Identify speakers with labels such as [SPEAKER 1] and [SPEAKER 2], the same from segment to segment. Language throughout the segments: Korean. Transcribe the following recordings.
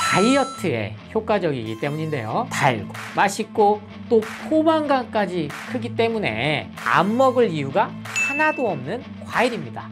[SPEAKER 1] 다이어트에 효과적이기 때문인데요. 달고 맛있고 또 포만감까지 크기 때문에 안 먹을 이유가 하나도 없는 과일입니다.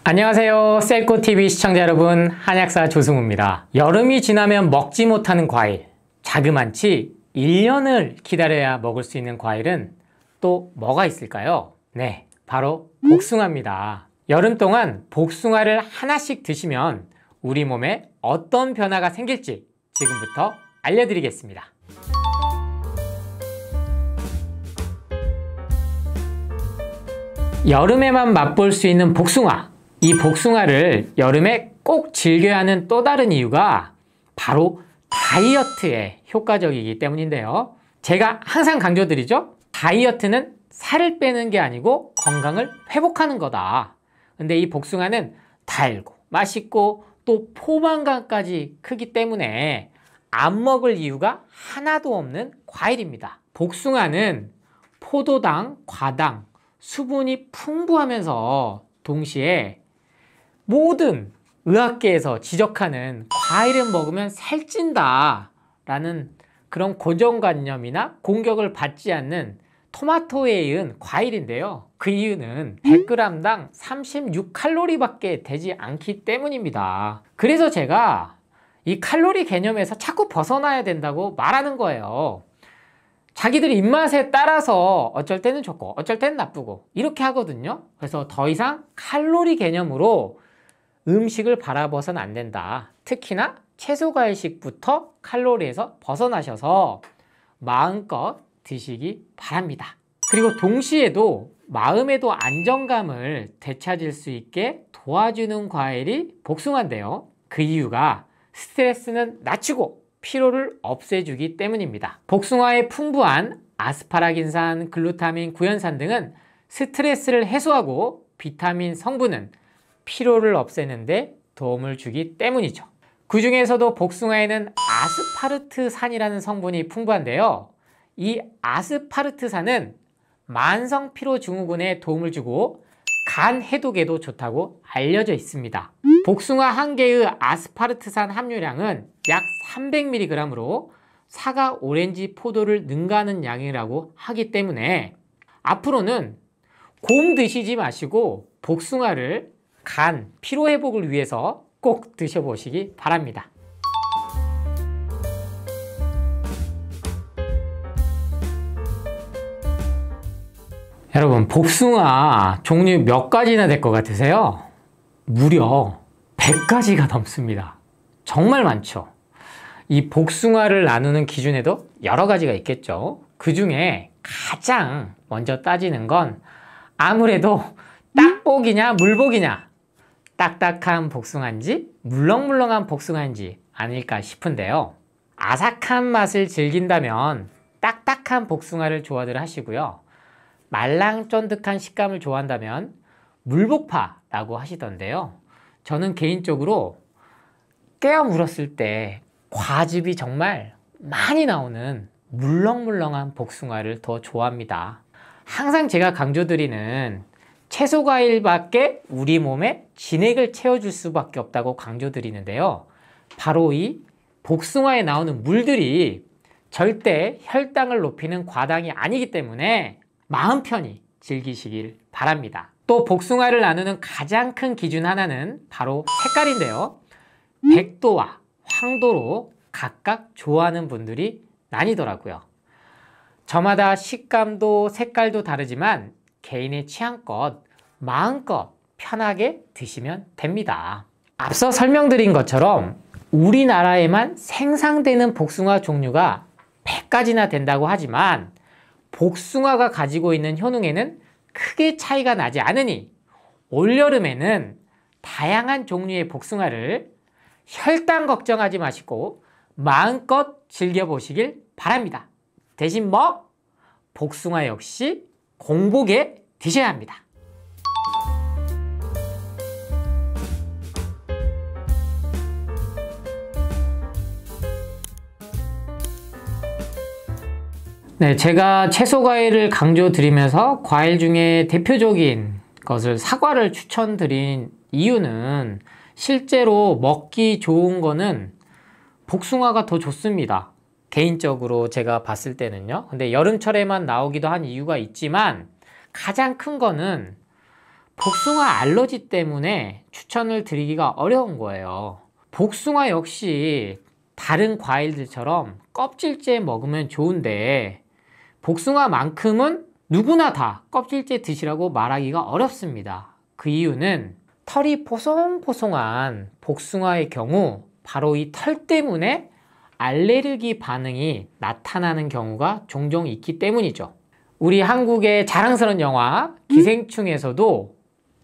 [SPEAKER 1] 안녕하세요. 셀코TV 시청자 여러분, 한약사 조승우입니다. 여름이 지나면 먹지 못하는 과일, 자그만치 1년을 기다려야 먹을 수 있는 과일은 또 뭐가 있을까요? 네, 바로 복숭아입니다. 여름 동안 복숭아를 하나씩 드시면 우리 몸에 어떤 변화가 생길지 지금부터 알려드리겠습니다. 여름에만 맛볼 수 있는 복숭아. 이 복숭아를 여름에 꼭 즐겨야 하는 또 다른 이유가 바로 다이어트에 효과적이기 때문인데요. 제가 항상 강조드리죠. 다이어트는 살을 빼는 게 아니고 건강을 회복하는 거다. 근데 이 복숭아는 달고 맛있고 또 포만감까지 크기 때문에 안 먹을 이유가 하나도 없는 과일입니다. 복숭아는 포도당, 과당, 수분이 풍부하면서 동시에 모든 의학계에서 지적하는 과일을 먹으면 살찐다 라는 그런 고정관념이나 공격을 받지 않는 토마토에 이은 과일인데요. 그 이유는 100g당 36칼로리밖에 되지 않기 때문입니다. 그래서 제가 이 칼로리 개념에서 자꾸 벗어나야 된다고 말하는 거예요. 자기들 입맛에 따라서 어쩔 때는 좋고 어쩔 때는 나쁘고 이렇게 하거든요. 그래서 더 이상 칼로리 개념으로 음식을 바라봐서는 안 된다. 특히나 채소과일식부터 칼로리에서 벗어나셔서 마음껏 드시기 바랍니다. 그리고 동시에도 마음에도 안정감을 되찾을 수 있게 도와주는 과일이 복숭아인데요. 그 이유가 스트레스는 낮추고 피로를 없애주기 때문입니다. 복숭아에 풍부한 아스파라긴산, 글루타민, 구연산 등은 스트레스를 해소하고 비타민 성분은 피로를 없애는 데 도움을 주기 때문이죠. 그 중에서도 복숭아에는 아스파르트산이라는 성분이 풍부한데요. 이 아스파르트산은 만성 피로 증후군에 도움을 주고 간 해독에도 좋다고 알려져 있습니다. 복숭아 한 개의 아스파르트산 함유량은 약 300mg으로 사과, 오렌지, 포도를 능가하는 양이라고 하기 때문에 앞으로는 곰 드시지 마시고 복숭아를 간 피로 회복을 위해서 꼭 드셔보시기 바랍니다. 여러분, 복숭아 종류 몇 가지나 될 것 같으세요? 무려 100가지가 넘습니다. 정말 많죠? 이 복숭아를 나누는 기준에도 여러 가지가 있겠죠. 그 중에 가장 먼저 따지는 건 아무래도 딱복이냐 물복이냐, 딱딱한 복숭아인지 물렁물렁한 복숭아인지 아닐까 싶은데요. 아삭한 맛을 즐긴다면 딱딱한 복숭아를 좋아들 하시고요. 말랑쫀득한 식감을 좋아한다면 물복파라고 하시던데요. 저는 개인적으로 깨어 물었을 때 과즙이 정말 많이 나오는 물렁물렁한 복숭아를 더 좋아합니다. 항상 제가 강조드리는 채소과일밖에 우리 몸에 진액을 채워줄 수밖에 없다고 강조드리는데요. 바로 이 복숭아에 나오는 물들이 절대 혈당을 높이는 과당이 아니기 때문에 마음 편히 즐기시길 바랍니다. 또 복숭아를 나누는 가장 큰 기준 하나는 바로 색깔인데요. 백도와 황도로 각각 좋아하는 분들이 나뉘더라고요. 저마다 식감도 색깔도 다르지만 개인의 취향껏 마음껏 편하게 드시면 됩니다. 앞서 설명드린 것처럼 우리나라에만 생산되는 복숭아 종류가 100가지나 된다고 하지만 복숭아가 가지고 있는 효능에는 크게 차이가 나지 않으니 올여름에는 다양한 종류의 복숭아를 혈당 걱정하지 마시고 마음껏 즐겨보시길 바랍니다. 대신 복숭아 역시 공복에 드셔야 합니다. 네, 제가 채소 과일을 강조드리면서 과일 중에 대표적인 것을 사과를 추천드린 이유는 실제로 먹기 좋은 거는 복숭아가 더 좋습니다. 개인적으로 제가 봤을 때는요. 근데 여름철에만 나오기도 한 이유가 있지만 가장 큰 거는 복숭아 알러지 때문에 추천을 드리기가 어려운 거예요. 복숭아 역시 다른 과일들처럼 껍질째 먹으면 좋은데 복숭아만큼은 누구나 다 껍질째 드시라고 말하기가 어렵습니다. 그 이유는 털이 포송포송한 복숭아의 경우 바로 이 털 때문에 알레르기 반응이 나타나는 경우가 종종 있기 때문이죠. 우리 한국의 자랑스러운 영화 기생충에서도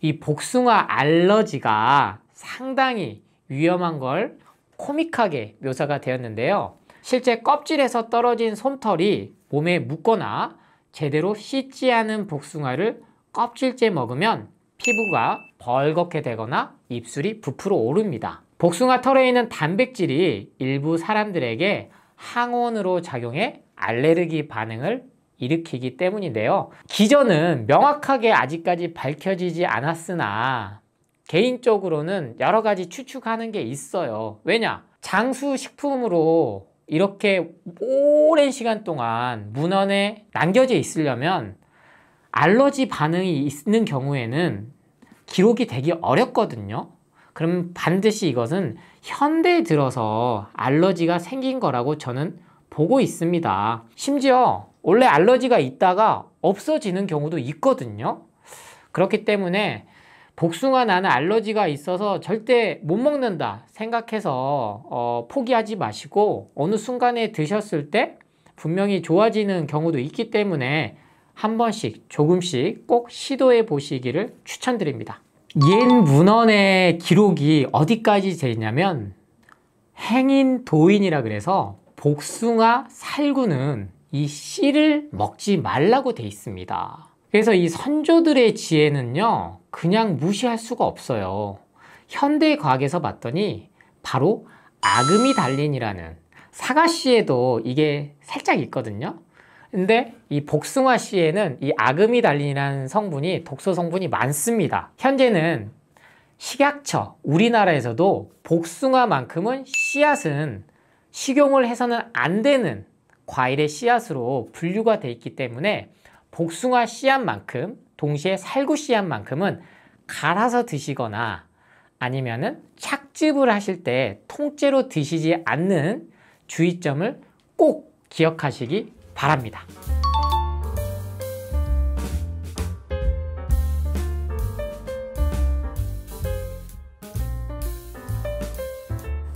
[SPEAKER 1] 이 복숭아 알러지가 상당히 위험한 걸 코믹하게 묘사가 되었는데요. 실제 껍질에서 떨어진 솜털이 몸에 묻거나 제대로 씻지 않은 복숭아를 껍질째 먹으면 피부가 벌겋게 되거나 입술이 부풀어 오릅니다. 복숭아 털에 있는 단백질이 일부 사람들에게 항원으로 작용해 알레르기 반응을 일으키기 때문인데요. 기전은 명확하게 아직까지 밝혀지지 않았으나 개인적으로는 여러 가지 추측하는 게 있어요. 왜냐? 장수식품으로 이렇게 오랜 시간 동안 문헌에 남겨져 있으려면 알러지 반응이 있는 경우에는 기록이 되기 어렵거든요. 그럼 반드시 이것은 현대에 들어서 알러지가 생긴 거라고 저는 보고 있습니다. 심지어 원래 알러지가 있다가 없어지는 경우도 있거든요. 그렇기 때문에 복숭아 나는 알러지가 있어서 절대 못 먹는다 생각해서 포기하지 마시고 어느 순간에 드셨을 때 분명히 좋아지는 경우도 있기 때문에 한 번씩 조금씩 꼭 시도해 보시기를 추천드립니다. 옛 문헌의 기록이 어디까지 되냐면 행인도인이라 그래서 복숭아 살구는 이 씨를 먹지 말라고 돼 있습니다. 그래서 이 선조들의 지혜는요 그냥 무시할 수가 없어요. 현대과학에서 봤더니 바로 아그미달린이라는 사과씨에도 이게 살짝 있거든요. 근데 이 복숭아 씨에는 이 아그미달린이라는 성분이 독소 성분이 많습니다. 현재는 식약처 우리나라에서도 복숭아만큼은 씨앗은 식용을 해서는 안 되는 과일의 씨앗으로 분류가 돼 있기 때문에 복숭아 씨앗만큼 동시에 살구 씨앗만큼은 갈아서 드시거나 아니면은 착즙을 하실 때 통째로 드시지 않는 주의점을 꼭 기억하시기 바랍니다.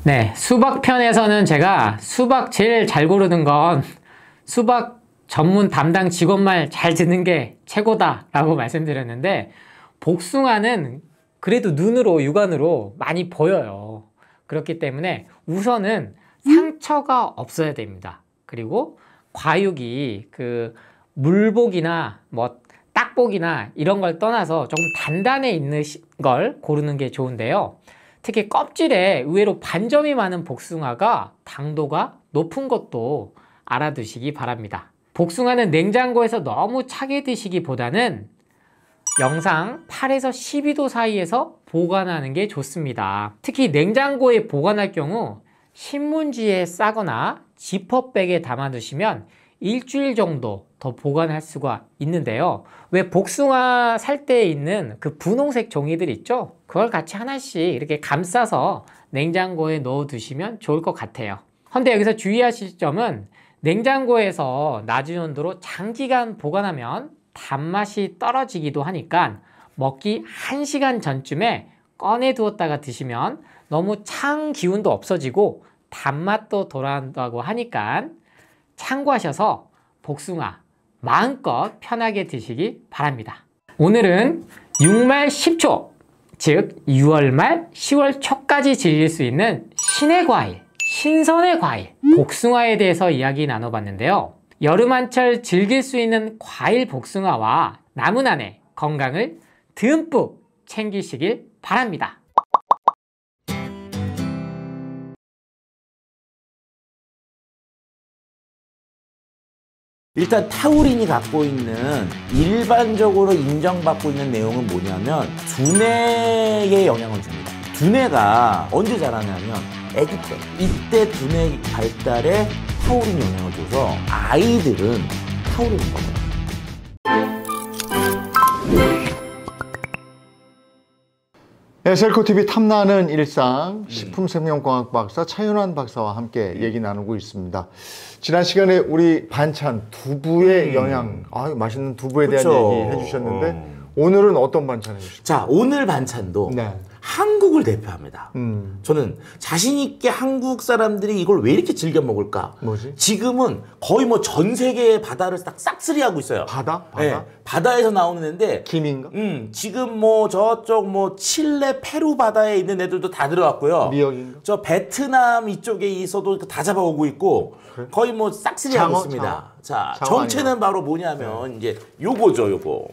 [SPEAKER 1] 네, 수박 편에서는 제가 수박 제일 잘 고르는 건 수박 전문 담당 직원 말 잘 듣는 게 최고다 라고 말씀드렸는데 복숭아는 그래도 눈으로 육안으로 많이 보여요. 그렇기 때문에 우선은 상처가 없어야 됩니다. 그리고 과육이 그 물복이나 뭐 딱복이나 이런 걸 떠나서 조금 단단해 있는 걸 고르는 게 좋은데요. 특히 껍질에 의외로 반점이 많은 복숭아가 당도가 높은 것도 알아두시기 바랍니다. 복숭아는 냉장고에서 너무 차게 드시기보다는 영상 8에서 12도 사이에서 보관하는 게 좋습니다. 특히 냉장고에 보관할 경우 신문지에 싸거나 지퍼백에 담아두시면 일주일 정도 더 보관할 수가 있는데요. 왜 복숭아 살 때 있는 그 분홍색 종이들 있죠? 그걸 같이 하나씩 이렇게 감싸서 냉장고에 넣어 두시면 좋을 것 같아요. 근데 여기서 주의하실 점은 냉장고에서 낮은 온도로 장기간 보관하면 단맛이 떨어지기도 하니까 먹기 1시간 전쯤에 꺼내 두었다가 드시면 너무 찬 기운도 없어지고 단맛도 돌아온다고 하니까 참고하셔서 복숭아 마음껏 편하게 드시기 바랍니다. 오늘은 6말 10초, 즉 6월 말 10월 초까지 즐길 수 있는 신의 과일, 신선의 과일, 복숭아에 대해서 이야기 나눠봤는데요. 여름 한철 즐길 수 있는 과일 복숭아와 남은 한 해 건강을 듬뿍 챙기시길 바랍니다.
[SPEAKER 2] 일단 타우린이 갖고 있는 일반적으로 인정받고 있는 내용은 뭐냐면 두뇌에 영향을 줍니다. 두뇌가 언제 자라냐면 아기 때, 이때 두뇌 발달에 타우린 영향을 줘서 아이들은 타우린을 먹어요.
[SPEAKER 3] 네, 셀코TV 탐나는 일상 식품생명공학 박사 차윤환 박사와 함께 얘기 나누고 있습니다. 지난 시간에 우리 반찬 두부의 영양, 맛있는 두부에 대한 얘기 해주셨는데 오늘은 어떤 반찬 해주실까요?
[SPEAKER 2] 자, 오늘 반찬도 한국을 대표합니다. 저는 자신 있게 한국 사람들이 이걸 왜 이렇게 즐겨 먹을까?
[SPEAKER 3] 뭐지?
[SPEAKER 2] 지금은 거의 뭐 전 세계의 바다를 딱 싹쓸이하고 있어요.
[SPEAKER 3] 바다?
[SPEAKER 2] 네, 바다에서 나오는 애인데
[SPEAKER 3] 김인가?
[SPEAKER 2] 지금 뭐 저쪽 뭐 칠레, 페루 바다에 있는 애들도 다 들어왔고요.
[SPEAKER 3] 미역인가?
[SPEAKER 2] 저 베트남 이쪽에 있어도 다 잡아오고 있고 그래? 거의 뭐 싹쓸이하고 있습니다. 자, 정체는 바로 뭐냐면 이제 요거죠, 요거.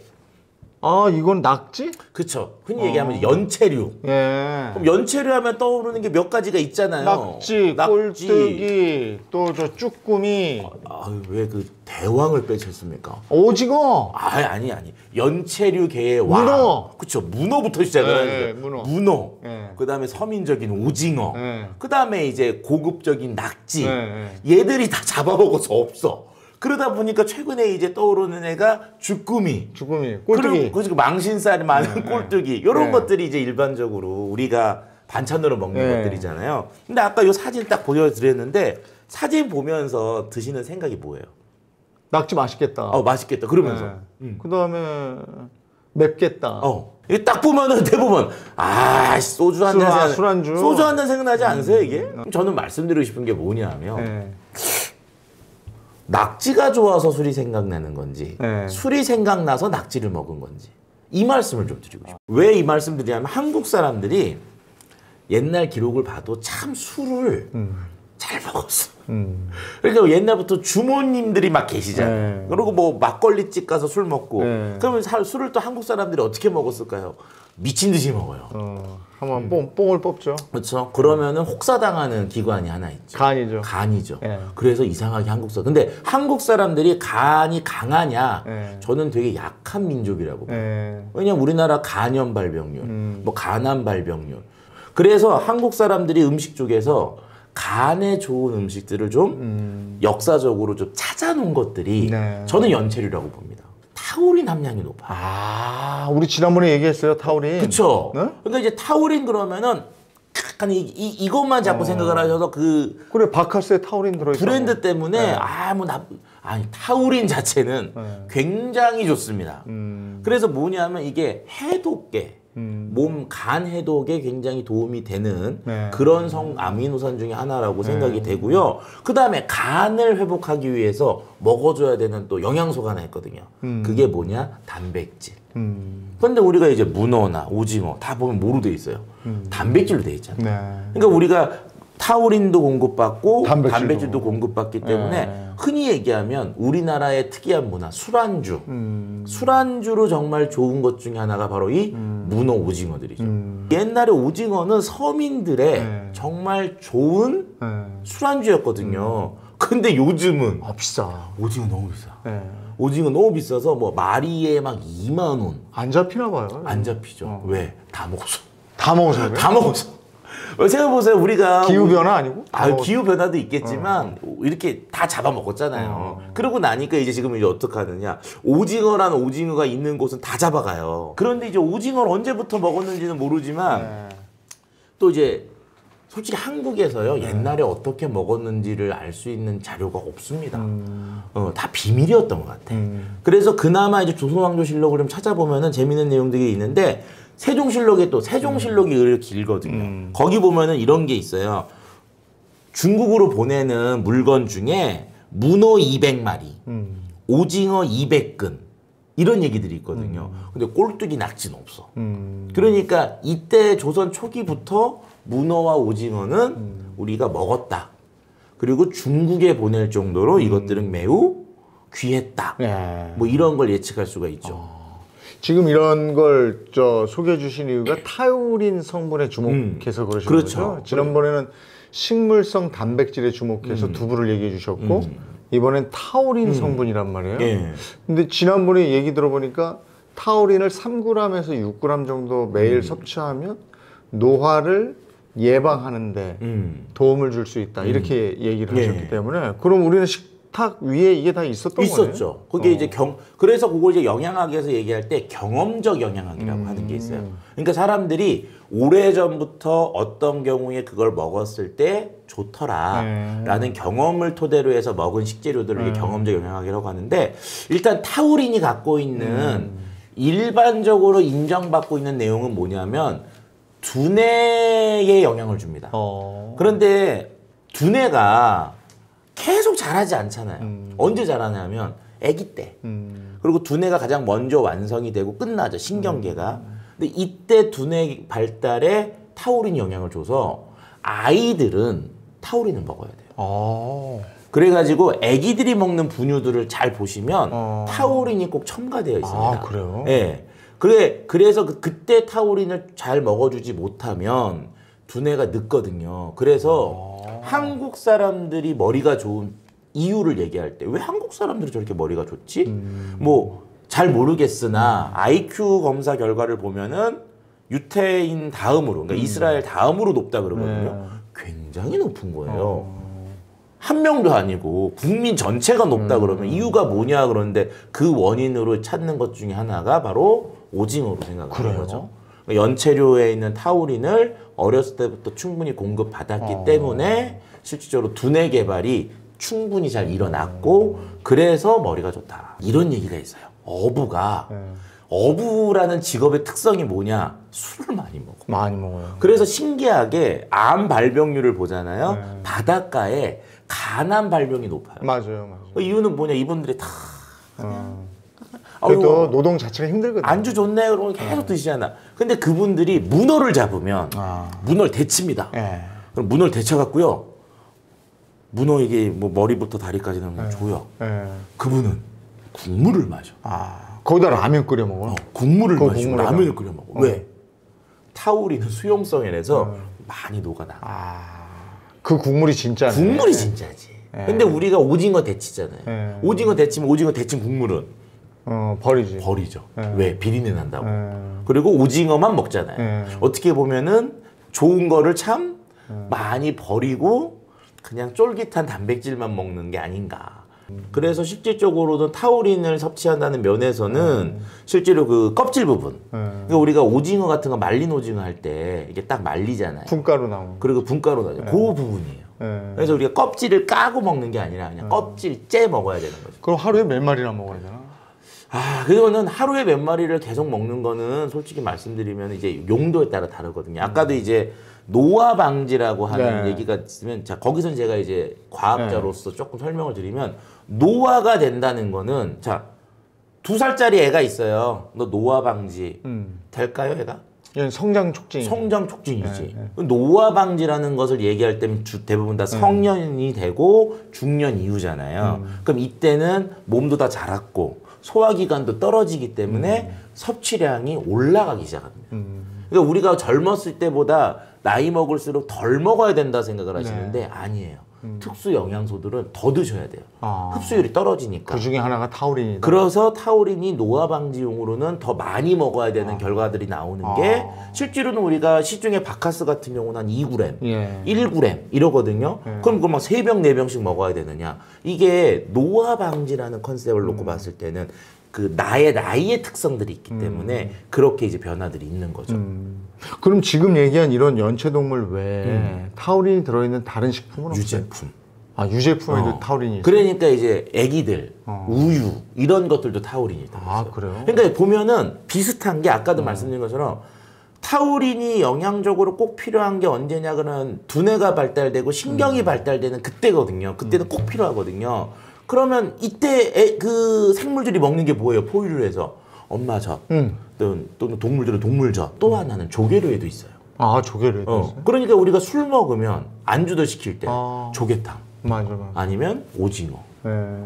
[SPEAKER 3] 이건 낙지?
[SPEAKER 2] 그쵸. 흔히 얘기하면 연체류.
[SPEAKER 3] 예.
[SPEAKER 2] 그럼 연체류 하면 떠오르는 게 몇 가지가 있잖아요.
[SPEAKER 3] 낙지, 꼴뚜기, 또 저 쭈꾸미.
[SPEAKER 2] 왜 그 대왕을 빼셨습니까?
[SPEAKER 3] 오징어.
[SPEAKER 2] 아니. 연체류계의 왕. 문어. 그쵸. 문어부터 시작을 하는데. 문어. 그 다음에 서민적인 오징어. 그 다음에 이제 고급적인 낙지. 얘들이 다 잡아먹어서 없어. 그러다 보니까 최근에 이제 떠오르는 애가 주꾸미, 꼴뚜기, 그리고 망신살이 많은 꼴뚜기 이런 것들이 이제 일반적으로 우리가 반찬으로 먹는 것들이잖아요. 근데 아까 요 사진 딱 보여드렸는데 사진 보면서 드시는 생각이 뭐예요?
[SPEAKER 3] 낙지 맛있겠다.
[SPEAKER 2] 맛있겠다. 그러면서
[SPEAKER 3] 그 다음에 맵겠다.
[SPEAKER 2] 딱 보면은 대부분 소주 한 잔 소주 한 잔 생각나지 않으세요 이게? 저는 말씀드리고 싶은 게 뭐냐면. 낙지가 좋아서 술이 생각나는 건지 술이 생각나서 낙지를 먹은 건지 이 말씀을 좀 드리고 싶어요. 왜 이 말씀 드리냐면 한국 사람들이 옛날 기록을 봐도 참 술을 잘 먹었어. 그러니까 옛날부터 주모님들이 막 계시잖아요. 그리고 뭐 막걸리집 가서 술 먹고 그러면 술을 또 한국 사람들이 어떻게 먹었을까요? 미친 듯이 먹어요.
[SPEAKER 3] 한번 뽕을 뽑죠.
[SPEAKER 2] 그렇죠. 그러면은 혹사당하는 기관이 하나 있죠. 간이죠. 그래서 이상하게 근데 한국 사람들이 간이 강하냐? 저는 되게 약한 민족이라고 봐요. 왜냐면 우리나라 간염 발병률, 뭐 간암 발병률. 그래서 한국 사람들이 음식 쪽에서 간에 좋은 음식들을 좀 역사적으로 좀 찾아놓은 것들이 저는 연체류라고 봅니다. 타우린 함량이 높아.
[SPEAKER 3] 우리 지난번에 얘기했어요, 타우린.
[SPEAKER 2] 그쵸. 그러니까 이제 타우린 그러면은 약간 이것만 자꾸 생각을 하셔서
[SPEAKER 3] 그래, 바카스에 타우린 들어있어.
[SPEAKER 2] 브랜드 때문에 타우린 자체는 굉장히 좋습니다. 그래서 뭐냐면 이게 해독계, 몸 간 해독에 굉장히 도움이 되는 그런 아미노산 중에 하나라고 생각이 되고요. 그 다음에 간을 회복하기 위해서 먹어줘야 되는 또 영양소가 하나 있거든요. 그게 뭐냐? 단백질. 근데 우리가 이제 문어나 오징어 다 보면 뭐로 돼 있어요? 단백질로 돼 있잖아요. 그러니까 우리가 타우린도 공급받고 단백질도 공급받기 때문에 흔히 얘기하면 우리나라의 특이한 문화, 술안주. 술안주로 정말 좋은 것 중에 하나가 바로 이 문어 오징어들이죠. 옛날에 오징어는 서민들의 정말 좋은 술안주였거든요. 근데 요즘은
[SPEAKER 3] 비싸.
[SPEAKER 2] 오징어 너무 비싸. 오징어 너무 비싸서 뭐 마리에 막 2만 원.
[SPEAKER 3] 안 잡히나 봐요.
[SPEAKER 2] 안 잡히죠. 왜? 다 먹었어.
[SPEAKER 3] 다 먹어서 그래?
[SPEAKER 2] 다 먹었어. 생각해보세요. 우리가
[SPEAKER 3] 기후변화 아니고?
[SPEAKER 2] 기후변화도 있겠지만 이렇게 다 잡아먹었잖아요. 그러고 나니까 이제 지금 이제 어떻게 하느냐. 오징어라는 오징어가 있는 곳은 다 잡아가요. 그런데 이제 오징어를 언제부터 먹었는지는 모르지만 또 이제 솔직히 한국에서요. 옛날에 어떻게 먹었는지를 알 수 있는 자료가 없습니다. 다 비밀이었던 것 같아. 그래서 그나마 이제 조선왕조실록을 좀 찾아보면은 재밌는 내용들이 있는데 세종실록에 또 세종실록이 의외로 길거든요. 거기 보면은 이런 게 있어요. 중국으로 보내는 물건 중에 문어 200마리, 오징어 200근 이런 얘기들이 있거든요. 근데 꼴뚜기 낙지는 없어. 그러니까 이때 조선 초기부터 문어와 오징어는 우리가 먹었다. 그리고 중국에 보낼 정도로 이것들은 매우 귀했다. 뭐 이런 걸 예측할 수가 있죠.
[SPEAKER 3] 지금 이런 걸 소개해 주신 이유가 타우린 성분에 주목해서 그러신 거죠? 지난번에는 식물성 단백질에 주목해서 두부를 얘기해 주셨고 이번엔 타우린 성분이란 말이에요.
[SPEAKER 2] 예.
[SPEAKER 3] 근데 지난번에 얘기 들어보니까 타우린을 3g에서 6g 정도 매일 섭취하면 노화를 예방하는데 도움을 줄 수 있다. 이렇게 얘기를 하셨기 때문에 그럼 우리는 식탁 위에 이게 다 있었던 거네요.
[SPEAKER 2] 있었죠. 그게 이제 그래서 그걸 이제 영양학에서 얘기할 때 경험적 영양학이라고 하는 게 있어요. 그러니까 사람들이 오래전부터 어떤 경우에 그걸 먹었을 때 좋더라라는 경험을 토대로 해서 먹은 식재료들을 이게 경험적 영양학이라고 하는데 일단 타우린이 갖고 있는 일반적으로 인정받고 있는 내용은 뭐냐면 두뇌에 영향을 줍니다. 그런데 두뇌가 계속 자라지 않잖아요. 언제 자라냐면 아기 때. 그리고 두뇌가 가장 먼저 완성이 되고 끝나죠. 신경계가. 근데 이때 두뇌 발달에 타우린이 영향을 줘서 아이들은 타우린을 먹어야 돼요. 그래가지고 아기들이 먹는 분유들을 잘 보시면 타우린이 꼭 첨가되어 있습니다.
[SPEAKER 3] 아, 그래요?
[SPEAKER 2] 네. 그래서 그때 타우린을 잘 먹어주지 못하면 두뇌가 늙거든요. 그래서 한국 사람들이 머리가 좋은 이유를 얘기할 때 왜 한국 사람들이 저렇게 머리가 좋지? 뭐 잘 모르겠으나 IQ 검사 결과를 보면은 유태인 다음으로, 그러니까 이스라엘 다음으로 높다 그러거든요. 굉장히 높은 거예요. 한 명도 아니고 국민 전체가 높다 그러면 이유가 뭐냐 그러는데 그 원인으로 찾는 것 중에 하나가 바로 오징어로 생각하는 거죠. 연체료에 있는 타우린을 어렸을 때부터 충분히 공급받았기 때문에 실질적으로 두뇌 개발이 충분히 잘 일어났고 그래서 머리가 좋다. 이런 얘기가 있어요. 어부라는 직업의 특성이 뭐냐? 술을 많이 먹어.
[SPEAKER 3] 많이 먹어요.
[SPEAKER 2] 그래서 신기하게 암 발병률을 보잖아요. 바닷가에 간암 발병이 높아요.
[SPEAKER 3] 맞아요.
[SPEAKER 2] 그 이유는 뭐냐? 이분들이 다
[SPEAKER 3] 그래도 노동 자체가 힘들거든요.
[SPEAKER 2] 안주 좋네 그러면 계속 드시잖아. 근데 그분들이 문어를 잡으면 문어를 데칩니다. 그럼 문어를 데쳐갖고요. 문어 이게 뭐 머리부터 다리까지는 그냥 줘요. 그분은 국물을 마셔.
[SPEAKER 3] 거기다 라면 끓여 먹어.
[SPEAKER 2] 국물을 마시고
[SPEAKER 3] 국물에다.
[SPEAKER 2] 라면을 끓여 먹어. 왜? 타우린은 수용성에 대해서 많이 녹아나.
[SPEAKER 3] 그 국물이 진짜네.
[SPEAKER 2] 국물이 진짜지. 근데 우리가 오징어 데치잖아요. 오징어 데치면 오징어 데친 국물은 버리죠. 왜? 비린내 난다고. 그리고 오징어만 먹잖아요. 어떻게 보면은 좋은 거를 참 많이 버리고 그냥 쫄깃한 단백질만 먹는 게 아닌가. 그래서 실질적으로는 타우린을 섭취한다는 면에서는 실제로 그 껍질 부분. 그러니까 우리가 오징어 같은 거 말린 오징어 할 때 이게 딱 말리잖아요.
[SPEAKER 3] 분가루 나오는.
[SPEAKER 2] 그리고 분가루 나죠. 그 부분이에요. 그래서 우리가 껍질을 까고 먹는 게 아니라 그냥 껍질째 먹어야 되는 거죠.
[SPEAKER 3] 그럼 하루에 몇 마리나 먹어야 되나?
[SPEAKER 2] 그거는 하루에 몇 마리를 계속 먹는 거는 솔직히 말씀드리면 이제 용도에 따라 다르거든요. 아까도 이제 노화 방지라고 하는 얘기가 있으면 자, 거기서 제가 이제 과학자로서 조금 설명을 드리면 노화가 된다는 거는 자, 2살짜리 애가 있어요. 너 노화 방지 될까요, 애가?
[SPEAKER 3] 얘는 성장 촉진.
[SPEAKER 2] 성장 촉진이지. 노화 방지라는 것을 얘기할 때는 대부분 다 성년이 되고 중년 이후잖아요. 그럼 이때는 몸도 다 자랐고 소화기관도 떨어지기 때문에 섭취량이 올라가기 시작합니다. 그러니까 우리가 젊었을 때보다 나이 먹을수록 덜 먹어야 된다 생각을 하시는데 아니에요. 특수 영양소들은 더 드셔야 돼요. 흡수율이 떨어지니까.
[SPEAKER 3] 그 중에 하나가 타우린이다.
[SPEAKER 2] 그래서 타우린이 노화 방지용으로는 더 많이 먹어야 되는 결과들이 나오는 게 실제로는 우리가 시중에 바카스 같은 경우는 한 2g, 1g 이러거든요. 그럼 그걸 막 3병, 4병씩 먹어야 되느냐. 이게 노화 방지라는 컨셉을 놓고 봤을 때는 그 나이의 특성들이 있기 때문에 그렇게 이제 변화들이 있는 거죠.
[SPEAKER 3] 그럼 지금 얘기한 이런 연체동물 외에 타우린이 들어있는 다른 식품은 없어요?
[SPEAKER 2] 유제품.
[SPEAKER 3] 유제품에도 타우린이 있어요?
[SPEAKER 2] 그러니까 이제 애기들, 우유 이런 것들도 타우린이 들어있어요.
[SPEAKER 3] 그래요?
[SPEAKER 2] 그러니까 보면은 비슷한 게 아까도 말씀드린 것처럼 타우린이 영양적으로 꼭 필요한 게 언제냐 그러면 두뇌가 발달되고 신경이 발달되는 그때거든요. 그때는 꼭 필요하거든요. 그러면 이때 그 생물들이 먹는 게 뭐예요? 포유를 해서 엄마젓 또는 동물들은 동물젓 또 하나는 조개류에도 있어요.
[SPEAKER 3] 조개류에도 있어요?
[SPEAKER 2] 그러니까 우리가 술 먹으면 안주도 시킬 때 조개탕
[SPEAKER 3] 맞아.
[SPEAKER 2] 아니면 오징어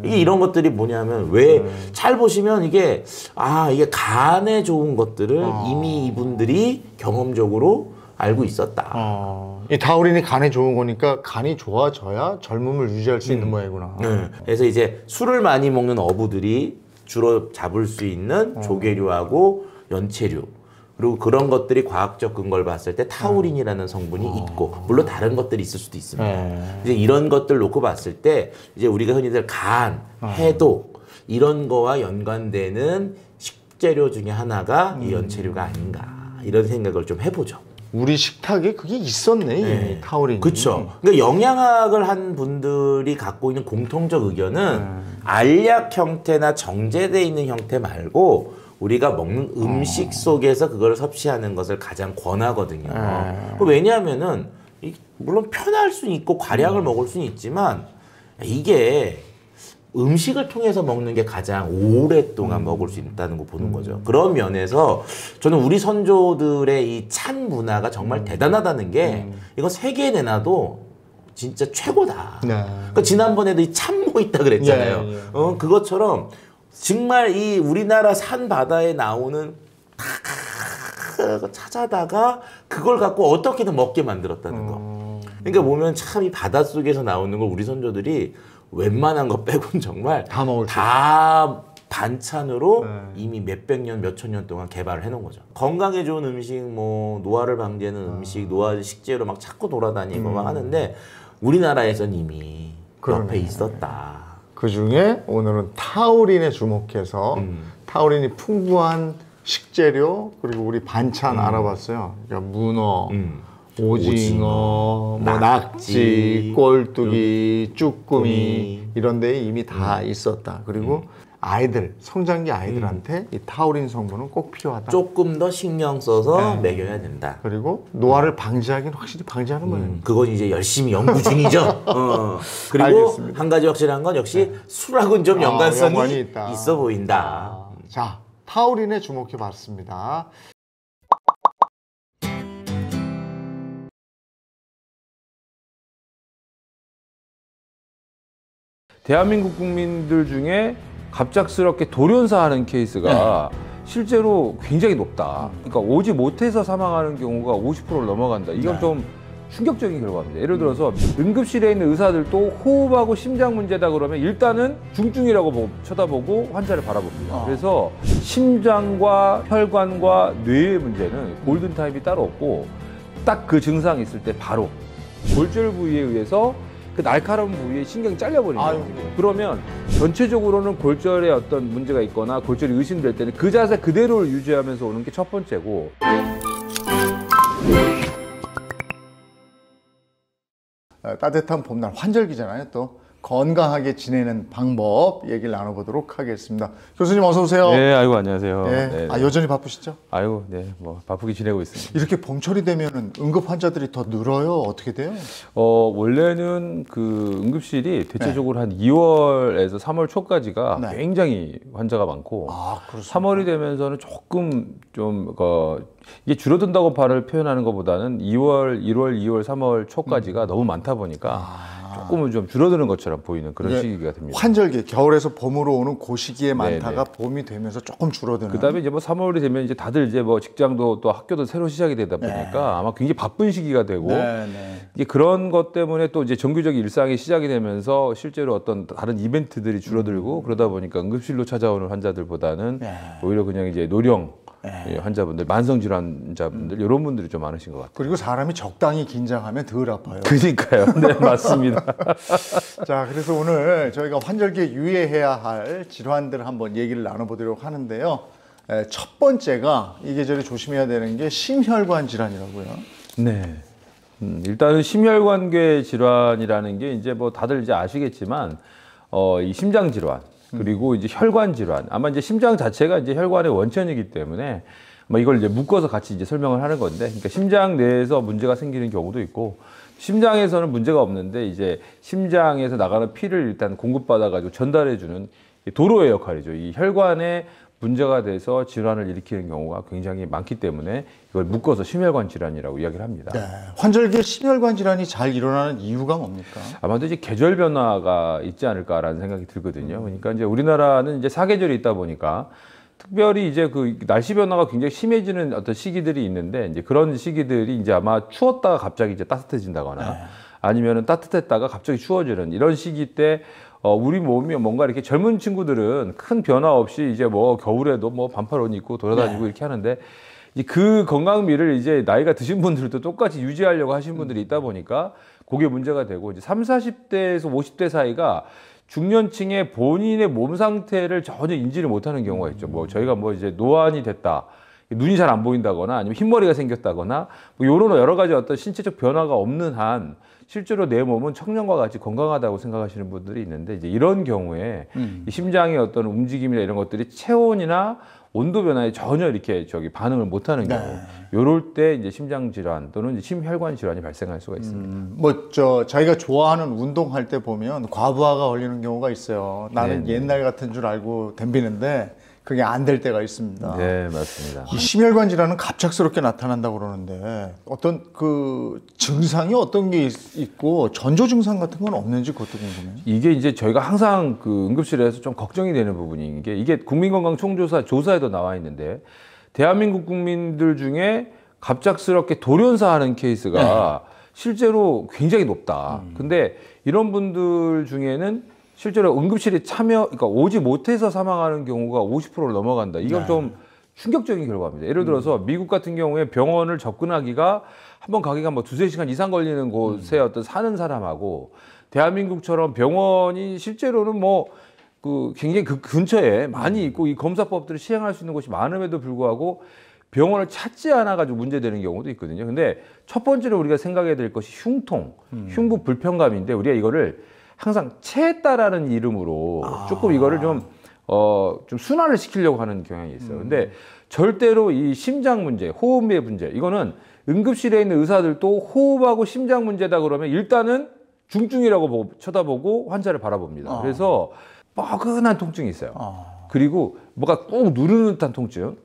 [SPEAKER 2] 이게 이런 것들이 뭐냐면 왜 잘 보시면 이게 간에 좋은 것들을 이미 이분들이 경험적으로 알고 있었다.
[SPEAKER 3] 이 타우린이 간에 좋은 거니까 간이 좋아져야 젊음을 유지할 수 있는 모양이구나.
[SPEAKER 2] 네. 그래서 이제 술을 많이 먹는 어부들이 주로 잡을 수 있는 조개류하고 연체류 그리고 그런 것들이 과학적 근거를 봤을 때 타우린이라는 성분이 있고 물론 다른 것들이 있을 수도 있습니다. 이제 이런 것들 놓고 봤을 때 이제 우리가 흔히들 간, 해독 이런 거와 연관되는 식재료 중에 하나가 이 연체류가 아닌가 이런 생각을 좀 해보죠.
[SPEAKER 3] 우리 식탁에 그게 있었네, 이 타우린이.
[SPEAKER 2] 그렇죠. 그러니까 영양학을 한 분들이 갖고 있는 공통적 의견은 알약 형태나 정제돼 있는 형태 말고 우리가 먹는 음식 속에서 그걸 섭취하는 것을 가장 권하거든요. 왜냐하면은 물론 편할 수는 있고 과량을 먹을 수는 있지만 이게 음식을 통해서 먹는 게 가장 오랫동안 먹을 수 있다는 거 보는 거죠. 그런 면에서 저는 우리 선조들의 이 찬 문화가 정말 대단하다는 게 이거 세계에 내놔도 진짜 최고다. 그러니까 지난번에도 이 참모 있다 그랬잖아요. 그것처럼 정말 이 우리나라 산 바다에 나오는 찾아다가 그걸 갖고 어떻게든 먹게 만들었다는 거. 그러니까 보면 참 이 바닷속에서 나오는 걸 우리 선조들이 웬만한 거 빼고는 정말
[SPEAKER 3] 다 먹을 수
[SPEAKER 2] 다 반찬으로 이미 몇백 년, 몇천 년 동안 개발을 해놓은 거죠. 건강에 좋은 음식, 뭐 노화를 방지하는 음식, 노화 식재료 막 찾고 돌아다니고 막 하는데 우리나라에선 이미 옆에 있었다.
[SPEAKER 3] 그 중에 오늘은 타우린에 주목해서 타우린이 풍부한 식재료 그리고 우리 반찬 알아봤어요. 그러니까 문어, 오징어, 뭐 낙지, 꼴뚜기, 쭈꾸미 이런 데에 이미 다 있었다. 그리고 아이들, 성장기 아이들한테 이 타우린 성분은 꼭 필요하다.
[SPEAKER 2] 조금 더 신경 써서 먹여야 된다.
[SPEAKER 3] 그리고 노화를 방지하기는 확실히 방지하는 거예요.
[SPEAKER 2] 그건 이제 열심히 연구 중이죠. 그리고
[SPEAKER 3] 알겠습니다.
[SPEAKER 2] 한 가지 확실한 건 역시 술하고는 좀 연관성이
[SPEAKER 3] 연관이 있다.
[SPEAKER 2] 있어 보인다.
[SPEAKER 3] 자, 타우린에 주목해 봤습니다.
[SPEAKER 4] 대한민국 국민들 중에 갑작스럽게 돌연사하는 케이스가 실제로 굉장히 높다. 그러니까 오지 못해서 사망하는 경우가 50%를 넘어간다. 이건 좀 충격적인 결과입니다. 예를 들어서 응급실에 있는 의사들도 호흡하고 심장 문제다 그러면 일단은 중증이라고 쳐다보고 환자를 바라봅니다. 그래서 심장과 혈관과 뇌의 문제는 골든타임이 따로 없고 딱 그 증상이 있을 때 바로 골절 부위에 의해서 그 날카로운 부위에 신경이 잘려버리는 거예요. 그러면 전체적으로는 골절에 어떤 문제가 있거나 골절이 의심될 때는 그 자세 그대로를 유지하면서 오는 게 첫 번째고.
[SPEAKER 3] 따뜻한 봄날 환절기잖아요. 또 건강하게 지내는 방법 얘기를 나눠보도록 하겠습니다. 교수님 어서 오세요.
[SPEAKER 4] 네, 아이고 안녕하세요.
[SPEAKER 3] 네.
[SPEAKER 4] 네,
[SPEAKER 3] 아, 여전히 바쁘시죠?
[SPEAKER 4] 아이고, 네, 뭐 바쁘게 지내고 있습니다.
[SPEAKER 3] 이렇게 봄철이 되면은 응급 환자들이 더 늘어요? 어떻게 돼요?
[SPEAKER 4] 원래는 그 응급실이 대체적으로 한 2월에서 3월 초까지가 굉장히 환자가 많고, 3월이 되면서는 조금 좀 이게 줄어든다고 발을 표현하는 것보다는 2월, 1월, 2월, 3월 초까지가 너무 많다 보니까 조금은 좀 줄어드는 것처럼 보이는 그런 시기가 됩니다.
[SPEAKER 3] 환절기, 겨울에서 봄으로 오는 그 시기에 많다가 봄이 되면서 조금 줄어드는.
[SPEAKER 4] 그다음에 이제 뭐 3월이 되면 이제 다들 이제 뭐 직장도 또 학교도 새로 시작이 되다 보니까 아마 굉장히 바쁜 시기가 되고 이게 그런 것 때문에 또 이제 정규적인 일상이 시작이 되면서 실제로 어떤 다른 이벤트들이 줄어들고 그러다 보니까 응급실로 찾아오는 환자들보다는 오히려 그냥 이제 노령 환자분들, 만성질환자분들 이런 분들이 좀 많으신 것 같아요.
[SPEAKER 3] 그리고 사람이 적당히 긴장하면 덜 아파요.
[SPEAKER 4] 그러니까요. 네, 맞습니다.
[SPEAKER 3] 자, 그래서 오늘 저희가 환절기에 유의해야 할 질환들을 한번 얘기를 나눠보도록 하는데요. 첫 번째가 이 계절에 조심해야 되는 게 심혈관 질환이라고요.
[SPEAKER 4] 네. 일단은 심혈관계 질환이라는 게 이제 뭐 다들 이제 아시겠지만 이 심장 질환 그리고 이제 혈관 질환. 아마 이제 심장 자체가 이제 혈관의 원천이기 때문에 뭐 이걸 이제 묶어서 같이 이제 설명을 하는 건데, 그러니까 심장 내에서 문제가 생기는 경우도 있고, 심장에서는 문제가 없는데 이제 심장에서 나가는 피를 일단 공급받아가지고 전달해주는 도로의 역할이죠. 이 혈관에 문제가 돼서 질환을 일으키는 경우가 굉장히 많기 때문에 이걸 묶어서 심혈관 질환이라고 이야기를 합니다.
[SPEAKER 3] 네. 환절기에 심혈관 질환이 잘 일어나는 이유가 뭡니까?
[SPEAKER 4] 아마도 이제 계절 변화가 있지 않을까라는 생각이 들거든요. 그러니까 이제 우리나라는 이제 사계절이 있다 보니까 특별히 이제 그 날씨 변화가 굉장히 심해지는 어떤 시기들이 있는데 이제 그런 시기들이 이제 아마 추웠다가 갑자기 이제 따뜻해진다거나 아니면은 따뜻했다가 갑자기 추워지는 이런 시기 때 우리 몸이 뭔가 이렇게 젊은 친구들은 큰 변화 없이 이제 뭐 겨울에도 뭐 반팔 옷 입고 돌아다니고 이렇게 하는데 이제 그 건강미를 이제 나이가 드신 분들도 똑같이 유지하려고 하신 분들이 있다 보니까 그게 문제가 되고 이제 30, 40대에서 50대 사이가 중년층의 본인의 몸 상태를 전혀 인지를 못하는 경우가 있죠. 뭐 저희가 뭐 이제 노안이 됐다, 눈이 잘 안 보인다거나 아니면 흰머리가 생겼다거나 뭐 이런 여러 가지 어떤 신체적 변화가 없는 한 실제로 내 몸은 청년과 같이 건강하다고 생각하시는 분들이 있는데 이제 이런 경우에 이 심장의 어떤 움직임이나 이런 것들이 체온이나 온도 변화에 전혀 이렇게 반응을 못하는 경우, 요럴 때 이제 심장 질환 또는 심혈관 질환이 발생할 수가 있습니다.
[SPEAKER 3] 뭐 자기가 좋아하는 운동할 때 보면 과부하가 걸리는 경우가 있어요. 나는 옛날 같은 줄 알고 덤비는데 그게 안 될 때가 있습니다.
[SPEAKER 4] 네, 맞습니다.
[SPEAKER 3] 이 심혈관 질환은 갑작스럽게 나타난다고 그러는데 어떤 그 증상이 어떤 게 있고 전조 증상 같은 건 없는지 그것도 궁금해요.
[SPEAKER 4] 이게 이제 저희가 항상 그 응급실에서 좀 걱정이 되는 부분인 게 이게 국민건강총조사 조사에도 나와 있는데 대한민국 국민들 중에 갑작스럽게 돌연사하는 케이스가 실제로 굉장히 높다. 근데 이런 분들 중에는 실제로 응급실에 그러니까 오지 못해서 사망하는 경우가 50%를 넘어간다. 이건 좀 충격적인 결과입니다. 예를 들어서 미국 같은 경우에 병원을 접근하기가 한번 가기가 뭐 2-3시간 이상 걸리는 곳에 어떤 사는 사람하고 대한민국처럼 병원이 실제로는 뭐 그 굉장히 그 근처에 많이 있고 이 검사법들을 시행할 수 있는 곳이 많음에도 불구하고 병원을 찾지 않아 가지고 문제되는 경우도 있거든요. 근데 첫 번째로 우리가 생각해야 될 것이 흉통, 흉부 불편감인데 우리가 이거를 항상 체했다라는 이름으로 조금 이거를 좀 순환을 시키려고 하는 경향이 있어요. 근데 절대로 이 심장 문제, 호흡의 문제, 이거는 응급실에 있는 의사들도 호흡하고 심장 문제다 그러면 일단은 중증이라고 쳐다보고 환자를 바라봅니다. 그래서 뻐근한 통증이 있어요. 그리고 뭐가 꾹 누르는 듯한 통증.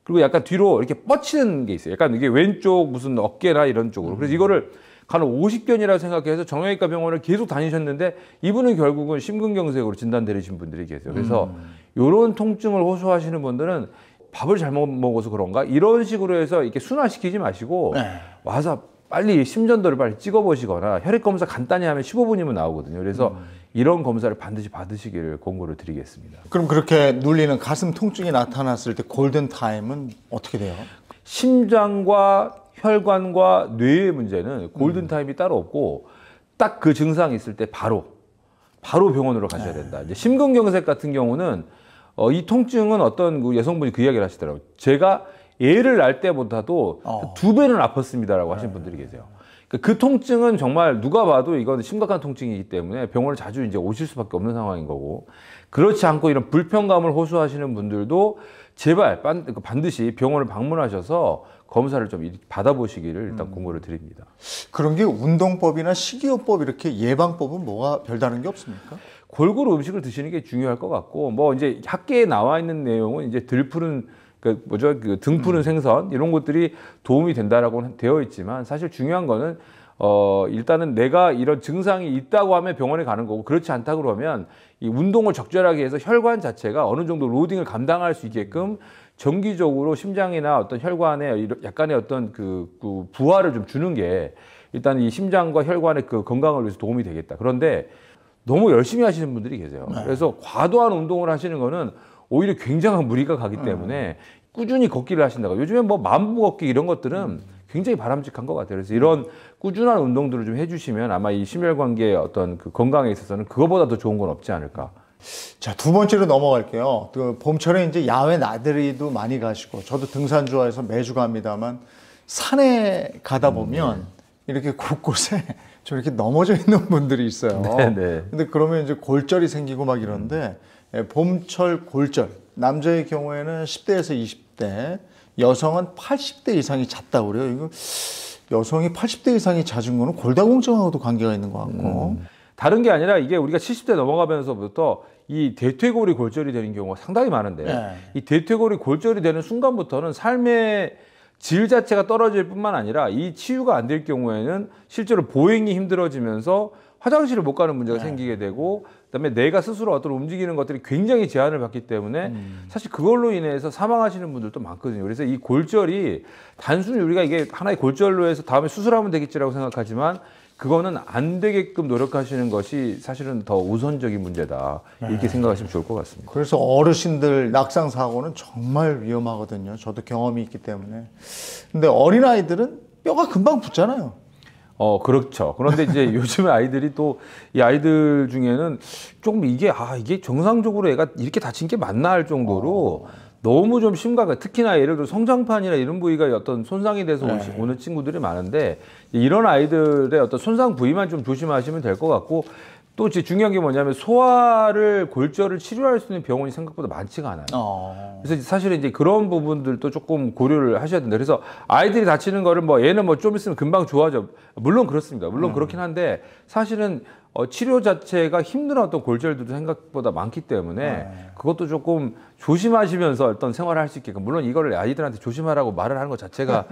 [SPEAKER 4] 그리고 약간 뒤로 이렇게 뻗치는 게 있어요. 약간 이게 왼쪽 무슨 어깨나 이런 쪽으로. 그래서 이거를 간혹 50견이라고 생각해서 정형외과 병원을 계속 다니셨는데 이분은 결국은 심근경색으로 진단되신 분들이 계세요. 그래서 이런 통증을 호소하시는 분들은 밥을 잘못 먹어서 그런가? 이런 식으로 해서 이렇게 순환시키지 마시고 와서 빨리 심전도를 빨리 찍어보시거나 혈액검사 간단히 하면 15분이면 나오거든요. 그래서 이런 검사를 반드시 받으시기를 권고를 드리겠습니다.
[SPEAKER 3] 그럼 그렇게 눌리는 가슴 통증이 나타났을 때 골든타임은 어떻게 돼요?
[SPEAKER 4] 심장과 혈관과 뇌의 문제는 골든타임이 따로 없고 딱 그 증상이 있을 때 바로 병원으로 가셔야 된다. 이제 심근경색 같은 경우는 이 통증은 어떤 그 여성분이 그 이야기를 하시더라고요. 제가 애를 낳을 때보다도 2배는 아팠습니다라고 하신 분들이 계세요. 그 통증은 정말 누가 봐도 이건 심각한 통증이기 때문에 병원을 자주 이제 오실 수밖에 없는 상황인 거고, 그렇지 않고 이런 불편감을 호소하시는 분들도 제발 반드시 병원을 방문하셔서 검사를 좀 받아보시기를 일단 권고를 드립니다.
[SPEAKER 3] 그런 게 운동법이나 식이요법 이렇게 예방법은 뭐가 별다른 게 없습니까?
[SPEAKER 4] 골고루 음식을 드시는 게 중요할 것 같고, 뭐 이제 학계에 나와 있는 내용은 이제 그 등 푸른 생선 이런 것들이 도움이 된다라고 되어 있지만, 사실 중요한 거는 일단은 내가 이런 증상이 있다고 하면 병원에 가는 거고, 그렇지 않다 그러면 이 운동을 적절하게 해서 혈관 자체가 어느 정도 로딩을 감당할 수 있게끔 정기적으로 심장이나 어떤 혈관에 약간의 어떤 그 부하를 좀 주는 게 일단 이 심장과 혈관의 그 건강을 위해서 도움이 되겠다. 그런데 너무 열심히 하시는 분들이 계세요. 그래서 과도한 운동을 하시는 거는 오히려 굉장한 무리가 가기 때문에 꾸준히 걷기를 하신다고. 요즘에 뭐 만보 걷기 이런 것들은 굉장히 바람직한 것 같아요. 그래서 이런 꾸준한 운동들을 좀 해주시면 아마 이 심혈관계의 어떤 그 건강에 있어서는 그거보다 더 좋은 건 없지 않을까.
[SPEAKER 3] 자, 두 번째로 넘어갈게요. 그 봄철에 이제 야외 나들이도 많이 가시고, 저도 등산 좋아해서 매주 갑니다만, 산에 가다 보면 이렇게 곳곳에 좀 이렇게 넘어져 있는 분들이 있어요. 근데 그러면 이제 골절이 생기고 막 이러는데, 봄철 골절, 남자의 경우에는 10대에서 20대, 여성은 80대 이상이 잦다고 그래요. 이거 여성이 80대 이상이 잦은 거는 골다공증하고도 관계가 있는 것 같고.
[SPEAKER 4] 다른 게 아니라 이게 우리가 70대 넘어가면서부터 이 대퇴골이 골절이 되는 경우가 상당히 많은데, 이 대퇴골이 골절이 되는 순간부터는 삶의 질 자체가 떨어질 뿐만 아니라 이 치유가 안 될 경우에는 실제로 보행이 힘들어지면서 화장실을 못 가는 문제가 생기게 되고 그다음에 내가 스스로 어떤 움직이는 것들이 굉장히 제한을 받기 때문에 사실 그걸로 인해서 사망하시는 분들도 많거든요. 그래서 이 골절이 단순히 우리가 이게 하나의 골절로 해서 다음에 수술하면 되겠지라고 생각하지만 그거는 안 되게끔 노력하시는 것이 사실은 더 우선적인 문제다. 이렇게 생각하시면 좋을 것 같습니다.
[SPEAKER 3] 그래서 어르신들 낙상 사고는 정말 위험하거든요. 저도 경험이 있기 때문에. 근데 어린아이들은 뼈가 금방 붙잖아요.
[SPEAKER 4] 그렇죠. 그런데 이제 요즘 아이들이 또 이 아이들 중에는 조금 이게 정상적으로 애가 이렇게 다친 게 맞나 할 정도로 너무 좀 심각해. 특히나 예를 들어 성장판이나 이런 부위가 어떤 손상이 돼서 오는 친구들이 많은데 이런 아이들의 어떤 손상 부위만 좀 조심하시면 될 것 같고 또 중요한 게 뭐냐면 골절을 치료할 수 있는 병원이 생각보다 많지가 않아요. 그래서 사실은 이제 그런 부분들도 조금 고려를 하셔야 된다. 그래서 아이들이 다치는 거를 얘는 좀 있으면 금방 좋아져. 물론 그렇습니다. 물론 그렇긴 한데 사실은 치료 자체가 힘든 어떤 골절들도 생각보다 많기 때문에 그것도 조금 조심하시면서 어떤 생활을 할 수 있게끔 물론 이거를 아이들한테 조심하라고 말을 하는 것 자체가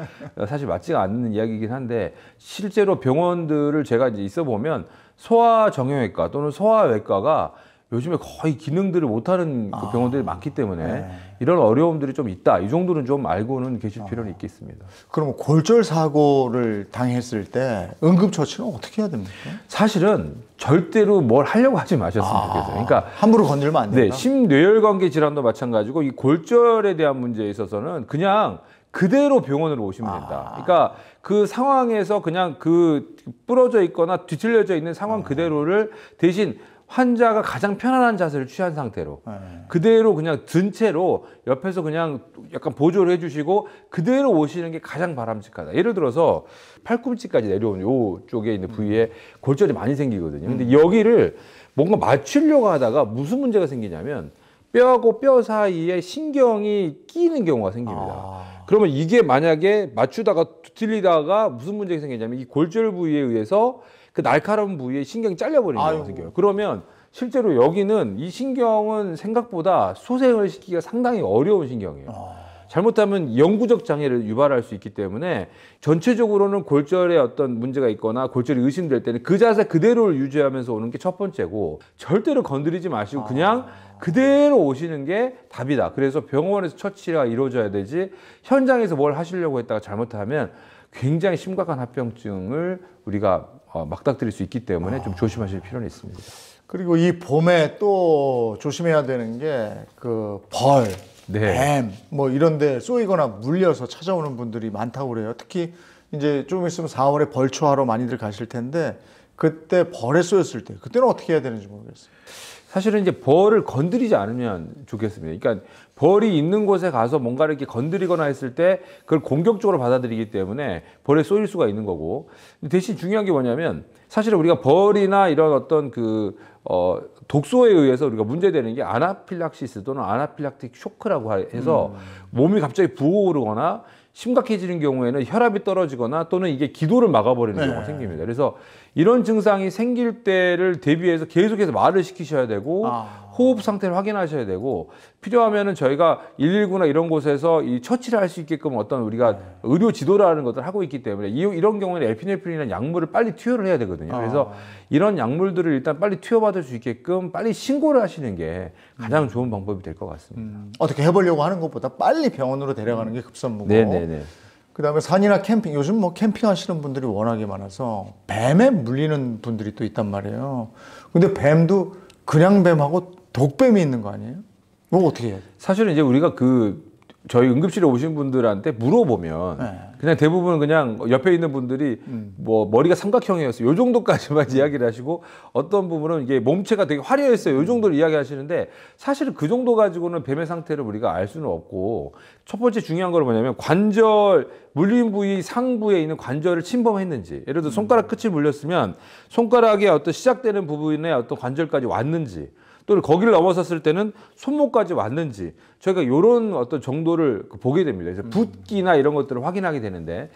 [SPEAKER 4] 사실 맞지가 않는 이야기이긴 한데 실제로 병원들을 제가 이제 있어 보면 소아정형외과 또는 소아외과가 요즘에 거의 기능들을 못하는 그 병원들이 많기 때문에 이런 어려움들이 좀 있다. 이 정도는 좀 알고는 계실 필요는 있겠습니다.
[SPEAKER 3] 그럼 골절 사고를 당했을 때 응급처치는 어떻게 해야 됩니까?
[SPEAKER 4] 사실은 절대로 뭘 하려고 하지 마셨으면 좋겠어요. 그러니까
[SPEAKER 3] 함부로 건들면 안 된다.
[SPEAKER 4] 네, 심뇌혈관계 질환도 마찬가지고 이 골절에 대한 문제에 있어서는 그냥 그대로 병원으로 오시면 된다. 그러니까 그 상황에서 그냥 그 부러져 있거나 뒤틀려져 있는 상황 그대로를 대신 환자가 가장 편안한 자세를 취한 상태로 그대로 그냥 든 채로 옆에서 그냥 약간 보조를 해주시고 그대로 오시는 게 가장 바람직하다. 예를 들어서 팔꿈치까지 내려온 요 쪽에 있는 부위에 골절이 많이 생기거든요. 근데 여기를 뭔가 맞추려고 하다가 무슨 문제가 생기냐면 뼈하고 뼈 사이에 신경이 끼는 경우가 생깁니다. 그러면 이게 만약에 맞추다가 뒤틀리다가 무슨 문제가 생기냐면 이 골절 부위에 의해서 그 날카로운 부위에 신경이 잘려버리는 경우가 생겨요. 그러면 실제로 여기는 이 신경은 생각보다 소생을 시키기가 상당히 어려운 신경이에요. 잘못하면 영구적 장애를 유발할 수 있기 때문에 전체적으로는 골절에 어떤 문제가 있거나 골절이 의심될 때는 그 자세 그대로를 유지하면서 오는 게 첫 번째고 절대로 건드리지 마시고 그냥 그대로 오시는 게 답이다. 그래서 병원에서 처치가 이루어져야 되지 현장에서 뭘 하시려고 했다가 잘못하면 굉장히 심각한 합병증을 우리가 막닥뜨릴 수 있기 때문에 좀 조심하실 필요는 있습니다.
[SPEAKER 3] 그리고 이 봄에 또 조심해야 되는 게 그 벌, 뱀, 뭐 이런 데 쏘이거나 물려서 찾아오는 분들이 많다고 그래요. 특히 이제 좀 있으면 4월에 벌초하러 많이들 가실 텐데 그때 벌에 쏘였을 때 그때는 어떻게 해야 되는지 모르겠어요.
[SPEAKER 4] 사실은 이제 벌을 건드리지 않으면 좋겠습니다. 그러니까 벌이 있는 곳에 가서 뭔가를 이렇게 건드리거나 했을 때 그걸 공격적으로 받아들이기 때문에 벌에 쏘일 수가 있는 거고 대신 중요한 게 뭐냐면 사실은 우리가 벌이나 이런 어떤 독소에 의해서 우리가 문제되는 게 아나필락시스 또는 아나필락틱 쇼크라고 해서 몸이 갑자기 부어오르거나 심각해지는 경우에는 혈압이 떨어지거나 또는 이게 기도를 막아버리는 경우가 생깁니다. 그래서 이런 증상이 생길 때를 대비해서 계속해서 말을 시키셔야 되고 호흡 상태를 확인하셔야 되고 필요하면은 저희가 119나 이런 곳에서 이 처치를 할 수 있게끔 어떤 우리가 의료 지도라는 것들을 하고 있기 때문에 이런 경우에는 에피네프린이라는 약물을 빨리 투여를 해야 되거든요. 그래서 이런 약물들을 일단 빨리 투여받을 수 있게끔 빨리 신고를 하시는 게 가장 좋은 방법이 될 것 같습니다.
[SPEAKER 3] 어떻게 해보려고 하는 것보다 빨리 병원으로 데려가는 게 급선무고.
[SPEAKER 4] 네네네.
[SPEAKER 3] 그다음에 산이나 캠핑, 요즘 뭐 캠핑 하시는 분들이 워낙에 많아서 뱀에 물리는 분들이 또 있단 말이에요. 근데 뱀도 그냥 뱀하고 독뱀이 있는 거 아니에요? 뭐 어떻게 해야 돼?
[SPEAKER 4] 사실은 이제 우리가 저희 응급실에 오신 분들한테 물어보면 그냥 대부분 그냥 옆에 있는 분들이 뭐 머리가 삼각형이었어요. 요 정도까지만 이야기를 하시고 어떤 부분은 이게 몸체가 되게 화려했어요. 요 정도를 이야기하시는데 사실은 그 정도 가지고는 뱀의 상태를 우리가 알 수는 없고 첫 번째 중요한 건 뭐냐면 관절 물린 부위 상부에 있는 관절을 침범했는지 예를 들어 손가락 끝이 물렸으면 손가락의 어떤 시작되는 부분에 어떤 관절까지 왔는지 또는 거기를 넘어섰을 때는 손목까지 왔는지 저희가 이런 어떤 정도를 보게 됩니다. 그래서 붓기나 이런 것들을 확인하게 되는데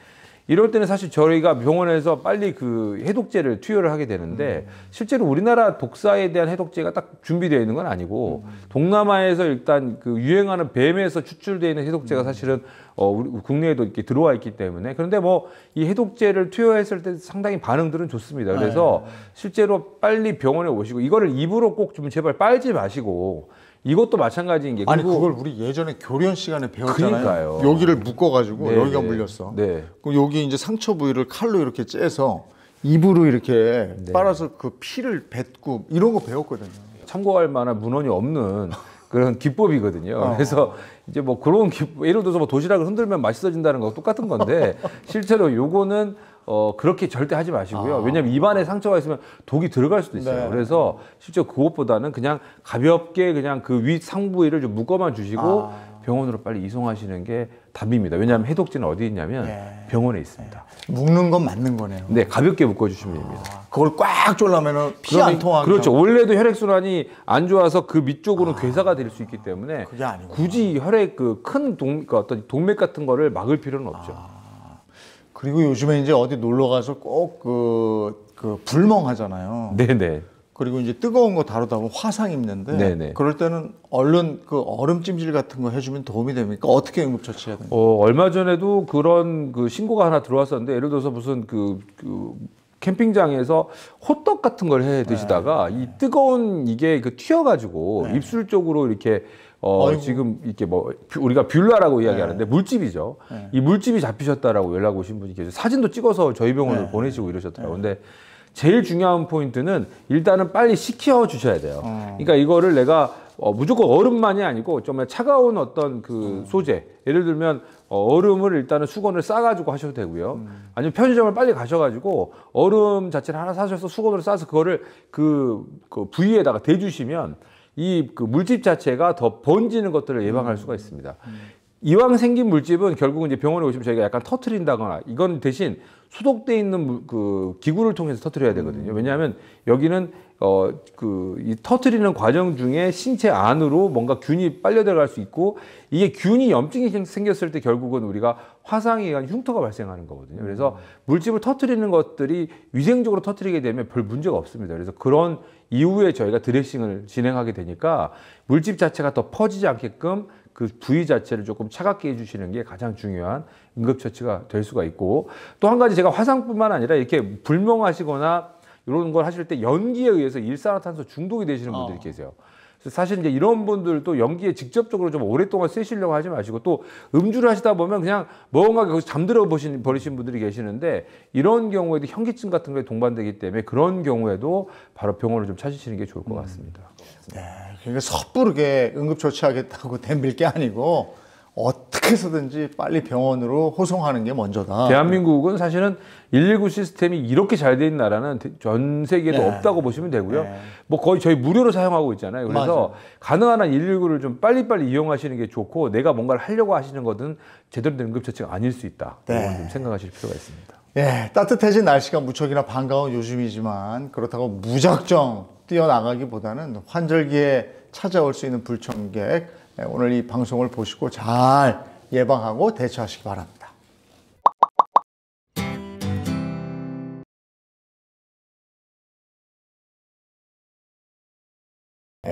[SPEAKER 4] 이럴 때는 사실 저희가 병원에서 빨리 그 해독제를 투여를 하게 되는데 실제로 우리나라 독사에 대한 해독제가 딱 준비되어 있는 건 아니고 동남아에서 일단 그 유행하는 뱀에서 추출되어 있는 해독제가 사실은 우리 국내에도 이렇게 들어와 있기 때문에 그런데 뭐 이 해독제를 투여했을 때 상당히 반응들은 좋습니다. 그래서 실제로 빨리 병원에 오시고 이거를 입으로 꼭 좀 제발 빨지 마시고 이것도 마찬가지인 게
[SPEAKER 3] 아니 그걸 우리 예전에 교련 시간에 배웠잖아요.
[SPEAKER 4] 그러니까요.
[SPEAKER 3] 여기를 묶어가지고
[SPEAKER 4] 네,
[SPEAKER 3] 여기가
[SPEAKER 4] 네.
[SPEAKER 3] 물렸어.
[SPEAKER 4] 네.
[SPEAKER 3] 그럼 여기 이제 상처 부위를 칼로 이렇게 째서 입으로 이렇게 빨아서 그 피를 뱉고 이런 거 배웠거든요.
[SPEAKER 4] 참고할 만한 문헌이 없는 그런 기법이거든요. 그래서 이제 뭐 그런 예를 들어서 뭐 도시락을 흔들면 맛있어진다는 거 똑같은 건데 실제로 요거는 그렇게 절대 하지 마시고요. 왜냐하면 입안에 상처가 있으면 독이 들어갈 수도 있어요.
[SPEAKER 3] 네.
[SPEAKER 4] 그래서 실제 그것보다는 그냥 가볍게 그냥 그 위 상부위를 좀 묶어만 주시고 병원으로 빨리 이송하시는 게 답입니다. 왜냐하면 해독제는 어디 있냐면 병원에 있습니다.
[SPEAKER 3] 묶는 건 맞는 거네요.
[SPEAKER 4] 네, 가볍게 묶어주시면 됩니다.
[SPEAKER 3] 그걸 꽉 졸라면은 피 안 통하게.
[SPEAKER 4] 그렇죠. 원래도 혈액순환이 안 좋아서 그 밑쪽으로는 괴사가 될 수 있기 때문에
[SPEAKER 3] 그게 아니구나.
[SPEAKER 4] 굳이 혈액 그 큰 어떤 동맥 같은 거를 막을 필요는 없죠.
[SPEAKER 3] 그리고 요즘에 이제 어디 놀러 가서 꼭 그 불멍하잖아요.
[SPEAKER 4] 네네.
[SPEAKER 3] 그리고 이제 뜨거운 거 다루다 보면 화상 입는데
[SPEAKER 4] 네네.
[SPEAKER 3] 그럴 때는 얼른 그 얼음 찜질 같은 거 해주면 도움이 됩니까? 어떻게 응급처치해야 됩니까?
[SPEAKER 4] 얼마 전에도 그런 그 신고가 하나 들어왔었는데 예를 들어서 무슨 그 캠핑장에서 호떡 같은 걸 해 드시다가 이 뜨거운 이게 그 튀어가지고 입술 쪽으로 이렇게 지금 이렇게 뭐 우리가 뷰라라고 이야기하는데 물집이죠. 이 물집이 잡히셨다라고 연락 오신 분이 계세요. 사진도 찍어서 저희 병원으로 보내시고 이러셨더라고요. 근데 제일 중요한 포인트는 일단은 빨리 식혀 주셔야 돼요. 그러니까 이거를 내가 무조건 얼음만이 아니고 정말 차가운 어떤 그 소재, 예를 들면 얼음을 일단은 수건을 싸가지고 하셔도 되고요. 아니면 편의점을 빨리 가셔가지고 얼음 자체를 하나 사셔서 수건으로 싸서 그거를 그 부위에다가 대주시면 이 그 물집 자체가 더 번지는 것들을 예방할 수가 있습니다. 이왕 생긴 물집은 결국은 이제 병원에 오시면 저희가 약간 터트린다거나 이건 대신 소독돼 있는 그 기구를 통해서 터트려야 되거든요. 왜냐하면 여기는 이 터트리는 과정 중에 신체 안으로 뭔가 균이 빨려 들어갈 수 있고 이게 균이 염증이 생겼을 때 결국은 우리가 화상에 의한 흉터가 발생하는 거거든요. 그래서 물집을 터트리는 것들이 위생적으로 터트리게 되면 별 문제가 없습니다. 그래서 그런 이후에 저희가 드레싱을 진행하게 되니까 물집 자체가 더 퍼지지 않게끔 그 부위 자체를 조금 차갑게 해주시는 게 가장 중요한 응급처치가 될 수가 있고 또 한 가지 제가 화상뿐만 아니라 이렇게 불멍하시거나 이런 걸 하실 때 연기에 의해서 일산화탄소 중독이 되시는 분들이 계세요. 그래서 사실 이제 이런 분들도 연기에 직접적으로 좀 오랫동안 쓰시려고 하지 마시고 또 음주를 하시다 보면 그냥 뭔가 거기서 잠들어 버리신 분들이 계시는데 이런 경우에도 현기증 같은 거에 동반되기 때문에 그런 경우에도 바로 병원을 좀 찾으시는 게 좋을 것 같습니다.
[SPEAKER 3] 네, 그러니까 섣부르게 응급처치하겠다고 덤빌 게 아니고 어떻게 해서든지 빨리 병원으로 호송하는 게 먼저다.
[SPEAKER 4] 대한민국은 사실은 119 시스템이 이렇게 잘 돼 있는 나라는 전 세계에도 없다고 보시면 되고요. 뭐 거의 저희 무료로 사용하고 있잖아요. 그래서
[SPEAKER 3] 맞아요.
[SPEAKER 4] 가능한 한 119를 좀 빨리빨리 이용하시는 게 좋고 내가 뭔가를 하려고 하시는 것은 제대로 된 응급처치가 아닐 수 있다. 이건 좀 생각하실 필요가 있습니다.
[SPEAKER 3] 예, 따뜻해진 날씨가 무척이나 반가운 요즘이지만 그렇다고 무작정 뛰어나가기보다는 환절기에 찾아올 수 있는 불청객 오늘 이 방송을 보시고 잘 예방하고 대처하시기 바랍니다.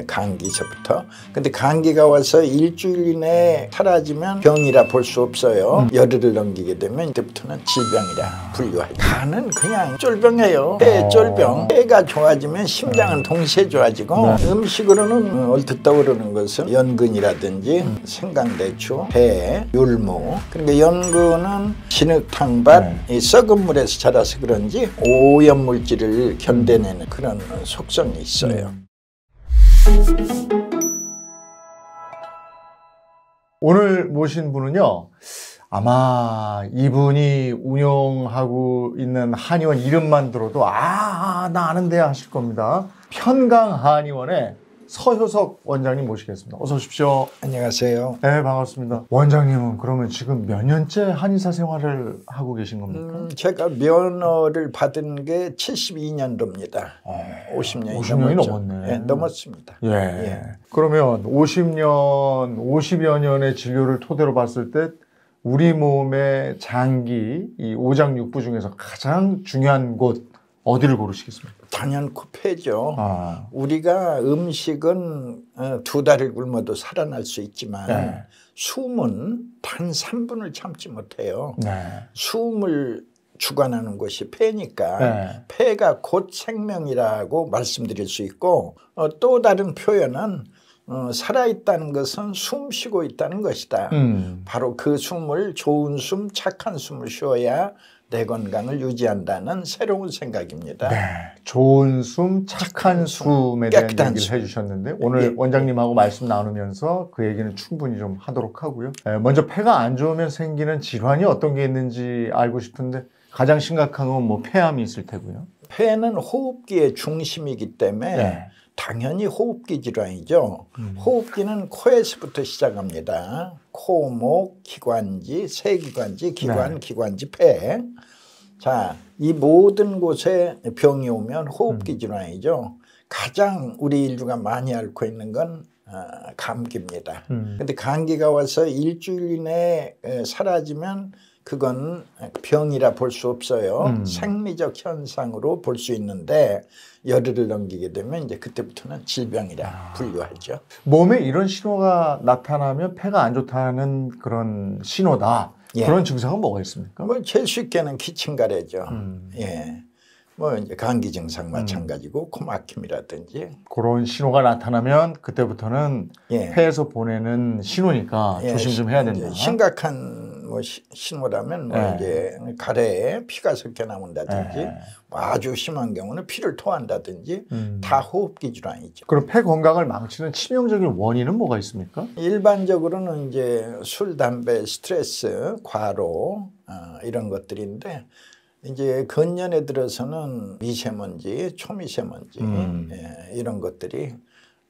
[SPEAKER 5] 감기서부터. 근데 감기가 와서 일주일 이내에 사라지면 병이라 볼 수 없어요. 열흘을 넘기게 되면 이때부터는 질병이라 분류할. 간은 그냥 쫄병이에요. 폐 쫄병. 폐가 좋아지면 심장은 동시에 좋아지고 음식으로는 얼핏 떠오르는 것은 연근이라든지 생강대추, 배, 율무. 그러니까 연근은 진흙탕밭, 이 썩은 물에서 자라서 그런지 오염물질을 견뎌내는 그런 속성이 있어요.
[SPEAKER 3] 오늘 모신 분은요, 아마 이분이 운영하고 있는 한의원 이름만 들어도 나 아는데 하실 겁니다. 편강한의원의 서효석 원장님 모시겠습니다. 어서 오십시오.
[SPEAKER 5] 안녕하세요.
[SPEAKER 3] 네, 반갑습니다. 원장님은 그러면 지금 몇 년째 한의사 생활을 하고 계신 겁니까?
[SPEAKER 5] 제가 면허를 받은 게 72년도입니다. 50년이
[SPEAKER 3] 50년이
[SPEAKER 5] 넘었죠.
[SPEAKER 3] 넘었네.
[SPEAKER 5] 네, 넘었습니다.
[SPEAKER 3] 예. 그러면 50여 년의 진료를 토대로 봤을 때 우리 몸의 장기, 이 오장육부 중에서 가장 중요한 곳 어디를 고르시겠습니까?
[SPEAKER 5] 당연코 폐죠.
[SPEAKER 3] 아.
[SPEAKER 5] 우리가 음식은 2달을 굶어도 살아날 수 있지만
[SPEAKER 3] 네.
[SPEAKER 5] 숨은 단 3분을 참지 못해요.
[SPEAKER 3] 네.
[SPEAKER 5] 숨을 주관하는 것이 폐니까
[SPEAKER 3] 네.
[SPEAKER 5] 폐가 곧 생명이라고 말씀드릴 수 있고 또 다른 표현은 살아있다는 것은 숨 쉬고 있다는 것이다. 바로 그 숨을 좋은 숨, 착한 숨을 쉬어야 내 건강을 유지한다는 새로운 생각입니다.
[SPEAKER 3] 네. 좋은 숨, 착한 숨에 대한
[SPEAKER 5] 깨끗한
[SPEAKER 3] 얘기를
[SPEAKER 5] 숨.
[SPEAKER 3] 해주셨는데 오늘
[SPEAKER 5] 예.
[SPEAKER 3] 원장님하고 말씀 나누면서 그 얘기는 충분히 좀 하도록 하고요. 먼저 폐가 안 좋으면 생기는 질환이 어떤 게 있는지 알고 싶은데 가장 심각한 건 뭐 폐암이 있을 테고요.
[SPEAKER 5] 폐는 호흡기의 중심이기 때문에
[SPEAKER 3] 네.
[SPEAKER 5] 당연히 호흡기 질환이죠. 호흡기는 코에서부터 시작합니다. 코, 목, 기관지, 세기관지, 기관,
[SPEAKER 3] 네.
[SPEAKER 5] 기관지, 폐. 자, 이 모든 곳에 병이 오면 호흡기 질환이죠. 가장 우리 인류가 많이 앓고 있는 건 감기입니다. 근데 감기가 와서 일주일 이내에 사라지면 그건 병이라 볼 수 없어요. 생리적 현상으로 볼 수 있는데 열흘을 넘기게 되면 이제 그때부터는 질병이라 분류하죠.
[SPEAKER 3] 몸에 이런 신호가 나타나면 폐가 안 좋다는 그런 신호다.
[SPEAKER 5] 예.
[SPEAKER 3] 그런 증상은 뭐가 있습니까?
[SPEAKER 5] 뭐 제일 쉽게는 기침가래죠. 예. 뭐 이제 감기 증상 마찬가지고 코막힘이라든지.
[SPEAKER 3] 그런 신호가 나타나면 그때부터는
[SPEAKER 5] 예.
[SPEAKER 3] 폐에서 보내는 신호니까
[SPEAKER 5] 예,
[SPEAKER 3] 조심 좀 해야 된다.
[SPEAKER 5] 심각한 뭐 신호라면 뭐
[SPEAKER 3] 예.
[SPEAKER 5] 이제 가래에 피가 섞여 나온다든지
[SPEAKER 3] 예.
[SPEAKER 5] 뭐 아주 심한 경우는 피를 토한다든지 다 호흡기 질환이죠.
[SPEAKER 3] 그럼 폐 건강을 망치는 치명적인 원인은 뭐가 있습니까?
[SPEAKER 5] 일반적으로는 이제 술, 담배, 스트레스, 과로 이런 것들인데 이제 근년에 들어서는 미세먼지, 초미세먼지 예, 이런 것들이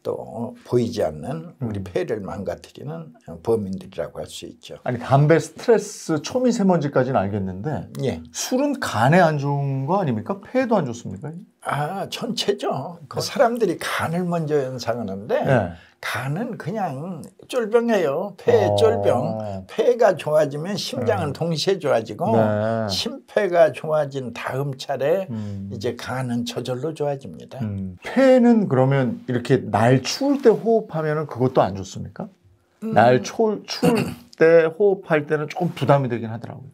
[SPEAKER 5] 또 보이지 않는 우리 폐를 망가뜨리는 범인들이라고 할 수 있죠.
[SPEAKER 3] 아니 담배, 스트레스, 초미세먼지까지는 알겠는데
[SPEAKER 5] 예.
[SPEAKER 3] 술은 간에 안 좋은 거 아닙니까? 폐에도 안 좋습니까?
[SPEAKER 5] 전체죠. 그 사람들이 간을 먼저 연상하는데
[SPEAKER 3] 네.
[SPEAKER 5] 간은 그냥 쫄병이에요. 폐의 쫄병. 폐가 좋아지면 심장은 동시에 좋아지고
[SPEAKER 3] 네.
[SPEAKER 5] 심폐가 좋아진 다음 차례 이제 간은 저절로 좋아집니다.
[SPEAKER 3] 폐는 그러면 이렇게 날 추울 때 호흡하면 그것도 안 좋습니까? 날 추울 때 호흡할 때는 조금 부담이 되긴 하더라고요.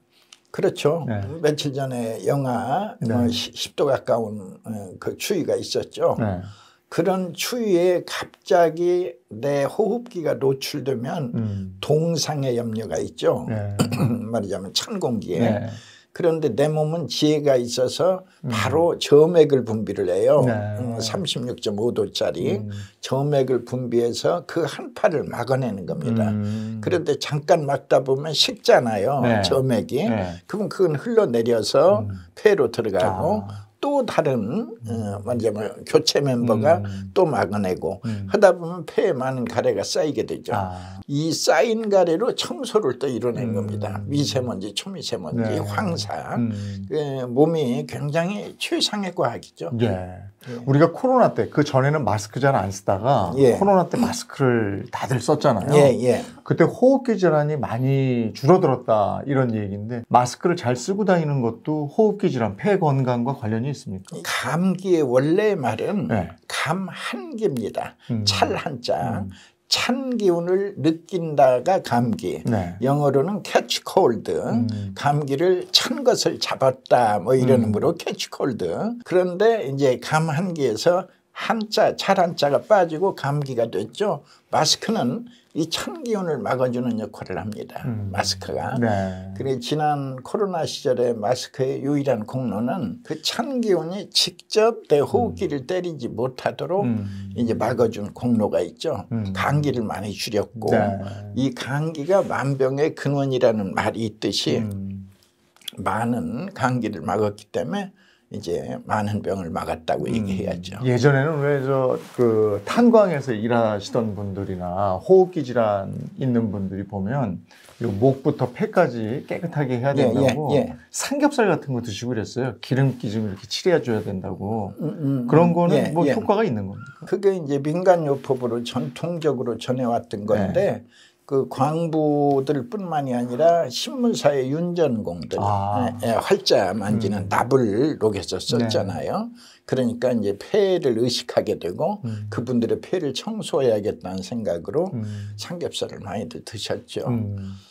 [SPEAKER 5] 그렇죠.
[SPEAKER 3] 네.
[SPEAKER 5] 며칠 전에 영하
[SPEAKER 3] 네.
[SPEAKER 5] 10도 가까운 그 추위가 있었죠.
[SPEAKER 3] 네.
[SPEAKER 5] 그런 추위에 갑자기 내 호흡기가 노출되면 동상의 염려가 있죠.
[SPEAKER 3] 네.
[SPEAKER 5] 말하자면 찬 공기에.
[SPEAKER 3] 네.
[SPEAKER 5] 그런데 내 몸은 지혜가 있어서 바로 점액을 분비를 해요.
[SPEAKER 3] 네.
[SPEAKER 5] 36.5도짜리 점액을 분비해서 그 한파를 막아내는 겁니다. 그런데 잠깐 막다 보면 식잖아요.
[SPEAKER 3] 네.
[SPEAKER 5] 점액이.
[SPEAKER 3] 네.
[SPEAKER 5] 그럼 그건 흘러내려서 폐로 들어가고 또 다른 말하자면 교체 멤버가 또 막아내고 하다 보면 폐에 많은 가래가 쌓이게 되죠. 이 쌓인 가래로 청소를 또 이뤄낸 겁니다. 미세먼지, 초미세먼지,
[SPEAKER 3] 네.
[SPEAKER 5] 황사. 몸이 굉장히 최상의 과학이죠.
[SPEAKER 3] 예. 우리가 코로나 때 그 전에는 마스크 잘 안 쓰다가
[SPEAKER 5] 예.
[SPEAKER 3] 코로나 때 마스크를 다들 썼잖아요.
[SPEAKER 5] 예.
[SPEAKER 3] 그때 호흡기 질환이 많이 줄어들었다 이런 얘기인데 마스크를 잘 쓰고 다니는 것도 호흡기 질환, 폐 건강과 관련이 있습니까?
[SPEAKER 5] 감기의 원래 말은
[SPEAKER 3] 네.
[SPEAKER 5] 감한기입니다. 찰 한자. 찬 기운을 느낀다가 감기.
[SPEAKER 3] 네.
[SPEAKER 5] 영어로는 catch cold. 감기를 찬 것을 잡았다. 뭐 이런 의미로 catch cold. 그런데 이제 감한기에서 한자, 찰 한자가 빠지고 감기가 됐죠. 마스크는 이 찬 기운을 막아주는 역할을 합니다. 마스크가.
[SPEAKER 3] 네.
[SPEAKER 5] 그래 지난 코로나 시절에 마스크의 유일한 공로는 그 찬 기운이 직접 내 호흡기를 때리지 못하도록 이제 막아준 공로가 있죠. 감기를 많이 줄였고
[SPEAKER 3] 네.
[SPEAKER 5] 이 감기가 만병의 근원이라는 말이 있듯이 많은 감기를 막았기 때문에 이제 많은 병을 막았다고 얘기해야죠.
[SPEAKER 3] 예전에는 왜 그 탄광에서 일하시던 분들이나 호흡기 질환 있는 분들이 보면 요 목부터 폐까지 깨끗하게 해야 된다고 삼겹살 같은 거 드시고 그랬어요. 기름기 좀 이렇게 칠해줘야 된다고. 그런 거는 효과가 있는 겁니까?
[SPEAKER 5] 그게 이제 민간요법으로 전통적으로 전해왔던 건데 그 광부들뿐만이 아니라 신문사의 윤전공들 활자 만지는 납을 녹여서 썼잖아요. 그러니까 이제 폐를 의식하게 되고 그분들의 폐를 청소해야겠다는 생각으로 삼겹살을 많이들 드셨죠.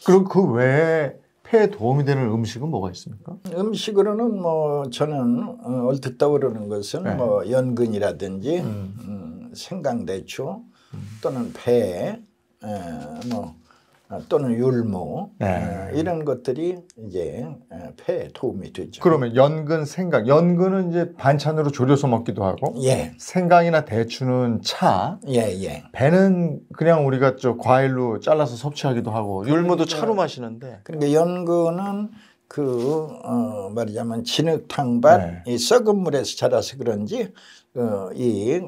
[SPEAKER 3] 그럼 그 외에 폐에 도움이 되는 음식은 뭐가 있습니까?
[SPEAKER 5] 음식으로는 뭐 저는 얼핏 떠오르는 것은 뭐 연근이라든지 생강대추 또는 배, 뭐 또는 율무 이런 것들이 이제 폐에 도움이 되죠.
[SPEAKER 3] 그러면 연근, 생강. 연근은 이제 반찬으로 졸여서 먹기도 하고, 생강이나 대추는 차, 배는 그냥 우리가 저 과일로 잘라서 섭취하기도 하고, 율무도 차로 마시는데.
[SPEAKER 5] 그러니까 연근은 말하자면 진흙탕밭 이 썩은 물에서 자라서 그런지 이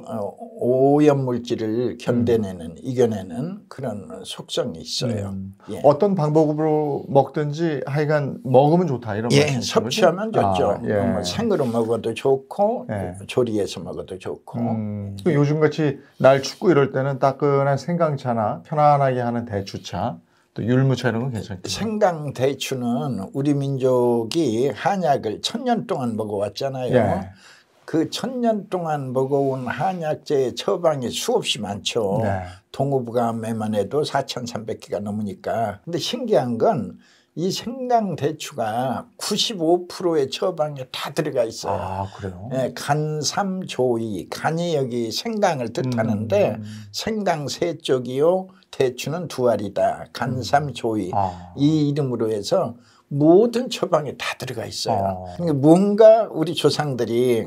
[SPEAKER 5] 오염물질을 이겨내는 그런 속성이 있어요.
[SPEAKER 3] 어떤 방법으로 먹든지 하여간 먹으면 좋다 이런 말씀이신
[SPEAKER 5] 섭취하면
[SPEAKER 3] 거죠?
[SPEAKER 5] 좋죠. 뭐 생으로 먹어도 좋고 조리해서 먹어도 좋고.
[SPEAKER 3] 요즘같이 날 춥고 이럴 때는 따끈한 생강차나 편안하게 하는 대추차 또 율무차 이런 건 괜찮겠죠?
[SPEAKER 5] 생강 대추는 우리 민족이 한약을 1000년 동안 먹어왔잖아요. 그 1000년 동안 먹어온 한약재의 처방이 수없이 많죠. 동우부감에만 해도 4300개가 넘으니까. 근데 신기한 건 이 생강 대추가 95%의 처방에 다 들어가 있어요.
[SPEAKER 3] 아, 그래요?
[SPEAKER 5] 간삼조이, 간이 여기 생강을 뜻하는데 생강 세 쪽이요, 대추는 두 알이다. 간삼조이 이 이름으로 해서 모든 처방에 다 들어가 있어요. 그러니까 뭔가 우리 조상들이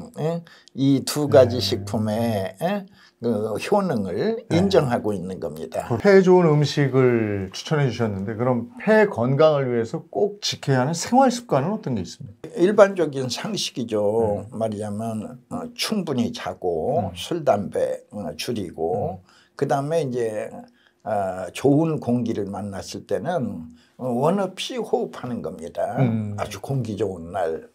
[SPEAKER 5] 이 두 가지 식품에 그 효능을 인정하고 있는 겁니다.
[SPEAKER 3] 폐에 좋은 음식을 추천해 주셨는데 그럼 폐 건강을 위해서 꼭 지켜야 하는 생활 습관은 어떤 게 있습니까?
[SPEAKER 5] 일반적인 상식이죠. 말하자면 충분히 자고 술, 담배 줄이고 그다음에 이제 좋은 공기를 만났을 때는 원 없이 호흡하는 겁니다. 아주 공기 좋은 날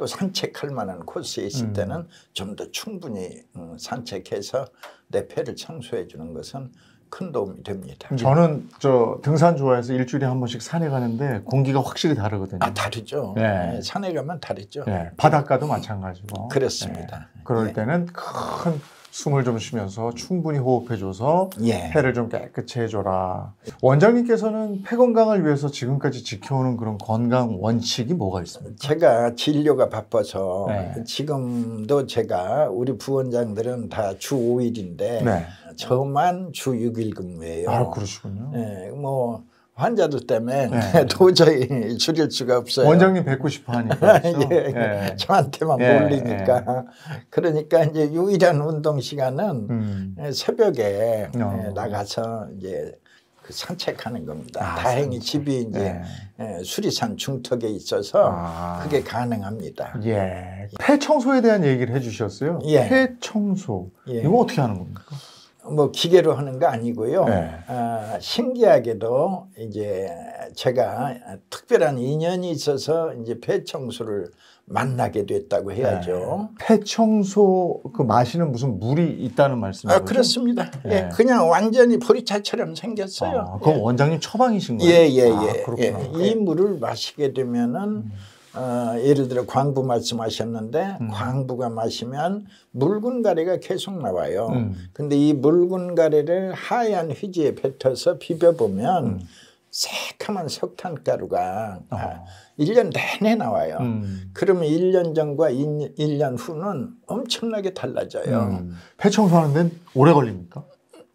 [SPEAKER 5] 또 산책할 만한 코스에 있을 때는 좀 더 충분히 산책해서 내 폐를 청소해 주는 것은 큰 도움이 됩니다.
[SPEAKER 3] 저는 저 등산 좋아해서 일주일에 한 번씩 산에 가는데 공기가 확실히 다르거든요.
[SPEAKER 5] 다르죠. 산에 가면 다르죠.
[SPEAKER 3] 바닷가도 마찬가지고.
[SPEAKER 5] 그렇습니다.
[SPEAKER 3] 그럴 때는 큰 숨을 좀 쉬면서 충분히 호흡해줘서 폐를 좀 깨끗이 해줘라. 원장님께서는 폐 건강을 위해서 지금까지 지켜오는 그런 건강 원칙이 뭐가 있습니까?
[SPEAKER 5] 제가 진료가 바빠서 지금도 제가 우리 부원장들은 다 주 5일인데 저만 주 6일 근무예요.
[SPEAKER 3] 아, 그러시군요.
[SPEAKER 5] 뭐 환자들 때문에 도저히 줄일 수가 없어요.
[SPEAKER 3] 원장님 뵙고 싶어 하니까.
[SPEAKER 5] 저한테만 몰리니까. 그러니까 이제 유일한 운동 시간은 새벽에 나가서 이제 그 산책하는 겁니다. 다행히 집이 이제 수리산 중턱에 있어서 그게 가능합니다.
[SPEAKER 3] 폐 청소에 대한 얘기를 해주셨어요. 폐 청소. 이거 어떻게 하는 겁니까?
[SPEAKER 5] 뭐 기계로 하는 거 아니고요. 신기하게도 이제 제가 특별한 인연이 있어서 이제 폐 청소를 만나게 됐다고 해야죠.
[SPEAKER 3] 폐 청소 그 마시는 무슨 물이 있다는 말씀이죠?
[SPEAKER 5] 그렇습니다. 그냥 완전히 보리차처럼 생겼어요.
[SPEAKER 3] 그럼 원장님 처방이신 거예요? 그렇구나.
[SPEAKER 5] 이 물을 마시게 되면은 예를 들어 광부 말씀하셨는데 광부가 마시면 붉은 가래가 계속 나와요. 근데 이 붉은 가래를 하얀 휴지에 뱉어서 비벼보면 새카만 석탄가루가 1년 내내 나와요. 그러면 1년 전과 1년 후는 엄청나게 달라져요.
[SPEAKER 3] 폐 청소하는 데는 오래 걸립니까?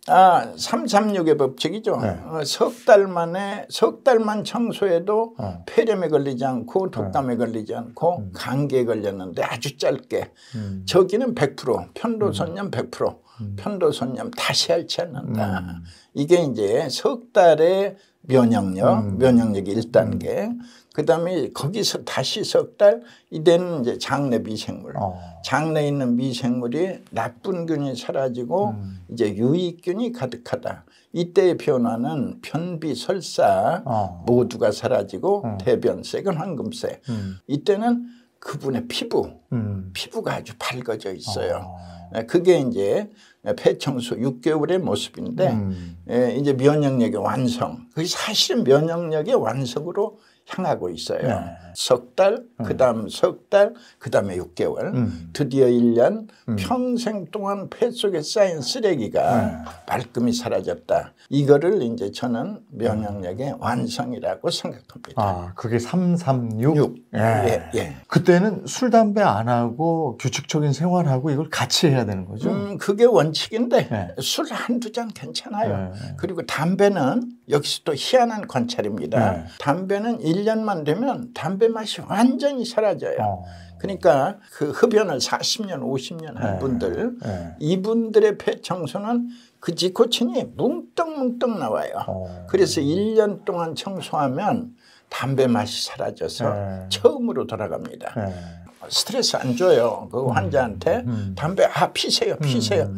[SPEAKER 5] 336의 법칙이죠. 석 달만 청소해도 폐렴에 걸리지 않고 독감에 걸리지 않고 감기에 걸렸는데 아주 짧게. 저기는 100%, 편도선염 100%, 편도선염 다시 앓지 않는다. 이게 이제 석 달의 면역력이 1단계. 그 다음에 거기서 다시 석 달, 이때는 이제 장내 미생물. 장내에 있는 미생물이 나쁜 균이 사라지고 이제 유익균이 가득하다. 이때의 변화는 변비, 설사 모두가 사라지고 대변색은 황금색. 이때는 그분의 피부가 아주 밝아져 있어요. 그게 이제 폐청소 6개월의 모습인데 이제 면역력의 완성. 그게 사실은 면역력의 완성으로 향하고 있어요.
[SPEAKER 3] 네.
[SPEAKER 5] 석 달, 그다음 석 달, 그다음에 6개월, 드디어 1년, 평생 동안 폐 속에 쌓인 쓰레기가 말끔히 사라졌다. 이거를 이제 저는 면역력의 완성이라고 생각합니다.
[SPEAKER 3] 아, 그게 336?
[SPEAKER 5] 예, 예.
[SPEAKER 3] 그때는 술, 담배 안 하고 규칙적인 생활하고 이걸 같이 해야 되는 거죠?
[SPEAKER 5] 그게 원칙인데
[SPEAKER 3] 네.
[SPEAKER 5] 술 한두 잔 괜찮아요.
[SPEAKER 3] 네.
[SPEAKER 5] 그리고 담배는 여기서 또 희한한 관찰입니다.
[SPEAKER 3] 네.
[SPEAKER 5] 담배는 1년만 되면 담배 맛이 완전히 사라져요. 그러니까 그 흡연을 40년, 50년 한
[SPEAKER 3] 네.
[SPEAKER 5] 분들,
[SPEAKER 3] 네.
[SPEAKER 5] 이분들의 폐 청소는 그 니코틴이 뭉떡뭉떡 나와요. 그래서 1년 동안 청소하면 담배 맛이 사라져서
[SPEAKER 3] 네.
[SPEAKER 5] 처음으로 돌아갑니다.
[SPEAKER 3] 네.
[SPEAKER 5] 스트레스 안 줘요. 그 환자한테 담배 피세요, 피세요.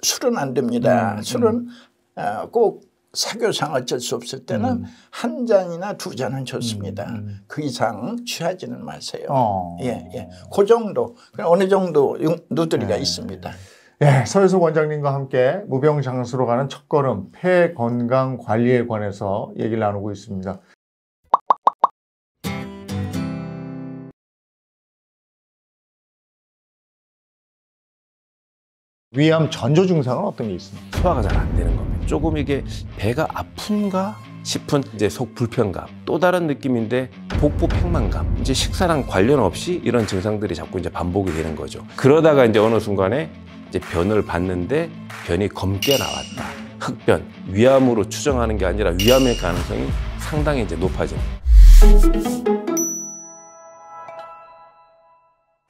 [SPEAKER 5] 술은 안 됩니다. 술은 꼭 사교상 어쩔 수 없을 때는 한 잔이나 두 잔은 좋습니다. 그 이상 취하지는 마세요. 예, 예. 그 정도. 어느 정도 누드리가 있습니다.
[SPEAKER 3] 예, 서유석 원장님과 함께 무병장수로 가는 첫걸음 폐 건강 관리에 관해서 얘기를 나누고 있습니다. 위암 전조 증상은 어떤 게 있습니까?
[SPEAKER 6] 소화가 잘 안 되는 겁니다. 조금 이게 배가 아픈가 싶은 이제 속 불편감, 또 다른 느낌인데 복부 팽만감, 이제 식사랑 관련 없이 이런 증상들이 자꾸 이제 반복이 되는 거죠. 그러다가 이제 어느 순간에 이제 변을 봤는데 변이 검게 나왔다. 흑변, 위암으로 추정하는 게 아니라 위암의 가능성이 상당히 이제 높아집니다.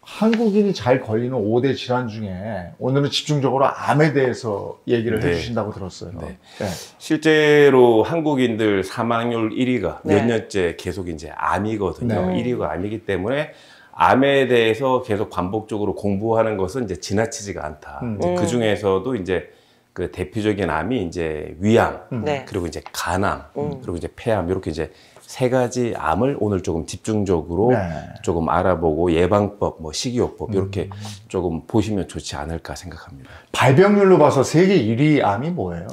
[SPEAKER 3] 한국인이 잘 걸리는 5대 질환 중에 오늘은 집중적으로 암에 대해서 얘기를
[SPEAKER 6] 네.
[SPEAKER 3] 해주신다고 들었어요.
[SPEAKER 6] 네.
[SPEAKER 3] 네.
[SPEAKER 6] 실제로 한국인들 사망률 1위가
[SPEAKER 1] 네.
[SPEAKER 6] 몇 년째 계속 이제 암이거든요.
[SPEAKER 3] 네.
[SPEAKER 6] 1위가 암이기 때문에 암에 대해서 계속 반복적으로 공부하는 것은 이제 지나치지가 않다. 이제 그 중에서도 이제 그 대표적인 암이 이제 위암,
[SPEAKER 1] 네.
[SPEAKER 6] 그리고 이제 간암, 그리고 이제 폐암 이렇게 이제 세 가지 암을 오늘 조금 집중적으로
[SPEAKER 3] 네.
[SPEAKER 6] 조금 알아보고 예방법, 뭐 식이요법 이렇게 조금 보시면 좋지 않을까 생각합니다.
[SPEAKER 3] 발병률로 봐서 세계 1위 암이 뭐예요?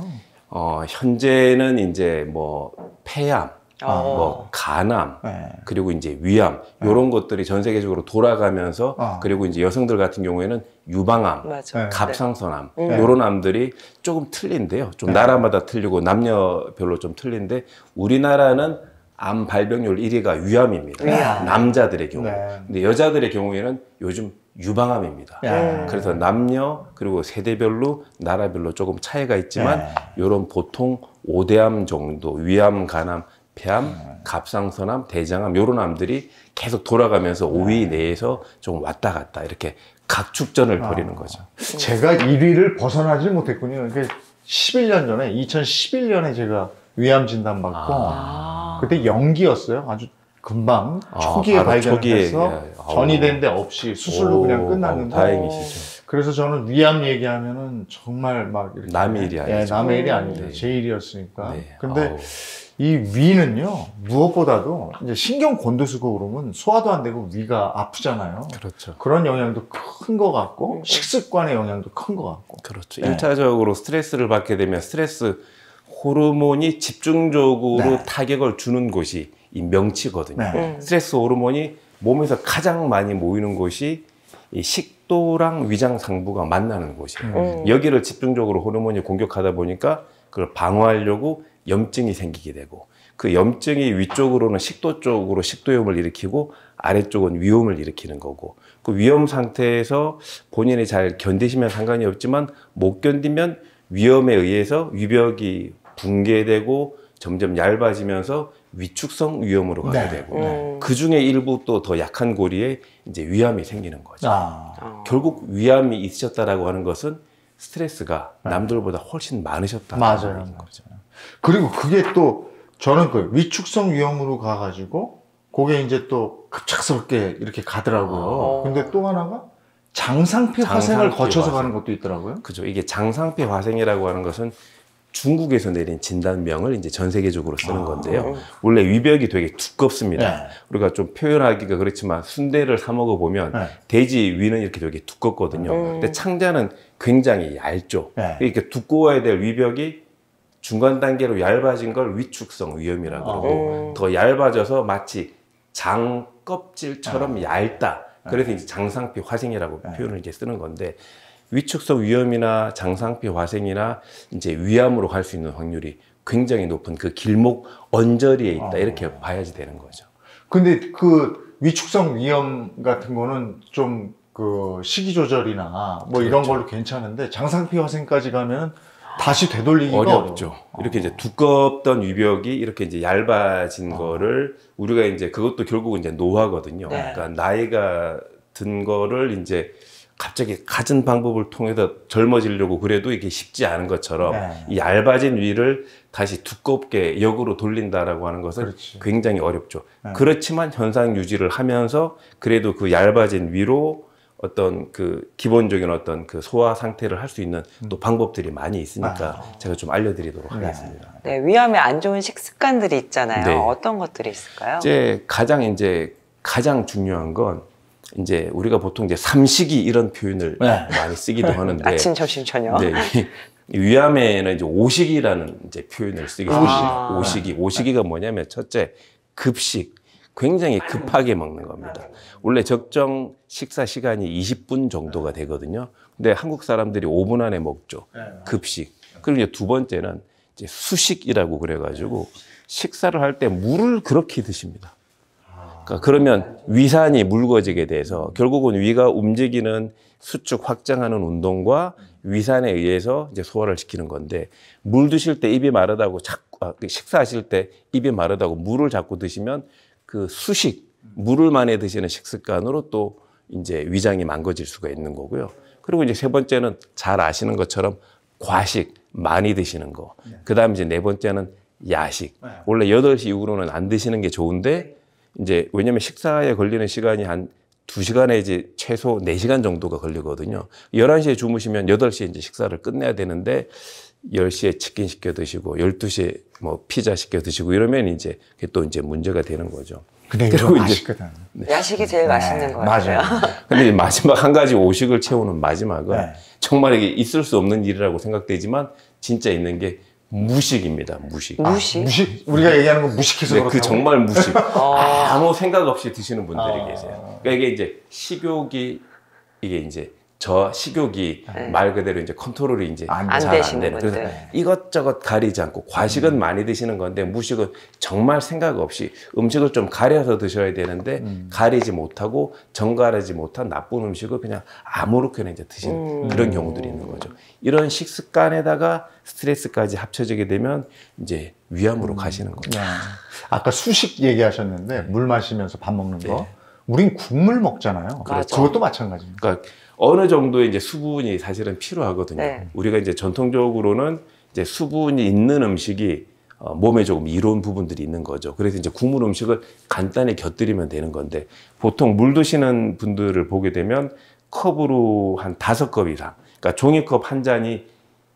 [SPEAKER 6] 현재는 이제 뭐 폐암, 뭐 간암,
[SPEAKER 3] 네.
[SPEAKER 6] 그리고 이제 위암 이런 것들이 전 세계적으로 돌아가면서 그리고 이제 여성들 같은 경우에는 유방암,
[SPEAKER 1] 맞아.
[SPEAKER 6] 갑상선암 이런 암들이 조금 틀린데요. 좀 나라마다 틀리고 남녀별로 좀 틀린데 우리나라는 암 발병률 1위가 위암입니다.
[SPEAKER 1] 위암.
[SPEAKER 6] 남자들의 경우.
[SPEAKER 3] 네.
[SPEAKER 6] 근데 여자들의 경우에는 요즘 유방암입니다. 그래서 남녀 그리고 세대별로 나라별로 조금 차이가 있지만 이런 보통 5대암 정도 위암, 간암, 폐암, 갑상선암, 대장암 이런 암들이 계속 돌아가면서 5위 내에서 좀 왔다 갔다 이렇게 각축전을 벌이는 거죠.
[SPEAKER 3] 제가 1위를 벗어나질 못했군요. 그러니까 11년 전에 2011년에 제가 위암 진단 받고 그때 연기였어요. 아주 금방 초기에
[SPEAKER 6] 바로
[SPEAKER 3] 발견을
[SPEAKER 6] 초기에,
[SPEAKER 3] 해서
[SPEAKER 6] 예.
[SPEAKER 3] 전이된 데 없이 수술로 그냥 끝났는데
[SPEAKER 6] 다행이시죠.
[SPEAKER 3] 그래서 저는 위암 얘기하면은 정말 막 이렇게
[SPEAKER 6] 남의 일이 아니죠.
[SPEAKER 3] 예, 남의 일이 아니죠.
[SPEAKER 6] 네.
[SPEAKER 3] 제 일이었으니까.
[SPEAKER 6] 네.
[SPEAKER 3] 근데
[SPEAKER 6] 아우.
[SPEAKER 3] 이 위는요 무엇보다도 이제 신경 곤두쓰고 그러면 소화도 안 되고 위가 아프잖아요.
[SPEAKER 6] 그렇죠.
[SPEAKER 3] 그런 영향도 큰 것 같고 식습관의 영향도 큰 것 같고.
[SPEAKER 6] 그렇죠.
[SPEAKER 3] 네.
[SPEAKER 6] 1차적으로 스트레스를 받게 되면 스트레스 호르몬이 집중적으로
[SPEAKER 3] 네.
[SPEAKER 6] 타격을 주는 곳이 이 명치거든요.
[SPEAKER 3] 네.
[SPEAKER 6] 스트레스 호르몬이 몸에서 가장 많이 모이는 곳이 이 식도랑 위장 상부가 만나는 곳이에요. 여기를 집중적으로 호르몬이 공격하다 보니까 그걸 방어하려고 염증이 생기게 되고 그 염증이 위쪽으로는 식도 쪽으로 식도염을 일으키고 아래쪽은 위염을 일으키는 거고 그 위염 상태에서 본인이 잘 견디시면 상관이 없지만 못 견디면 위염에 의해서 위벽이 붕괴되고 점점 얇아지면서 위축성 위염으로 가게
[SPEAKER 3] 네.
[SPEAKER 6] 되고 그 중에 일부 또 더 약한 고리에 이제 위암이 생기는 거죠. 결국 위암이 있으셨다라고 하는 것은 스트레스가 남들보다 훨씬 많으셨다는
[SPEAKER 3] 맞아요.
[SPEAKER 6] 거죠.
[SPEAKER 3] 그리고 그게 또 저는 그 위축성 위염으로 가가지고 그게 이제 또 급작스럽게 이렇게 가더라고요. 근데 또 하나가 장상피 화생을
[SPEAKER 6] 장상피
[SPEAKER 3] 거쳐서
[SPEAKER 6] 화생.
[SPEAKER 3] 가는 것도 있더라고요.
[SPEAKER 6] 그죠. 이게 장상피 화생이라고 하는 것은 중국에서 내린 진단명을 이제 전 세계적으로 쓰는 건데요. 원래 위벽이 되게 두껍습니다.
[SPEAKER 3] 네.
[SPEAKER 6] 우리가 좀 표현하기가 그렇지만 순대를 사 먹어보면
[SPEAKER 3] 네.
[SPEAKER 6] 돼지 위는 이렇게 되게 두껍거든요. 근데 창자는 굉장히 얇죠.
[SPEAKER 3] 네.
[SPEAKER 6] 이렇게 두꺼워야 될 위벽이 중간 단계로 얇아진 걸 위축성 위염이라고 그러고 더 얇아져서 마치 장 껍질처럼 얇다. 그래서 이제 장상피 화생이라고 표현을 이제 쓰는 건데 위축성 위염이나 장상피 화생이나 이제 위암으로 갈 수 있는 확률이 굉장히 높은 그 길목 언저리에 있다. 이렇게 봐야지 되는 거죠.
[SPEAKER 3] 근데 그 위축성 위염 같은 거는 좀 그 식이 조절이나 뭐 이런 걸로 괜찮은데 장상피 화생까지 가면 다시 되돌리기가
[SPEAKER 6] 어렵죠. 이렇게 이제 두껍던 위벽이 이렇게 이제 얇아진 거를 우리가 이제 그것도 결국은 이제 노화거든요. 그러니까 나이가 든 거를 이제 갑자기 갖은 방법을 통해서 젊어지려고 그래도 이게 쉽지 않은 것처럼 이 얇아진 위를 다시 두껍게 역으로 돌린다라고 하는 것은 굉장히 어렵죠. 그렇지만 현상 유지를 하면서 그래도 그 얇아진 위로 어떤 그 기본적인 어떤 그 소화 상태를 할 수 있는 또 방법들이 많이 있으니까 제가 좀 알려드리도록 하겠습니다.
[SPEAKER 7] 네, 위암에 안 좋은 식습관들이 있잖아요.
[SPEAKER 6] 네.
[SPEAKER 7] 어떤 것들이 있을까요?
[SPEAKER 6] 이제 가장 중요한 건 이제 우리가 보통 이제 삼식이 이런 표현을 많이 쓰기도 하는데
[SPEAKER 7] 아침, 점심, 저녁.
[SPEAKER 6] 네. 이 위암에는 이제 오식이라는 이제 표현을 쓰게 됩니다. 오식이가 뭐냐면 첫째 급식. 굉장히 급하게 먹는 겁니다. 원래 적정 식사 시간이 20분 정도가 되거든요. 근데 한국 사람들이 5분 안에 먹죠. 급식. 그리고 이제 두 번째는 이제 수식이라고 그래가지고 식사를 할 때 물을 그렇게 드십니다. 그러니까 그러면 위산이 묽어지게 돼서 결국은 위가 움직이는 수축 확장하는 운동과 위산에 의해서 이제 소화를 시키는 건데 물 드실 때 입이 마르다고 식사하실 때 입이 마르다고 물을 자꾸 드시면 그 수식, 물을 많이 드시는 식습관으로 또 이제 위장이 망가질 수가 있는 거고요. 그리고 이제 세 번째는 잘 아시는 것처럼 과식 많이 드시는 거. 그 다음에 이제 네 번째는 야식. 원래 8시 이후로는 안 드시는 게 좋은데 이제 왜냐면 식사에 걸리는 시간이 한 2시간에 이제 최소 4시간 정도가 걸리거든요. 11시에 주무시면 8시에 이제 식사를 끝내야 되는데 10시에 치킨 시켜 드시고 12시에 뭐 피자 시켜 드시고 이러면 이제 그게 또 이제 문제가 되는 거죠.
[SPEAKER 3] 근데 이거 맛있거든.
[SPEAKER 7] 야식이 제일 맛있는 것 같아요.
[SPEAKER 3] 맞아요.
[SPEAKER 6] 근데 마지막 한 가지 오식을 채우는 마지막은 정말 이게 있을 수 없는 일이라고 생각되지만 진짜 있는 게 무식입니다. 무식.
[SPEAKER 7] 무식?
[SPEAKER 3] 무식? 우리가 얘기하는 건 무식해서
[SPEAKER 6] 네,
[SPEAKER 3] 그렇다고?
[SPEAKER 6] 그 정말 무식. 아무 생각 없이 드시는 분들이 계세요. 그러니까 이게 이제 식욕이 이게 이제 식욕이 말 그대로 이제 컨트롤이 이제 잘 안 되는. 그래서 이것저것 가리지 않고 과식은 많이 드시는 건데 무식은 정말 생각 없이 음식을 좀 가려서 드셔야 되는데 가리지 못하고 정갈하지 못한 나쁜 음식을 그냥 아무렇게나 이제 드시는 그런 경우들이 있는 거죠. 이런 식습관에다가 스트레스까지 합쳐지게 되면 이제 위암으로 가시는 거죠.
[SPEAKER 3] 아까 수식 얘기하셨는데 물 마시면서 밥 먹는 거. 우린 국물 먹잖아요. 그것도 마찬가지입니다.
[SPEAKER 6] 그러니까 어느 정도의 이제 수분이 사실은 필요하거든요. 우리가 이제 전통적으로는 이제 수분이 있는 음식이 몸에 조금 이로운 부분들이 있는 거죠. 그래서 이제 국물 음식을 간단히 곁들이면 되는 건데 보통 물 드시는 분들을 보게 되면 컵으로 한 5컵 이상, 그러니까 종이컵 한 잔이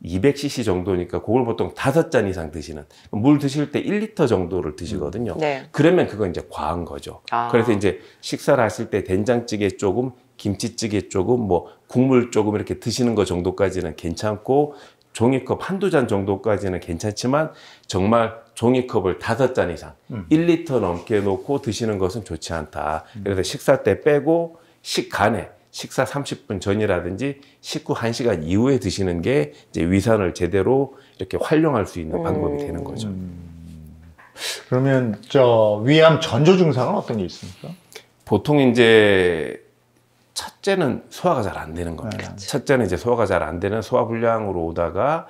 [SPEAKER 6] 200cc 정도니까 그걸 보통 5잔 이상 드시는, 물 드실 때 1리터 정도를 드시거든요. 그러면 그건 이제 과한 거죠. 그래서 이제 식사를 하실 때 된장찌개 조금, 김치찌개 조금, 뭐 국물 조금 이렇게 드시는 거 정도까지는 괜찮고 종이컵 한두 잔 정도까지는 괜찮지만 정말 종이컵을 5잔 이상 1리터 넘게 놓고 드시는 것은 좋지 않다. 그래서 식사 때 빼고 식간에 식사 30분 전이라든지 식후 1시간 이후에 드시는 게 이제 위산을 제대로 이렇게 활용할 수 있는 방법이 되는 거죠.
[SPEAKER 3] 그러면 위암 전조 증상은 어떤 게 있습니까?
[SPEAKER 6] 보통 이제 첫째는 소화가 잘 안 되는 겁니다. 첫째는 이제 소화가 잘 안 되는 소화불량으로 오다가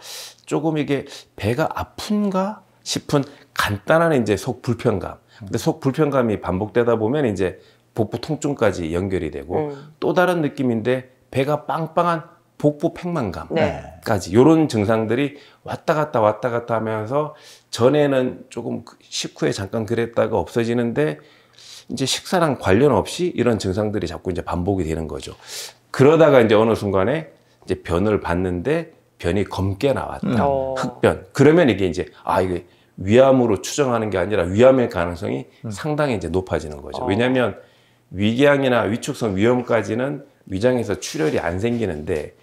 [SPEAKER 6] 조금 이게 배가 아픈가 싶은 간단한 이제 속 불편감. 근데 속 불편감이 반복되다 보면 이제 복부 통증까지 연결이 되고 또 다른 느낌인데 배가 빵빵한 복부 팽만감까지 이런 증상들이 왔다 갔다 하면서 전에는 조금 식후에 잠깐 그랬다가 없어지는데 이제 식사랑 관련 없이 이런 증상들이 자꾸 이제 반복이 되는 거죠. 그러다가 이제 어느 순간에 이제 변을 봤는데 변이 검게 나왔다. 흑변. 그러면 이게 이제 이게 위암으로 추정하는 게 아니라 위암의 가능성이 상당히 이제 높아지는 거죠. 왜냐하면 위궤양이나 위축성 위염까지는 위장에서 출혈이 안 생기는데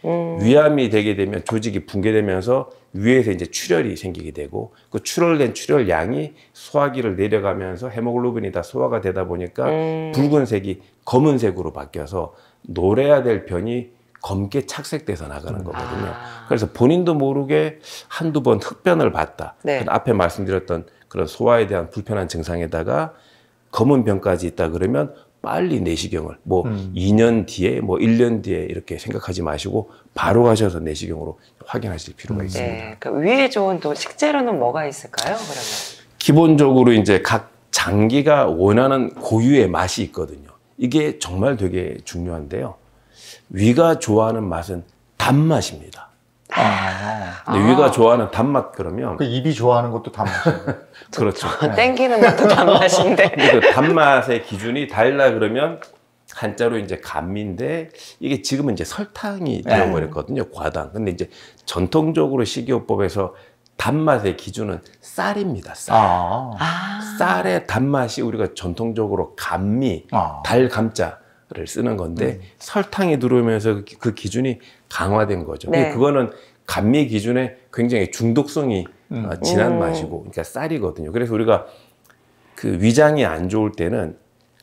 [SPEAKER 6] 위암이 되게 되면 조직이 붕괴되면서 위에서 이제 출혈이 생기게 되고 그 출혈된 출혈량이 소화기를 내려가면서 헤모글로빈이 다 소화가 되다 보니까 붉은색이 검은색으로 바뀌어서 노래야 될 변이 검게 착색돼서 나가는 거거든요. 그래서 본인도 모르게 한두 번 흑변을 봤다.
[SPEAKER 7] 네.
[SPEAKER 6] 앞에 말씀드렸던 그런 소화에 대한 불편한 증상에다가 검은 변까지 있다 그러면 빨리 내시경을 2년 뒤에 1년 뒤에 이렇게 생각하지 마시고 바로 가셔서 내시경으로 확인하실 필요가 있습니다.
[SPEAKER 7] 네. 그 위에 좋은 또 식재료는 뭐가 있을까요? 그러면
[SPEAKER 6] 기본적으로 이제 각 장기가 원하는 고유의 맛이 있거든요. 이게 정말 되게 중요한데요. 위가 좋아하는 맛은 단맛입니다. 근데 위가 좋아하는 단맛 그러면
[SPEAKER 3] 그 입이 좋아하는 것도 단맛이에요.
[SPEAKER 6] 그렇죠.
[SPEAKER 7] 땡기는 것도 단맛인데.
[SPEAKER 6] 그 단맛의 기준이 달라 그러면 한자로 이제 감미인데 이게 지금은 이제 설탕이 되어버렸거든요. 과당. 근데 이제 전통적으로 식이요법에서 단맛의 기준은 쌀입니다. 쌀. 쌀의 단맛이 우리가 전통적으로 감미, 달감자를 쓰는 건데 설탕이 들어오면서 그 기준이 강화된 거죠.
[SPEAKER 7] 네.
[SPEAKER 6] 그거는 감미 기준에 굉장히 중독성이 진한 맛이고, 그러니까 쌀이거든요. 그래서 우리가 그 위장이 안 좋을 때는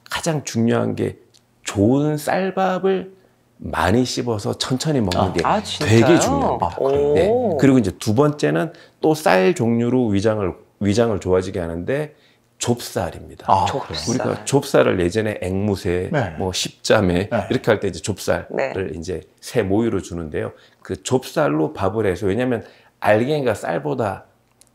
[SPEAKER 6] 가장 중요한 게 좋은 쌀밥을 많이 씹어서 천천히 먹는 게 되게 중요합니다. 네. 그리고 이제 두 번째는 또 쌀 종류로 위장을 좋아지게 하는데 좁쌀입니다. 우리가 좁쌀을 예전에 앵무새, 십자매 이렇게 할 때 이제 좁쌀을 이제 새 모유로 주는데요. 그 좁쌀로 밥을 해서 왜냐하면 알갱이가 쌀보다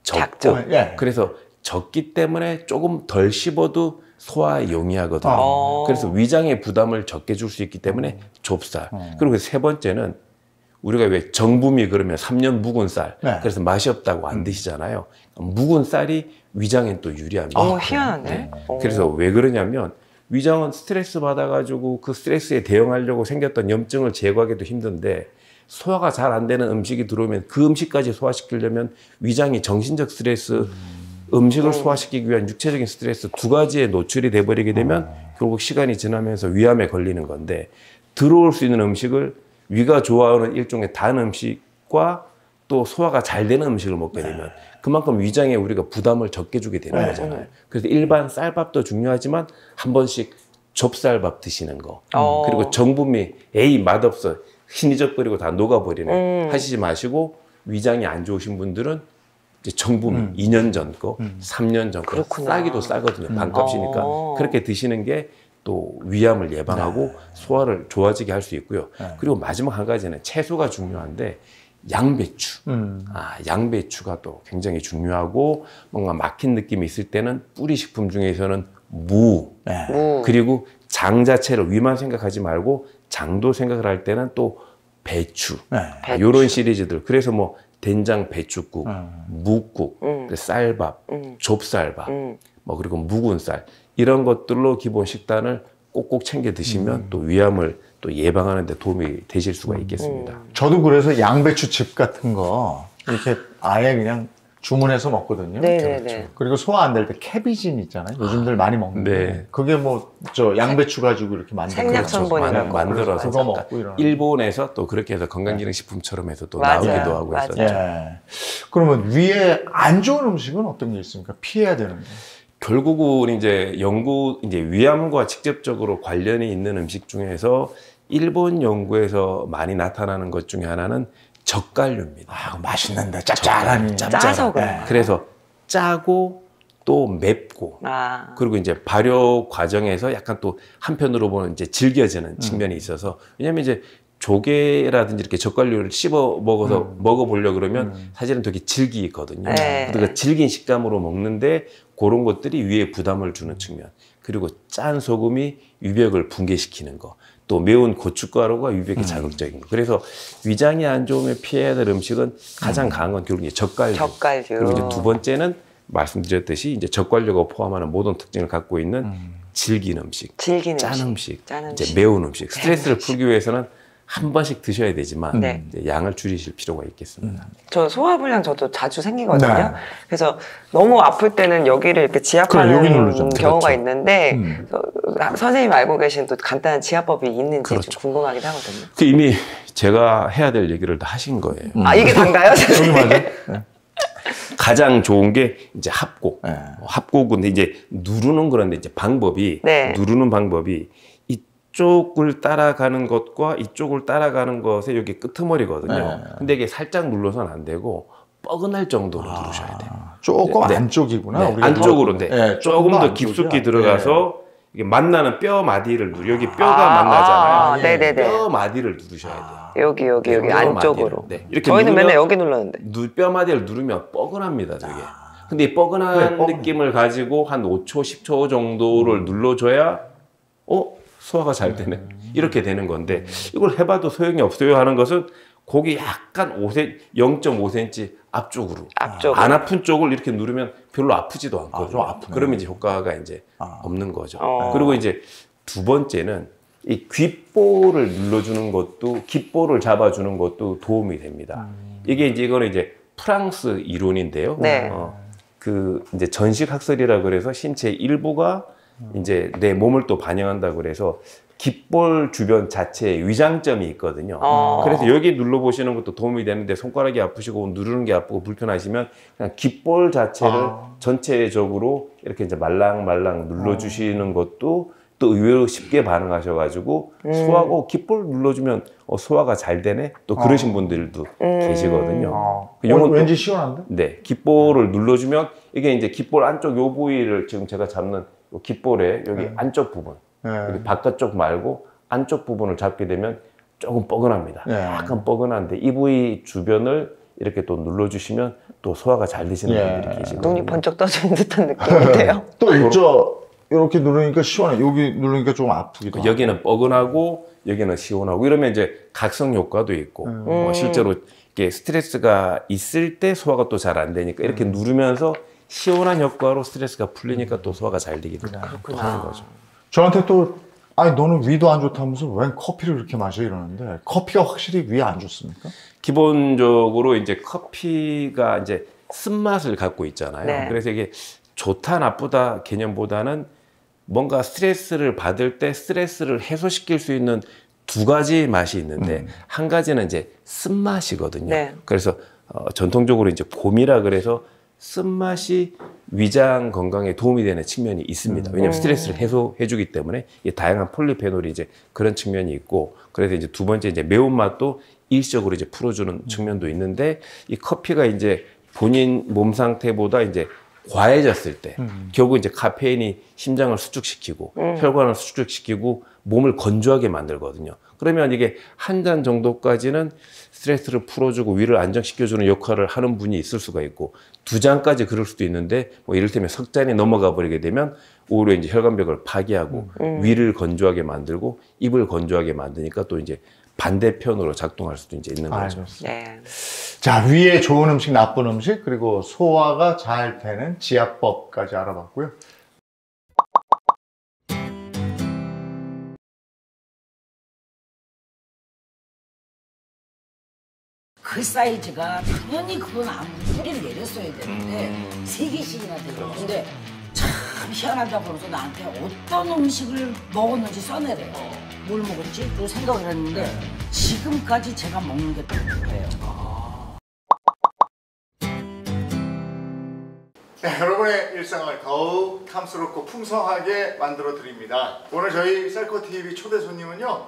[SPEAKER 6] 적고 그래서 적기 때문에 조금 덜 씹어도 소화에 용이하거든요. 그래서 위장의 부담을 적게 줄 수 있기 때문에 좁쌀. 그리고 세 번째는 우리가 왜 정부미 그러면 3년 묵은 쌀. 그래서 맛이 없다고 안 드시잖아요. 묵은 쌀이 위장엔 또 유리합니다.
[SPEAKER 7] 희한하네.
[SPEAKER 6] 그래서 왜 그러냐면 위장은 스트레스 받아가지고 그 스트레스에 대응하려고 생겼던 염증을 제거하기도 힘든데 소화가 잘 안 되는 음식이 들어오면 그 음식까지 소화시키려면 위장이 정신적 스트레스, 음식을 소화시키기 위한 육체적인 스트레스 두 가지에 노출이 돼버리게 되면 결국 시간이 지나면서 위암에 걸리는 건데 들어올 수 있는 음식을 위가 좋아하는 일종의 단 음식과 또 소화가 잘 되는 음식을 먹게 되면 그만큼 위장에 우리가 부담을 적게 주게 되는 거잖아요. 그래서 일반 쌀밥도 중요하지만 한 번씩 좁쌀밥 드시는 거 그리고 정부미 맛없어 희니적거리고 다 녹아버리네 하시지 마시고 위장이 안 좋으신 분들은 이제 정부미 2년 전 거, 3년 전 거 싸기도 싸거든요. 반값이니까 그렇게 드시는 게 또 위암을 예방하고 소화를 좋아지게 할 수 있고요. 그리고 마지막 한 가지는 채소가 중요한데 양배추. 양배추가 또 굉장히 중요하고 뭔가 막힌 느낌이 있을 때는 뿌리 식품 중에서는 무. 그리고 장 자체를 위만 생각하지 말고 장도 생각을 할 때는 또 배추. 이런 시리즈들. 그래서 뭐 된장 배추국, 묵국, 쌀밥, 좁쌀밥, 뭐 그리고 묵은 쌀 이런 것들로 기본 식단을 꼭꼭 챙겨 드시면 또 위암을 또 예방하는 데 도움이 되실 수가 있겠습니다.
[SPEAKER 3] 저도 그래서 양배추즙 같은 거 이렇게 아예 그냥 주문해서 먹거든요. 그리고 소화 안 될 때 캐비진 있잖아요. 요즘들 많이 먹는데 그게 뭐 저 양배추 가지고 이렇게
[SPEAKER 7] 생략전분이라고
[SPEAKER 6] 만들어서
[SPEAKER 3] 그거 먹고 이런.
[SPEAKER 6] 일본에서 또 그렇게 해서 건강기능식품처럼 해서 또 나오기도 하고 했었죠.
[SPEAKER 3] 그러면 위에 안 좋은 음식은 어떤 게 있습니까? 피해야 되는 거.
[SPEAKER 6] 결국은 이제 위암과 직접적으로 관련이 있는 음식 중에서 일본 연구에서 많이 나타나는 것 중에 하나는 젓갈류입니다.
[SPEAKER 3] 맛있는데 짭짤하니.
[SPEAKER 7] 짜서 그래요.
[SPEAKER 6] 그래서 짜고 또 맵고 그리고 이제 발효 과정에서 약간 또 한편으로 보면 이제 질겨지는 측면이 있어서 왜냐하면 이제 조개라든지 이렇게 젓갈류를 씹어 먹어서 먹어보려고 그러면 사실은 되게 질기 있거든요. 그러니까 질긴 식감으로 먹는데 그런 것들이 위에 부담을 주는 측면. 그리고 짠 소금이 위벽을 붕괴시키는 거. 또 매운 고춧가루가 위벽에 자극적인 거. 그래서 위장이 안 좋으면 피해야 될 음식은 가장 강한 건 결국 이제 젓갈류. 그리고 이제 두 번째는 말씀드렸듯이 이제 젓갈류가 포함하는 모든 특징을 갖고 있는 질긴 음식, 짠 음식, 이제 매운 음식. 스트레스를 풀기 위해서는 한 번씩 드셔야 되지만
[SPEAKER 7] 네.
[SPEAKER 6] 이제 양을 줄이실 필요가 있겠습니다.
[SPEAKER 7] 저 소화불량 저도 자주 생기거든요.
[SPEAKER 3] 네.
[SPEAKER 7] 그래서 너무 아플 때는 여기를 이렇게 지압하는
[SPEAKER 3] 여기 누르죠.
[SPEAKER 7] 경우가
[SPEAKER 6] 그렇죠.
[SPEAKER 7] 있는데 선생님 알고 계신 또 간단한 지압법이 있는지
[SPEAKER 6] 그렇죠.
[SPEAKER 7] 좀 궁금하긴 하거든요.
[SPEAKER 6] 그 이미 제가 해야 될 얘기를 다 하신 거예요.
[SPEAKER 7] 아 이게 단가요?
[SPEAKER 3] 여기 맞아요?
[SPEAKER 6] 가장 좋은 게 이제 합곡.
[SPEAKER 3] 네.
[SPEAKER 6] 합곡은 이제 누르는 그런데 이제 방법이
[SPEAKER 7] 네.
[SPEAKER 6] 누르는 방법이 이쪽을 따라가는 것과 이쪽을 따라가는 것의 여기 끄트머리거든요.
[SPEAKER 3] 네.
[SPEAKER 6] 근데 이게 살짝 눌러서는 안 되고 뻐근할 정도로 누르셔야 돼요.
[SPEAKER 3] 조금
[SPEAKER 6] 네.
[SPEAKER 3] 안쪽이구나.
[SPEAKER 6] 네,
[SPEAKER 3] 우리가
[SPEAKER 6] 안쪽으로 네.
[SPEAKER 3] 네,
[SPEAKER 6] 조금 더
[SPEAKER 3] 안쪽이야.
[SPEAKER 6] 깊숙이 들어가서 이게 만나는 뼈 마디를 여기 뼈가
[SPEAKER 7] 아,
[SPEAKER 6] 만나잖아요.
[SPEAKER 7] 네네네.
[SPEAKER 6] 뼈 마디를 누르셔야 돼요.
[SPEAKER 7] 여기
[SPEAKER 6] 뼈
[SPEAKER 7] 안쪽으로.
[SPEAKER 6] 마디를. 네. 이렇게
[SPEAKER 7] 저희는
[SPEAKER 6] 누르면
[SPEAKER 7] 맨날 여기 눌렀는데.
[SPEAKER 6] 뼈 마디를 누르면 뻐근합니다, 저게. 근데 이 뻐근한
[SPEAKER 3] 네,
[SPEAKER 6] 느낌을 가지고 한 5초, 10초 정도를 눌러줘야 소화가 잘 되네. 이렇게 되는 건데 이걸 해봐도 소용이 없어요 하는 것은 고기 약간 0.5cm 앞쪽으로. 안 아픈 쪽을 이렇게 누르면 별로 아프지도 않거든요.
[SPEAKER 3] 좀 아프네.
[SPEAKER 6] 그러면 이제 효과가 이제 없는 거죠.
[SPEAKER 7] 어.
[SPEAKER 6] 그리고 이제 두 번째는 이 귓볼을 눌러주는 것도, 귓볼을 잡아주는 것도 도움이 됩니다. 이게 이제 이거는 이제 프랑스 이론인데요.
[SPEAKER 7] 네.
[SPEAKER 6] 그 이제 전식학설이라 그래서 신체 일부가 이제 내 몸을 또 반영한다 그래서 귓볼 주변 자체에 위장점이 있거든요. 그래서 여기 눌러보시는 것도 도움이 되는데 손가락이 아프시고 누르는 게 아프고 불편하시면 그냥 귓볼 자체를 전체적으로 이렇게 이제 말랑말랑 눌러주시는 것도 또 의외로 쉽게 반응하셔가지고 소화하고 귓볼 눌러주면 소화가 잘 되네 또 그러신 분들도 계시거든요. 요건
[SPEAKER 3] 왠지 시원한데?
[SPEAKER 6] 네, 귓볼을 눌러주면 이게 이제 귓볼 안쪽 요 부위를 지금 제가 잡는 요 귓볼의 여기 안쪽 부분, 여기 바깥쪽 말고 안쪽 부분을 잡게 되면 조금 뻐근합니다. 약간 뻐근한데 이 부위 주변을 이렇게 또 눌러주시면 또 소화가 잘 되시는 분들이 계시거든요.
[SPEAKER 7] 눈이 번쩍 떠지는 듯한 느낌인데요.
[SPEAKER 3] 또 있죠. 이렇게 누르니까 시원해. 여기 누르니까 좀 아프기도 하고.
[SPEAKER 6] 여기는 뻐근하고 여기는 시원하고 이러면 이제 각성 효과도 있고 실제로 이게 스트레스가 있을 때 소화가 또 잘 안 되니까 이렇게 누르면서 시원한 효과로 스트레스가 풀리니까 또 소화가 잘 되기도 하는 거죠.
[SPEAKER 3] 저한테 또 아니 너는 위도 안 좋다면서 왜 커피를 그렇게 마셔 이러는데 커피가 확실히 위에 안 좋습니까?
[SPEAKER 6] 기본적으로 이제 커피가 이제 쓴맛을 갖고 있잖아요.
[SPEAKER 7] 네.
[SPEAKER 6] 그래서 이게 좋다 나쁘다 개념보다는 뭔가 스트레스를 받을 때 스트레스를 해소시킬 수 있는 두 가지 맛이 있는데 한 가지는 이제 쓴맛이거든요.
[SPEAKER 7] 네.
[SPEAKER 6] 그래서 전통적으로 이제 봄이라 그래서 쓴맛이 위장 건강에 도움이 되는 측면이 있습니다. 왜냐하면 스트레스를 해소해주기 때문에 이 다양한 폴리페놀이 이제 그런 측면이 있고 그래서 이제 두 번째 이제 매운맛도 일시적으로 이제 풀어주는 측면도 있는데 이 커피가 이제 본인 몸 상태보다 이제 과해졌을 때 결국 이제 카페인이 심장을 수축시키고 혈관을 수축시키고 몸을 건조하게 만들거든요. 그러면 이게 한 잔 정도까지는 스트레스를 풀어주고 위를 안정시켜주는 역할을 하는 분이 있을 수가 있고 두 잔까지 그럴 수도 있는데 뭐 이를테면 석 잔이 넘어가 버리게 되면 오히려 이제 혈관벽을 파괴하고 위를 건조하게 만들고 입을 건조하게 만드니까 또 이제 반대편으로 작동할 수도 이제 있는 거죠.
[SPEAKER 7] 네.
[SPEAKER 3] 자, 위에 좋은 음식, 나쁜 음식, 그리고 소화가 잘 되는 지압법까지 알아봤고요.
[SPEAKER 8] 그 사이즈가 당연히 그건 안 뿌리를 내렸어야 되는데 3개씩이나 되고 근데 참 희한하다고 그러면서 나한테 어떤 음식을 먹었는지 써내래요. 뭘 먹었지? 그 생각을 했는데 지금까지 제가 먹는 게 똑같아요.
[SPEAKER 3] 네, 여러분의 일상을 더욱 탐스럽고 풍성하게 만들어 드립니다. 오늘 저희 셀코TV 초대 손님은요,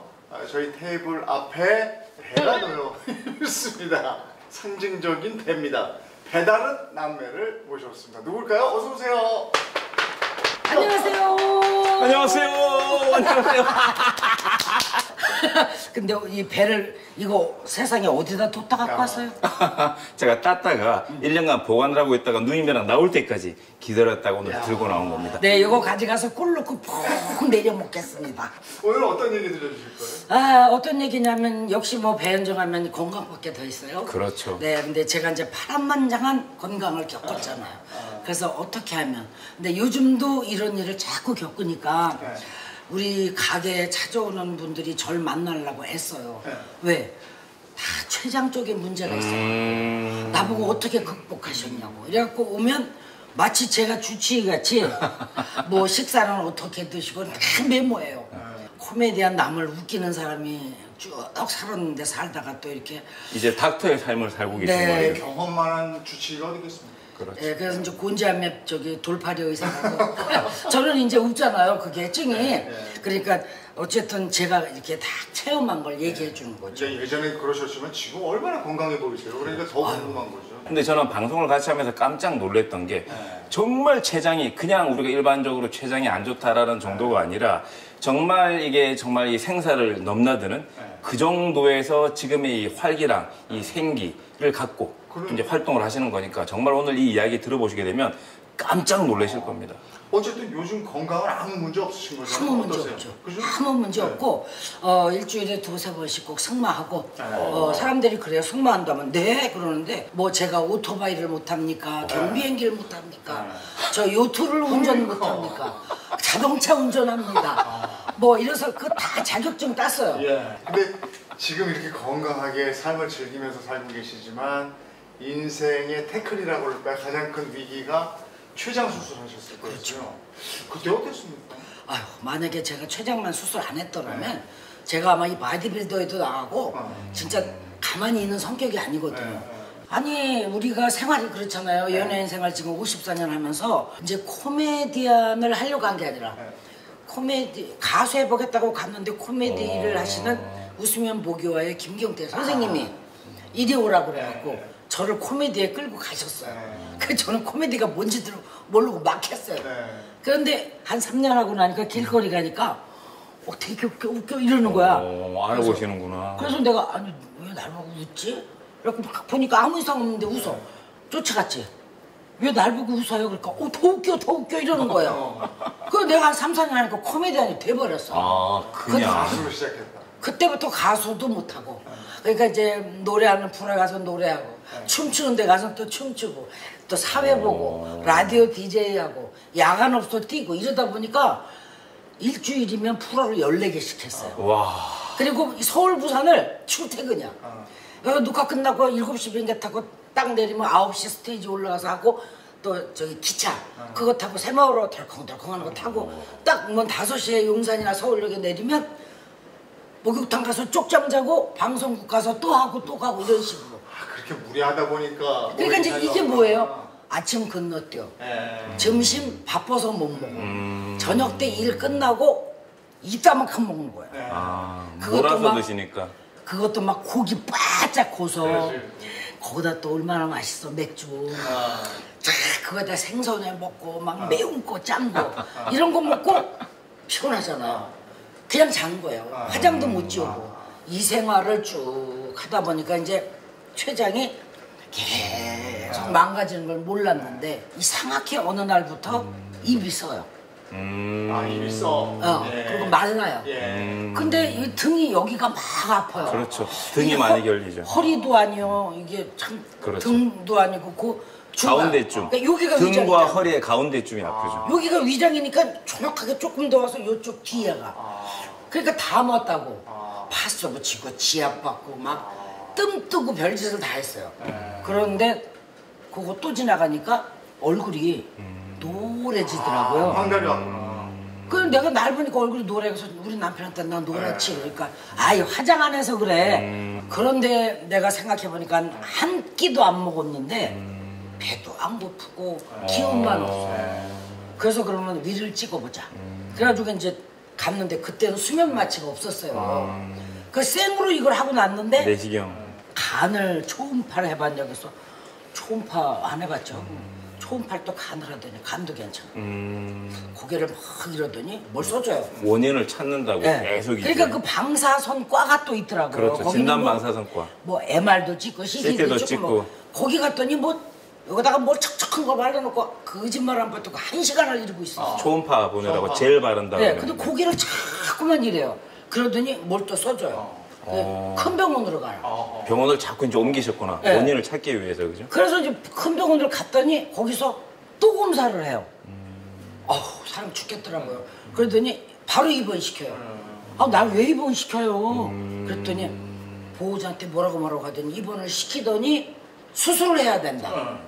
[SPEAKER 3] 저희 테이블 앞에 배가 놓여 있습니다. 상징적인 배입니다. 배다른 남매를 모셨습니다. 누굴까요? 어서 오세요.
[SPEAKER 8] 안녕하세요.
[SPEAKER 9] 안녕하세요. 안녕하세요.
[SPEAKER 8] 근데 이 배를 이거 세상에 어디다 뒀다 갖고 왔어요?
[SPEAKER 9] 제가 땄다가 1년간 보관을 하고 있다가 누님이랑 나올 때까지 기다렸다가 오늘 들고 나온 겁니다.
[SPEAKER 8] 네, 이거 가져가서 꿀 넣고 푹 내려 먹겠습니다.
[SPEAKER 3] 오늘 어떤 얘기 들려주실 거예요?
[SPEAKER 8] 아, 어떤 얘기냐면 역시 뭐 배현정하면 건강밖에 더 있어요.
[SPEAKER 9] 그렇죠.
[SPEAKER 8] 네, 근데 제가 이제 파란만장한 건강을 겪었잖아요. 그래서 어떻게 하면 근데 요즘도 이런 일을 자꾸 겪으니까 우리 가게에 찾아오는 분들이 절 만나려고 했어요. 왜? 다 췌장 쪽에 문제가 있어요. 나보고 어떻게 극복하셨냐고. 이래갖고 오면 마치 제가 주치의같이 뭐 식사는 어떻게 드시고 다 메모해요. 코미디언 남을 웃기는 사람이 쭉 살았는데 살다가 또 이렇게
[SPEAKER 9] 이제 닥터의 삶을 살고 계신
[SPEAKER 8] 네.
[SPEAKER 9] 거예요.
[SPEAKER 3] 경험 많은 주치의가 어디겠습니까?
[SPEAKER 9] 그렇죠.
[SPEAKER 8] 네, 그래서 이제 곤지암맥 돌파리 의사라고 저는 이제 웃잖아요. 그게 증이. 그러니까 어쨌든 제가 이렇게 다 체험한 걸 얘기해 주는 거죠.
[SPEAKER 3] 이제 예전에 그러셨지만 지금 얼마나 건강해 보이세요? 그러니까 더 궁금한 거죠.
[SPEAKER 9] 근데 저는 방송을 같이 하면서 깜짝 놀랐던 게 정말 췌장이 그냥 우리가 일반적으로 췌장이 안 좋다라는 정도가 아니라 정말 이게 정말 이 생사를 넘나드는 그 정도에서 지금의 이 활기랑 이 생기를 갖고 이제 활동을 하시는 거니까 정말 오늘 이 이야기 들어보시게 되면 깜짝 놀라실 겁니다.
[SPEAKER 3] 어쨌든 요즘 건강은 아무 문제 없으신 거죠?
[SPEAKER 8] 아무 문제 없죠.
[SPEAKER 3] 그죠?
[SPEAKER 8] 아무 문제 없고 일주일에 2-3번씩 꼭 승마하고 사람들이 그래요. 승마한다면 네 그러는데 뭐 제가 오토바이를 못합니까? 경비행기를 못합니까? 저 요트를 운전 못합니까? 자동차 운전합니다. 뭐 이래서 그 다 자격증 땄어요.
[SPEAKER 3] 예. 근데 지금 이렇게 건강하게 삶을 즐기면서 살고 계시지만 인생의 태클이라고 할까요? 가장 큰 위기가 췌장 수술하셨을 거예요. 그렇죠. 그때 어땠습니까?
[SPEAKER 8] 아유, 만약에 제가 췌장만 수술 안 했더라면 제가 아마 이 바디빌더에도 나가고 진짜 가만히 있는 성격이 아니거든요. 아니 우리가 생활이 그렇잖아요. 연예인 생활 지금 54년 하면서 이제 코미디언을 하려고 한 게 아니라 코미디 가수 해보겠다고 갔는데 코미디를 하시는 웃으면 보기와의 김경태 선생님이 이리 오라고 그래갖고 저를 코미디에 끌고 가셨어요. 그래서 저는 코미디가 뭔지도 모르고 막 했어요. 그런데 한 3년 하고 나니까 길거리 가니까 되게 웃겨 이러는 거야.
[SPEAKER 9] 알아보시는구나.
[SPEAKER 8] 그래서 내가 아니 왜 날 보고 웃지? 그래갖고 막 보니까 아무 이상 없는데 웃어. 쫓아갔지. 왜 날 보고 웃어요? 그러니까 더 웃겨 이러는 거예요. 그래서 내가 한 3-4년 하니까 코미디언이 돼버렸어.
[SPEAKER 9] 그냥.
[SPEAKER 3] 가수로 시작했다.
[SPEAKER 8] 그때부터 가수도 못하고 그러니까 이제 노래하는 프로에 가서 노래하고 춤추는 데 가서 또 춤추고 또 사회 보고 라디오 DJ하고 야간 업소 뛰고 이러다 보니까 일주일이면 프로를 14개씩 했어요.
[SPEAKER 9] 와.
[SPEAKER 8] 그리고 서울 부산을 출퇴근이야. 녹화 끝나고 7시 비행기 타고 딱 내리면 9시 스테이지 올라가서 하고 또 저기 기차 그거 타고 새마을로 덜컹덜컹 하는 거 타고 딱 뭐 5시에 용산이나 서울역에 내리면 목욕탕 가서 쪽잠 자고 방송국 가서 또 하고 또 가고 이런 식으로.
[SPEAKER 3] 그렇게 무리하다 보니까
[SPEAKER 8] 그러니까 이제 이게 뭐예요? 아침 건너뛰어. 점심 바빠서 못 먹어. 저녁 때 일 끝나고 이따만큼 먹는 거야.
[SPEAKER 9] 몰아서 드시니까.
[SPEAKER 8] 그것도 막 고기 바짝 고서 거기다 또 얼마나 맛있어 맥주. 그거다 생선에 먹고 막 매운 거 짠 거 이런 거 먹고 피곤하잖아. 그냥 잔 거예요. 화장도 못 지우고 이 생활을 쭉 하다 보니까 이제 췌장이 계속 망가지는 걸 몰랐는데 이상하게 어느 날부터 입이 써요.
[SPEAKER 3] 입이 써.
[SPEAKER 8] 그리고 말라요. 근데 이 등이 여기가 막 아파요.
[SPEAKER 9] 그렇죠. 등이 많이 결리죠.
[SPEAKER 8] 허리도 아니요. 이게 참
[SPEAKER 9] 그렇죠.
[SPEAKER 8] 등도 아니고 그
[SPEAKER 9] 가운데쯤.
[SPEAKER 8] 그러니까 여기가
[SPEAKER 9] 등과
[SPEAKER 8] 위장이잖아.
[SPEAKER 9] 허리의 가운데쯤이 아프죠.
[SPEAKER 8] 여기가 위장이니까 정확하게 조금 더 와서 이쪽 뒤에가. 그러니까 다 맞다고. 파스 붙이고 지압 받고 막 뜸 뜨고 별짓을 다 했어요. 그런데 그거 또 지나가니까 얼굴이 노래지더라고요.
[SPEAKER 3] 황달이 왔구나.
[SPEAKER 8] 그럼 내가 날 보니까 얼굴이 노래서 우리 남편한테 나 노랗지 그러니까 아이 화장 안 해서 그래. 그런데 내가 생각해 보니까 한 끼도 안 먹었는데 배도 안 고프고 기운만 없어요. 그래서 그러면 위를 찍어보자. 그래가지고 이제 갔는데 그때는 수면 마취가 없었어요. 그 생으로 이걸 하고 났는데
[SPEAKER 9] 내시경.
[SPEAKER 8] 간을 초음파를 해봤냐고 해서 초음파 안 해봤죠. 초음파를 또 간을 하더니 간도 괜찮아. 고개를 막 이러더니 뭘 써줘요.
[SPEAKER 9] 원인을 찾는다고 계속
[SPEAKER 8] 그러니까 그 방사선과가 또 있더라고요.
[SPEAKER 9] 그렇죠. 진단 방사선과.
[SPEAKER 8] 뭐 MR도 찍고 CT도 찍고 뭐 거기 갔더니 뭐 여기다가 뭘 척척한 거 발라놓고 거짓말 안 받고 1시간을 이러고 있어.
[SPEAKER 9] 초음파 보내라고 젤 바른다고.
[SPEAKER 8] 네, 근데 고개를 자꾸만 이래요. 그러더니 뭘 또 써줘요. 큰 병원으로 가요.
[SPEAKER 9] 병원을 자꾸 이제 옮기셨구나.
[SPEAKER 8] 네.
[SPEAKER 9] 원인을 찾기 위해서 그죠?
[SPEAKER 8] 그래서 이제 큰 병원을 갔더니 거기서 또 검사를 해요. 사람 죽겠더라고요. 그러더니 바로 입원시켜요. 아, 날 왜 입원시켜요? 그랬더니 보호자한테 뭐라고 하더니 입원을 시키더니 수술을 해야 된다.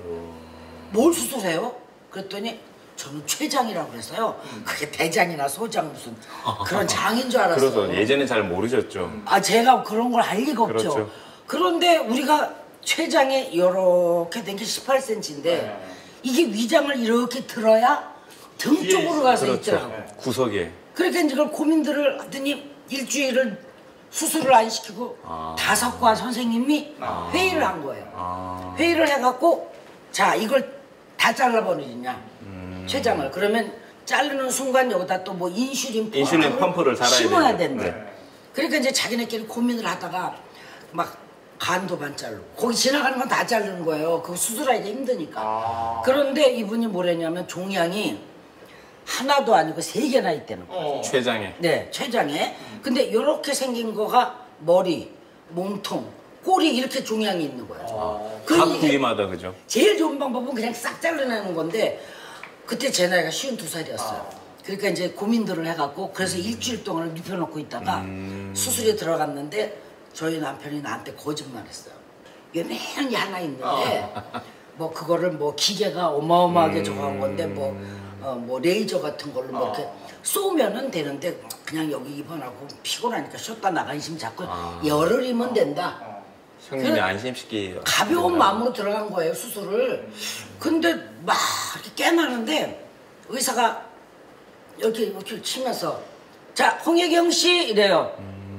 [SPEAKER 8] 뭘 수술해요? 그랬더니 저는 췌장이라고 그랬어요. 그게 대장이나 소장 무슨 그런 장인 줄 알았어요.
[SPEAKER 9] 그래서 예전엔 잘 모르셨죠.
[SPEAKER 8] 아, 제가 그런 걸 알 리가 없죠.
[SPEAKER 9] 그렇죠.
[SPEAKER 8] 그런데 우리가 췌장에 이렇게 된 게 18cm인데 이게 위장을 이렇게 들어야 등 쪽으로 가서
[SPEAKER 9] 그렇죠.
[SPEAKER 8] 있더라고.
[SPEAKER 9] 구석에.
[SPEAKER 8] 그러니까 이제 그걸 고민들을 하더니 일주일을 수술을 안 시키고 5과 선생님이 회의를 한 거예요. 회의를 해갖고 자, 이걸 다 잘라버리냐 췌장을. 그러면 자르는 순간 여기다 또 뭐 인슐린
[SPEAKER 9] 펌프를 달아야
[SPEAKER 8] 심어야
[SPEAKER 9] 되죠.
[SPEAKER 8] 된대. 그러니까 이제 자기네끼리 고민을 하다가 막 간도 반 자르고 거기 지나가는 건 다 자르는 거예요. 그거 수술하기가 힘드니까. 그런데 이분이 뭐랬냐면 종양이 하나도 아니고 3개나 있다는 거예요.
[SPEAKER 9] 췌장에.
[SPEAKER 8] 네, 췌장에. 근데 이렇게 생긴 거가 머리, 몸통, 꼬리 이렇게 종양이 있는 거예요.
[SPEAKER 9] 각 부위마다 그죠?
[SPEAKER 8] 제일 좋은 방법은 그냥 싹 잘라내는 건데 그때 제 나이가 52살이었어요. 그러니까 이제 고민들을 해갖고 그래서 일주일 동안 눕혀놓고 있다가 수술에 들어갔는데 저희 남편이 나한테 거짓말했어요. 요만한 하나 있는데 뭐 그거를 뭐 기계가 어마어마하게 저거한 건데 뭐 레이저 같은 걸로 뭐 이렇게 쏘면은 되는데 그냥 여기 입원하고 피곤하니까 쉬었다 나가는 심 자꾸 열흘이면 된다.
[SPEAKER 9] 형님이 안심시키.
[SPEAKER 8] 가벼운 마음으로 들어간 거예요, 수술을. 근데 막 이렇게 깨나는데 의사가 이렇게 치면서 자, 홍혜경 씨 이래요.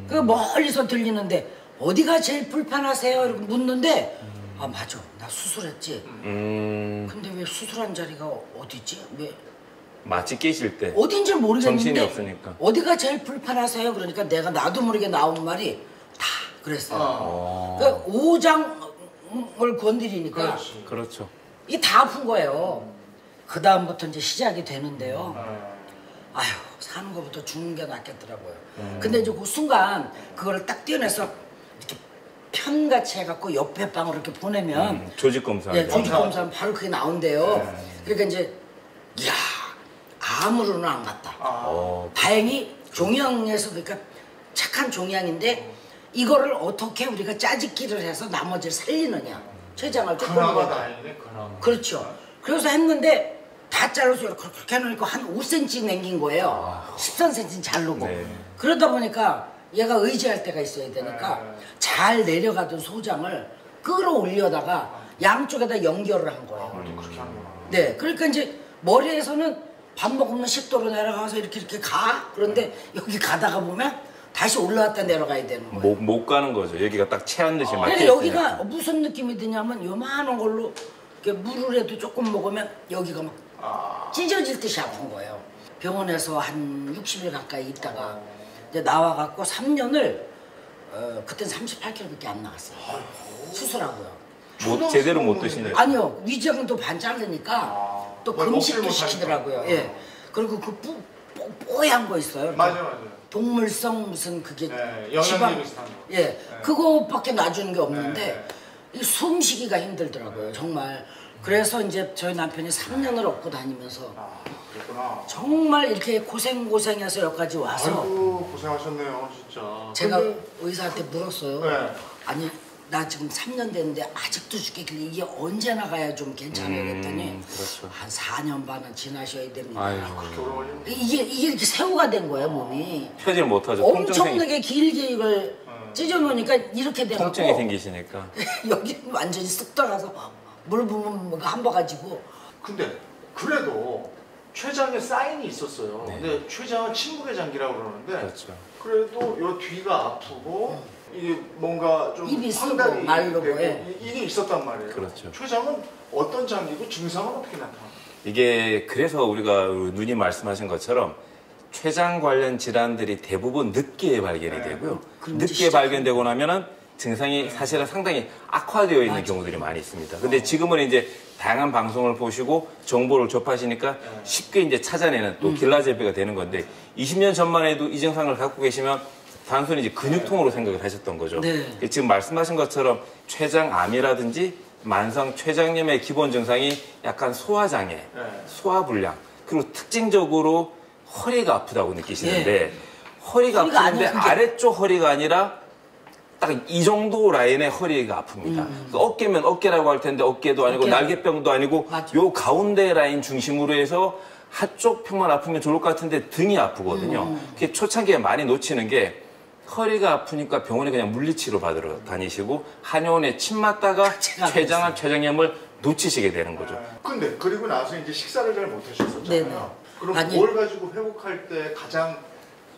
[SPEAKER 8] 그 멀리서 들리는데 어디가 제일 불편하세요? 이렇게 묻는데 아, 맞아. 나 수술했지. 근데 왜 수술한 자리가 어디지? 왜
[SPEAKER 9] 마취 끼실 때
[SPEAKER 8] 어딘지 모르겠는데
[SPEAKER 9] 정신이 없으니까.
[SPEAKER 8] 어디가 제일 불편하세요? 그러니까 내가 나도 모르게 나온 말이 다 그랬어요. 그러니까 오장을 건드리니까
[SPEAKER 9] 그렇죠.
[SPEAKER 8] 이게 다 아픈 거예요. 그 다음부터 이제 시작이 되는데요. 아휴, 사는 것부터 죽는 게 낫겠더라고요. 근데 이제 그 순간 그거를 딱 떼어내서 이렇게 편같이 해갖고 옆에 방으로 이렇게 보내면
[SPEAKER 9] 조직 검사.
[SPEAKER 8] 네, 조직 검사는 바로 그게 나온대요. 그러니까 이제 이야, 암으로는 안 갔다. 다행히 종양에서 그러니까 착한 종양인데 이거를 어떻게 우리가 짜집기를 해서 나머지를 살리느냐. 췌장을 조금
[SPEAKER 3] 그나마 다행이네, 그나마.
[SPEAKER 8] 그렇죠. 그래서 했는데 다 잘라서 그렇게 해놓으니까 한 5cm 남긴 거예요. 13cm 자르고.
[SPEAKER 9] 네.
[SPEAKER 8] 그러다 보니까 얘가 의지할 때가 있어야 되니까 잘 내려가던 소장을 끌어올려다가 양쪽에다 연결을 한 거예요.
[SPEAKER 3] 그렇게 하는구나.
[SPEAKER 8] 네, 그러니까 이제 머리에서는 밥 먹으면 10도로 내려가서 이렇게 가. 그런데 여기 가다가 보면 다시 올라왔다 내려가야 되는 거예요.
[SPEAKER 9] 못 가는 거죠. 여기가 딱 체한 듯이 막혀
[SPEAKER 8] 그러니까
[SPEAKER 9] 있으니까.
[SPEAKER 8] 여기가 무슨 느낌이 드냐면 요만한 걸로 이렇게 물을라도 조금 먹으면 여기가 막 찢어질 듯이 아픈 거예요. 병원에서 한 60일 가까이 있다가 이제 나와갖고 3년을 그땐 38kg밖에 안 나갔어요. 수술하고요.
[SPEAKER 9] 제대로 못 드시네요.
[SPEAKER 8] 아니요, 위장도 반 자르니까 또
[SPEAKER 3] 뭘
[SPEAKER 8] 금식도
[SPEAKER 3] 먹질
[SPEAKER 8] 시키더라고요. 예. 그리고 그 뽀얀 거 있어요.
[SPEAKER 3] 맞아요.
[SPEAKER 8] 동물성 무슨 그게
[SPEAKER 3] 영양제 비슷한 거.
[SPEAKER 8] 예, 그거밖에 놔주는 게 없는데 이 숨쉬기가 힘들더라고요, 정말. 그래서 이제 저희 남편이 3년을 업고 다니면서
[SPEAKER 3] 그랬구나.
[SPEAKER 8] 정말 이렇게 고생해서 여기까지 와서
[SPEAKER 3] 아이고, 고생하셨네요, 진짜.
[SPEAKER 8] 제가
[SPEAKER 3] 근데-
[SPEAKER 8] 의사한테 물었어요.
[SPEAKER 3] 네.
[SPEAKER 8] 아니, 나 지금 3년 됐는데 아직도 죽겠길래 이게 언제 나가야 좀 괜찮아요? 그랬더니
[SPEAKER 9] 그렇죠.
[SPEAKER 8] 한 4년 반은 지나셔야 됩니다.
[SPEAKER 3] 그렇게 오래 걸리면
[SPEAKER 8] 이게 이렇게 새우가 된 거예요, 몸이.
[SPEAKER 9] 펴질 못하죠. 통증이
[SPEAKER 8] 엄청나게 길게 이걸 찢어놓으니까 이렇게 돼갖고
[SPEAKER 9] 통증이 생기시니까.
[SPEAKER 8] 여기 완전히 쓱 들어가서 물 부으면 뭐가 한 바가지고.
[SPEAKER 3] 근데 그래도 췌장에 사인이 있었어요. 근데 췌장은 침묵의 장기라고 그러는데
[SPEAKER 9] 그렇죠.
[SPEAKER 3] 그래도 요 뒤가 아프고 이게 뭔가 좀
[SPEAKER 8] 입이 쓰고
[SPEAKER 3] 황달이
[SPEAKER 8] 마르고,
[SPEAKER 3] 되고
[SPEAKER 8] 예.
[SPEAKER 3] 이게 있었단 말이에요.
[SPEAKER 9] 그렇죠.
[SPEAKER 3] 췌장은 어떤 장기고 증상은 어떻게 나타나요?
[SPEAKER 9] 이게 그래서 우리가 누님 말씀하신 것처럼 췌장 관련 질환들이 대부분 늦게 발견이 되고요. 늦게 발견되고 나면은 증상이 사실은 상당히 악화되어 있는 경우들이 많이 있습니다. 근데 지금은 이제 다양한 방송을 보시고 정보를 접하시니까 쉽게 이제 찾아내는 또 길라제비가 되는 건데 20년 전만 해도 이 증상을 갖고 계시면 단순히 이제 근육통으로 생각을 하셨던 거죠.
[SPEAKER 8] 네.
[SPEAKER 9] 지금 말씀하신 것처럼 췌장암이라든지 만성 췌장염의 기본 증상이 약간 소화장애, 소화불량, 그리고 특징적으로 허리가 아프다고 느끼시는데 허리가 아픈데
[SPEAKER 8] 아니야,
[SPEAKER 9] 아래쪽 허리가 아니라 딱 이 정도 라인의 허리가 아픕니다. 그러니까 어깨면 어깨라고 할 텐데 어깨도 아니고 날개병도 아니고
[SPEAKER 8] 맞아.
[SPEAKER 9] 요 가운데 라인 중심으로 해서 한쪽 편만 아프면 좋을 것 같은데 등이 아프거든요. 그게 초창기에 많이 놓치는 게 허리가 아프니까 병원에 그냥 물리치료 받으러 다니시고 한의원에 침 맞다가 췌장암, 췌장염을 놓치시게 되는 거죠.
[SPEAKER 3] 근데 그리고 나서 이제 식사를 잘 못하셨었잖아요.
[SPEAKER 8] 네네.
[SPEAKER 3] 그럼
[SPEAKER 8] 아니,
[SPEAKER 3] 뭘 가지고 회복할 때 가장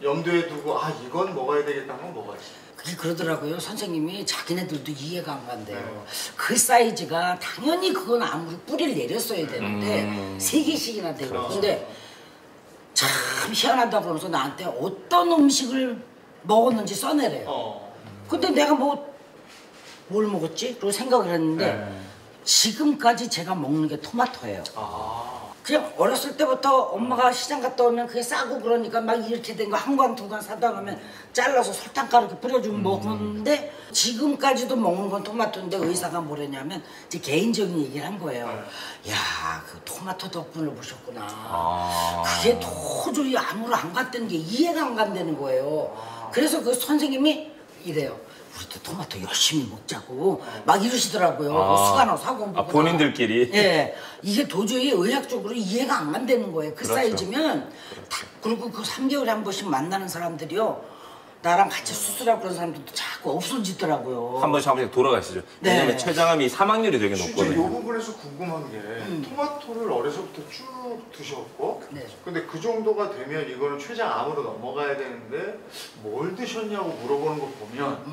[SPEAKER 3] 염두에 두고 아 이건 먹어야 되겠다 하면 뭐가 있어요?
[SPEAKER 8] 그게 그러더라고요. 선생님이 자기네들도 이해가 안 간대요. 그 사이즈가 당연히 그건 아무리 뿌리를 내렸어야 되는데 3개씩이나 되고. 근데 참 희한하다 그러면서 나한테 어떤 음식을 먹었는지 써내래요. 근데 내가 뭘 먹었지? 그리고 생각을 했는데 지금까지 제가 먹는 게 토마토예요. 그냥 어렸을 때부터 엄마가 시장 갔다 오면 그게 싸고 그러니까 막 이렇게 된 거 한 관, 2관 사다 놓으면 잘라서 설탕가루 이렇게 뿌려주면 먹었는데 지금까지도 먹는 건 토마토인데 의사가 뭐랬냐면 이제 개인적인 얘기를 한 거예요. 야, 그 토마토 덕분을 보셨구나. 그게 도저히 안으로 안 갔다는 게 이해가 안 간다는 거예요. 그래서 그 선생님이 이래요. 우리도 토마토 열심히 먹자고 막 이러시더라고요. 수간호 사고
[SPEAKER 9] 본인들끼리.
[SPEAKER 8] 예, 이게 도저히 의학적으로 이해가 안 간다는 거예요. 그
[SPEAKER 9] 그렇죠.
[SPEAKER 8] 사이즈면 그리고 그 3개월에 한 번씩 만나는 사람들이요. 나랑 같이 수술하고 그런 사람들도 자꾸 없어지더라고요.
[SPEAKER 9] 한 번씩 돌아가시죠.
[SPEAKER 8] 네.
[SPEAKER 9] 왜냐면 췌장암이 사망률이 되게
[SPEAKER 3] 진짜 이
[SPEAKER 9] 높거든요.
[SPEAKER 3] 부분에서 궁금한 게 토마토를 어려서부터 쭉 드셨고
[SPEAKER 8] 네.
[SPEAKER 3] 근데 그 정도가 되면 이거는 췌장암으로 넘어가야 되는데 뭘 드셨냐고 물어보는 거 보면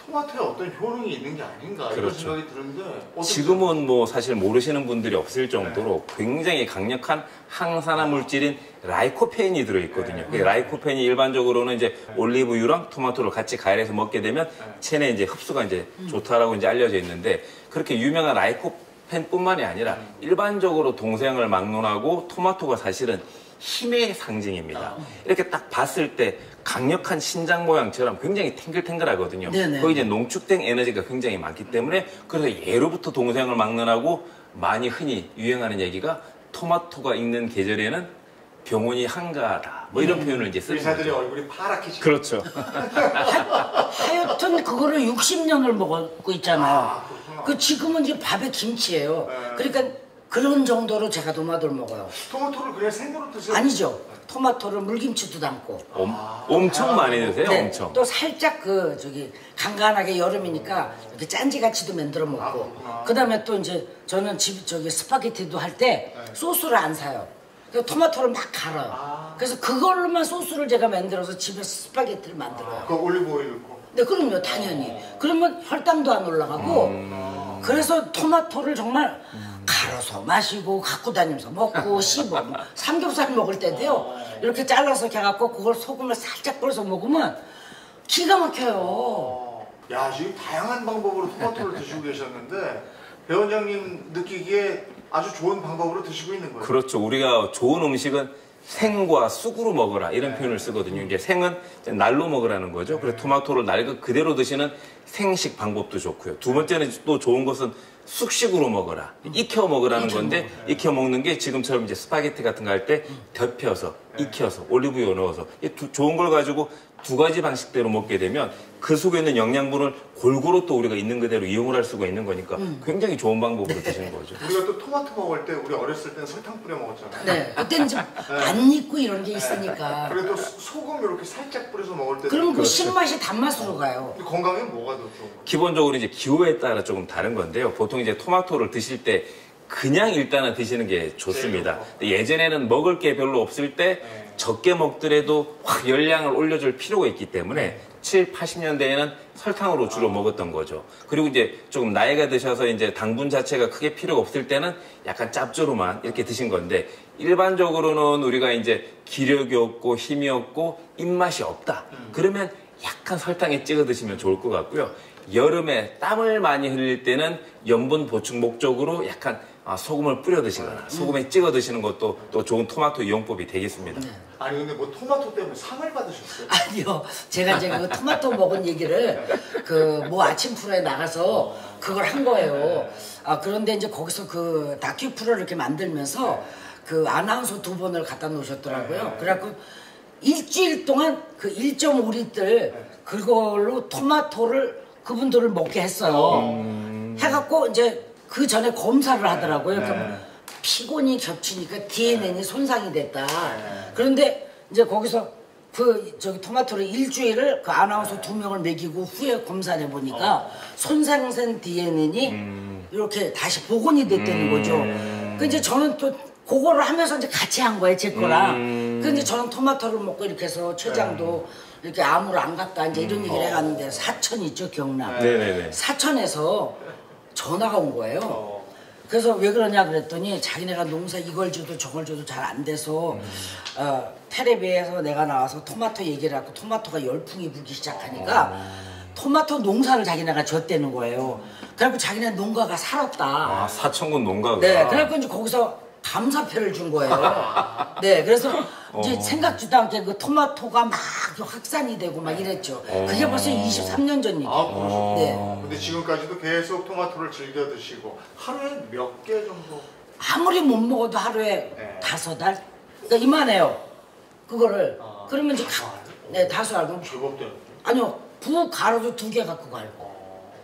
[SPEAKER 3] 토마토에 어떤 효능이 있는 게 아닌가 이런
[SPEAKER 9] 그렇죠.
[SPEAKER 3] 생각이 드는데
[SPEAKER 9] 지금은 뭐 사실 모르시는 분들이 없을 정도로 굉장히 강력한 항산화 물질인 라이코페인이 들어있거든요. 라이코페인이 일반적으로는 이제 올리브유랑 토마토를 같이 가열해서 먹게 되면 체내 이제 흡수가 이제 좋다라고 이제 알려져 있는데 그렇게 유명한 라이코펜뿐만이 아니라 일반적으로 동생을 막론하고 토마토가 사실은 힘의 상징입니다. 이렇게 딱 봤을 때 강력한 신장 모양처럼 굉장히 탱글탱글하거든요.
[SPEAKER 8] 네네.
[SPEAKER 9] 거기 이제 농축된 에너지가 굉장히 많기 때문에 그래서 예로부터 동생을 막론하고 많이 흔히 유행하는 얘기가 토마토가 있는 계절에는 병원이 한가하다. 뭐 이런 표현을 이제 쓰는
[SPEAKER 3] 의사들이
[SPEAKER 9] 거죠.
[SPEAKER 3] 얼굴이 파랗게 지금
[SPEAKER 9] 그렇죠.
[SPEAKER 8] 하여튼 그거를 60년을 먹고 있잖아요. 그 지금은 이제 밥에 김치예요. 그러니까 그런 정도로 제가 토마토를 먹어요.
[SPEAKER 3] 토마토를 그냥 생으로 드세요?
[SPEAKER 8] 아니죠. 토마토를 물김치도 담고.
[SPEAKER 9] 엄청 많이 드세요.
[SPEAKER 8] 네,
[SPEAKER 9] 엄청.
[SPEAKER 8] 또 살짝 간간하게 여름이니까 이렇게 짠지같이도 만들어 먹고. 그다음에 또 이제 저는 스파게티도 할 때 소스를 안 사요. 그래서 토마토를 막 갈아요. 그래서 그걸로만 소스를 제가 만들어서 집에서 스파게티를 만들어요.
[SPEAKER 3] 그 올리브 오일 넣고.
[SPEAKER 8] 네, 그럼요, 당연히. 그러면 혈당도 안 올라가고. 그래서 토마토를 정말 갈아서 마시고 갖고 다니면서 먹고 씹어. 삼겹살 먹을 때도요. 이렇게 잘라서 해갖고 그걸 소금을 살짝 뿌려서 먹으면 기가 막혀요.
[SPEAKER 3] 야, 지금 다양한 방법으로 토마토를 드시고 계셨는데 배 원장님 느끼기에 아주 좋은 방법으로 드시고 있는 거예요.
[SPEAKER 9] 그렇죠. 우리가 좋은 음식은 생과 쑥으로 먹어라 이런 표현을 쓰거든요. 이제 생은 이제 날로 먹으라는 거죠. 그래서 토마토를 날 그대로 드시는 생식 방법도 좋고요. 두 번째는 또 좋은 것은 쑥식으로 먹어라. 익혀 먹으라는 건데 익혀 먹는 게 지금처럼 이제 스파게티 같은 거 할 때 덮여서 익혀서 올리브유 넣어서 좋은 걸 가지고 두 가지 방식대로 먹게 되면 그 속에 있는 영양분을 골고루 또 우리가 있는 그대로 이용을 할 수가 있는 거니까 굉장히 좋은 방법으로 드시는 거죠.
[SPEAKER 3] 우리가 또 토마토 먹을 때 우리 어렸을 때는 설탕 뿌려 먹었잖아요.
[SPEAKER 8] 네, 그때는 좀 안 익고 이런 게 있으니까.
[SPEAKER 3] 그래도 소금 이렇게 살짝 뿌려서 먹을 때
[SPEAKER 8] 그럼 그 신맛이 단맛으로 가요.
[SPEAKER 3] 건강에 뭐가 더 좋은 거예요?
[SPEAKER 9] 기본적으로 이제 기호에 따라 조금 다른 건데요. 보통 이제 토마토를 드실 때 그냥 일단은 드시는 게 좋습니다. 근데 예전에는 먹을 게 별로 없을 때 적게 먹더라도 확 열량을 올려줄 필요가 있기 때문에 7, 80년대에는 설탕으로 주로 먹었던 거죠. 그리고 이제 조금 나이가 드셔서 이제 당분 자체가 크게 필요가 없을 때는 약간 짭조름한 이렇게 드신 건데 일반적으로는 우리가 이제 기력이 없고 힘이 없고 입맛이 없다. 그러면 약간 설탕에 찍어 드시면 좋을 것 같고요. 여름에 땀을 많이 흘릴 때는 염분 보충 목적으로 약간 소금을 뿌려 드시거나 소금에 찍어 드시는 것도 또 좋은 토마토 이용법이 되겠습니다.
[SPEAKER 3] 아니 근데 뭐 토마토 때문에 상을 받으셨어요?
[SPEAKER 8] 아니요. 제가 이제 그 토마토 먹은 얘기를 그 뭐 아침 프로에 나가서 그걸 한 거예요. 그런데 이제 거기서 그 다큐 프로를 이렇게 만들면서 그 아나운서 2번을 갖다 놓으셨더라고요. 그래갖고 일주일 동안 그 1.5리터 그걸로 토마토를 그분들을 먹게 했어요. 해갖고 이제 그 전에 검사를 하더라고요. 그러니까 피곤이 겹치니까 DNA이 손상이 됐다. 그런데 이제 거기서 저기 토마토를 일주일을 그 아나운서 2명을 먹이고 후에 검사해 보니까 손상된 DNA이 이렇게 다시 복원이 됐다는 거죠. 그 이제 저는 또 그거를 하면서 이제 같이 한 거예요, 제 거랑. 근데 저는 토마토를 먹고 이렇게 해서 췌장도 이렇게 암으로 안 갔다 이제 이런 얘기를 해갔는데 사천 있죠, 경남.
[SPEAKER 9] 네네네.
[SPEAKER 8] 사천에서 전화가 온 거예요. 그래서 왜 그러냐 그랬더니 자기네가 농사 이걸 줘도 저걸 줘도 잘 안 돼서 텔레비에서 내가 나와서 토마토 얘기를 하고 토마토가 열풍이 불기 시작하니까 토마토 농사를 자기네가 줬다는 거예요. 그래갖고 자기네 농가가 살았다.
[SPEAKER 9] 아, 사천군 농가가.
[SPEAKER 8] 네, 그래갖고 이제 거기서 감사표를 준 거예요. 네, 그래서 이제 생각지도 않게 그 토마토가 막 확산이 되고 막 이랬죠. 그게 벌써 23년 전 얘기예요.
[SPEAKER 3] 아,
[SPEAKER 8] 네.
[SPEAKER 3] 근데 지금까지도 계속 토마토를 즐겨 드시고 하루에 몇 개 정도?
[SPEAKER 8] 아무리 못 먹어도 하루에 5알? 그러니까 이만해요. 그거를. 그러면 이제 네, 5알.
[SPEAKER 3] 즐겁대요.
[SPEAKER 8] 아니요, 부 가루도 2개 갖고 갈고.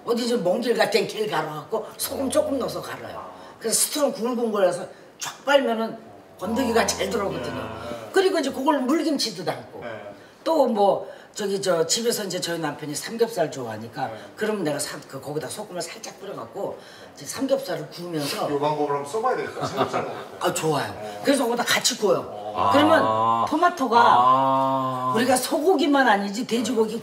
[SPEAKER 8] 어디 좀 먼 길 같은 길 가루갖고 소금 조금 넣어서 갈아요. 그래서 스트롱 굵은 거라서 쫙 빨면은 건더기가 잘 들어오거든요. 그리고 이제 그걸 물김치도 담고. 또 뭐 저기 저 집에서 이제 저희 남편이 삼겹살 좋아하니까 그러면 내가 거기다 소금을 살짝 뿌려갖고 이제 삼겹살을 구우면서.
[SPEAKER 3] 이 방법을 한번 써봐야 되겠다. 삼겹살 먹을 때.
[SPEAKER 8] 아, 좋아요. 그래서 거기다 같이 구워요. 그러면 토마토가 우리가 소고기만 아니지 돼지고기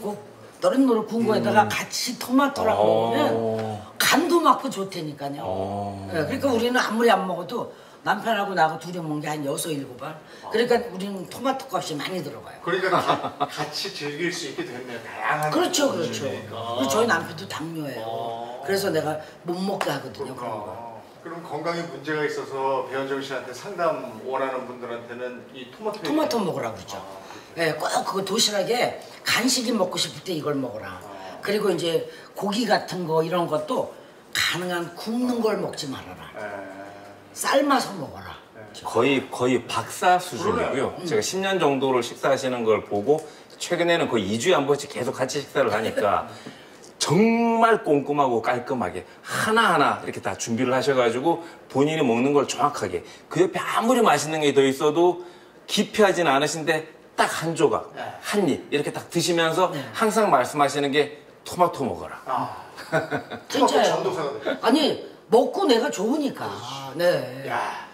[SPEAKER 8] 노릇노릇 구운 거에다가 같이 토마토랑 먹으면 간도 맞고 좋다니까요. 네, 그러니까 우리는 아무리 안 먹어도 남편하고 나하고 둘이 먹는 게 한 6, 7알. 그러니까 우리는 토마토 값이 많이 들어가요.
[SPEAKER 3] 그러니까 같이 즐길 수 있게 됐네요. 다양한.
[SPEAKER 8] 그렇죠, 그렇죠. 그리고 저희 남편도 당뇨예요. 그래서 내가 못 먹게 하거든요, 그런 거.
[SPEAKER 3] 그럼 건강에 문제가 있어서 배현정 씨한테 상담 원하는 분들한테는 이
[SPEAKER 8] 토마토 먹으라고 그러죠. 예, 꼭 그거 도시락에 간식이 먹고 싶을 때 이걸 먹어라. 그리고 이제 고기 같은 거 이런 것도 가능한 굽는 걸 먹지 말아라. 삶아서 먹어라.
[SPEAKER 9] 거의 박사 수준이고요. 제가 10년 정도를 식사하시는 걸 보고 최근에는 거의 2주에 한 번씩 계속 같이 식사를 하니까 정말 꼼꼼하고 깔끔하게 하나하나 이렇게 다 준비를 하셔가지고 본인이 먹는 걸 정확하게 그 옆에 아무리 맛있는 게 더 있어도 기피하지는 않으신데 딱 한 조각, 한 입 이렇게 딱 드시면서 항상 말씀하시는 게 토마토 먹어라.
[SPEAKER 8] 진짜요. 아니 먹고 내가 좋으니까. 네.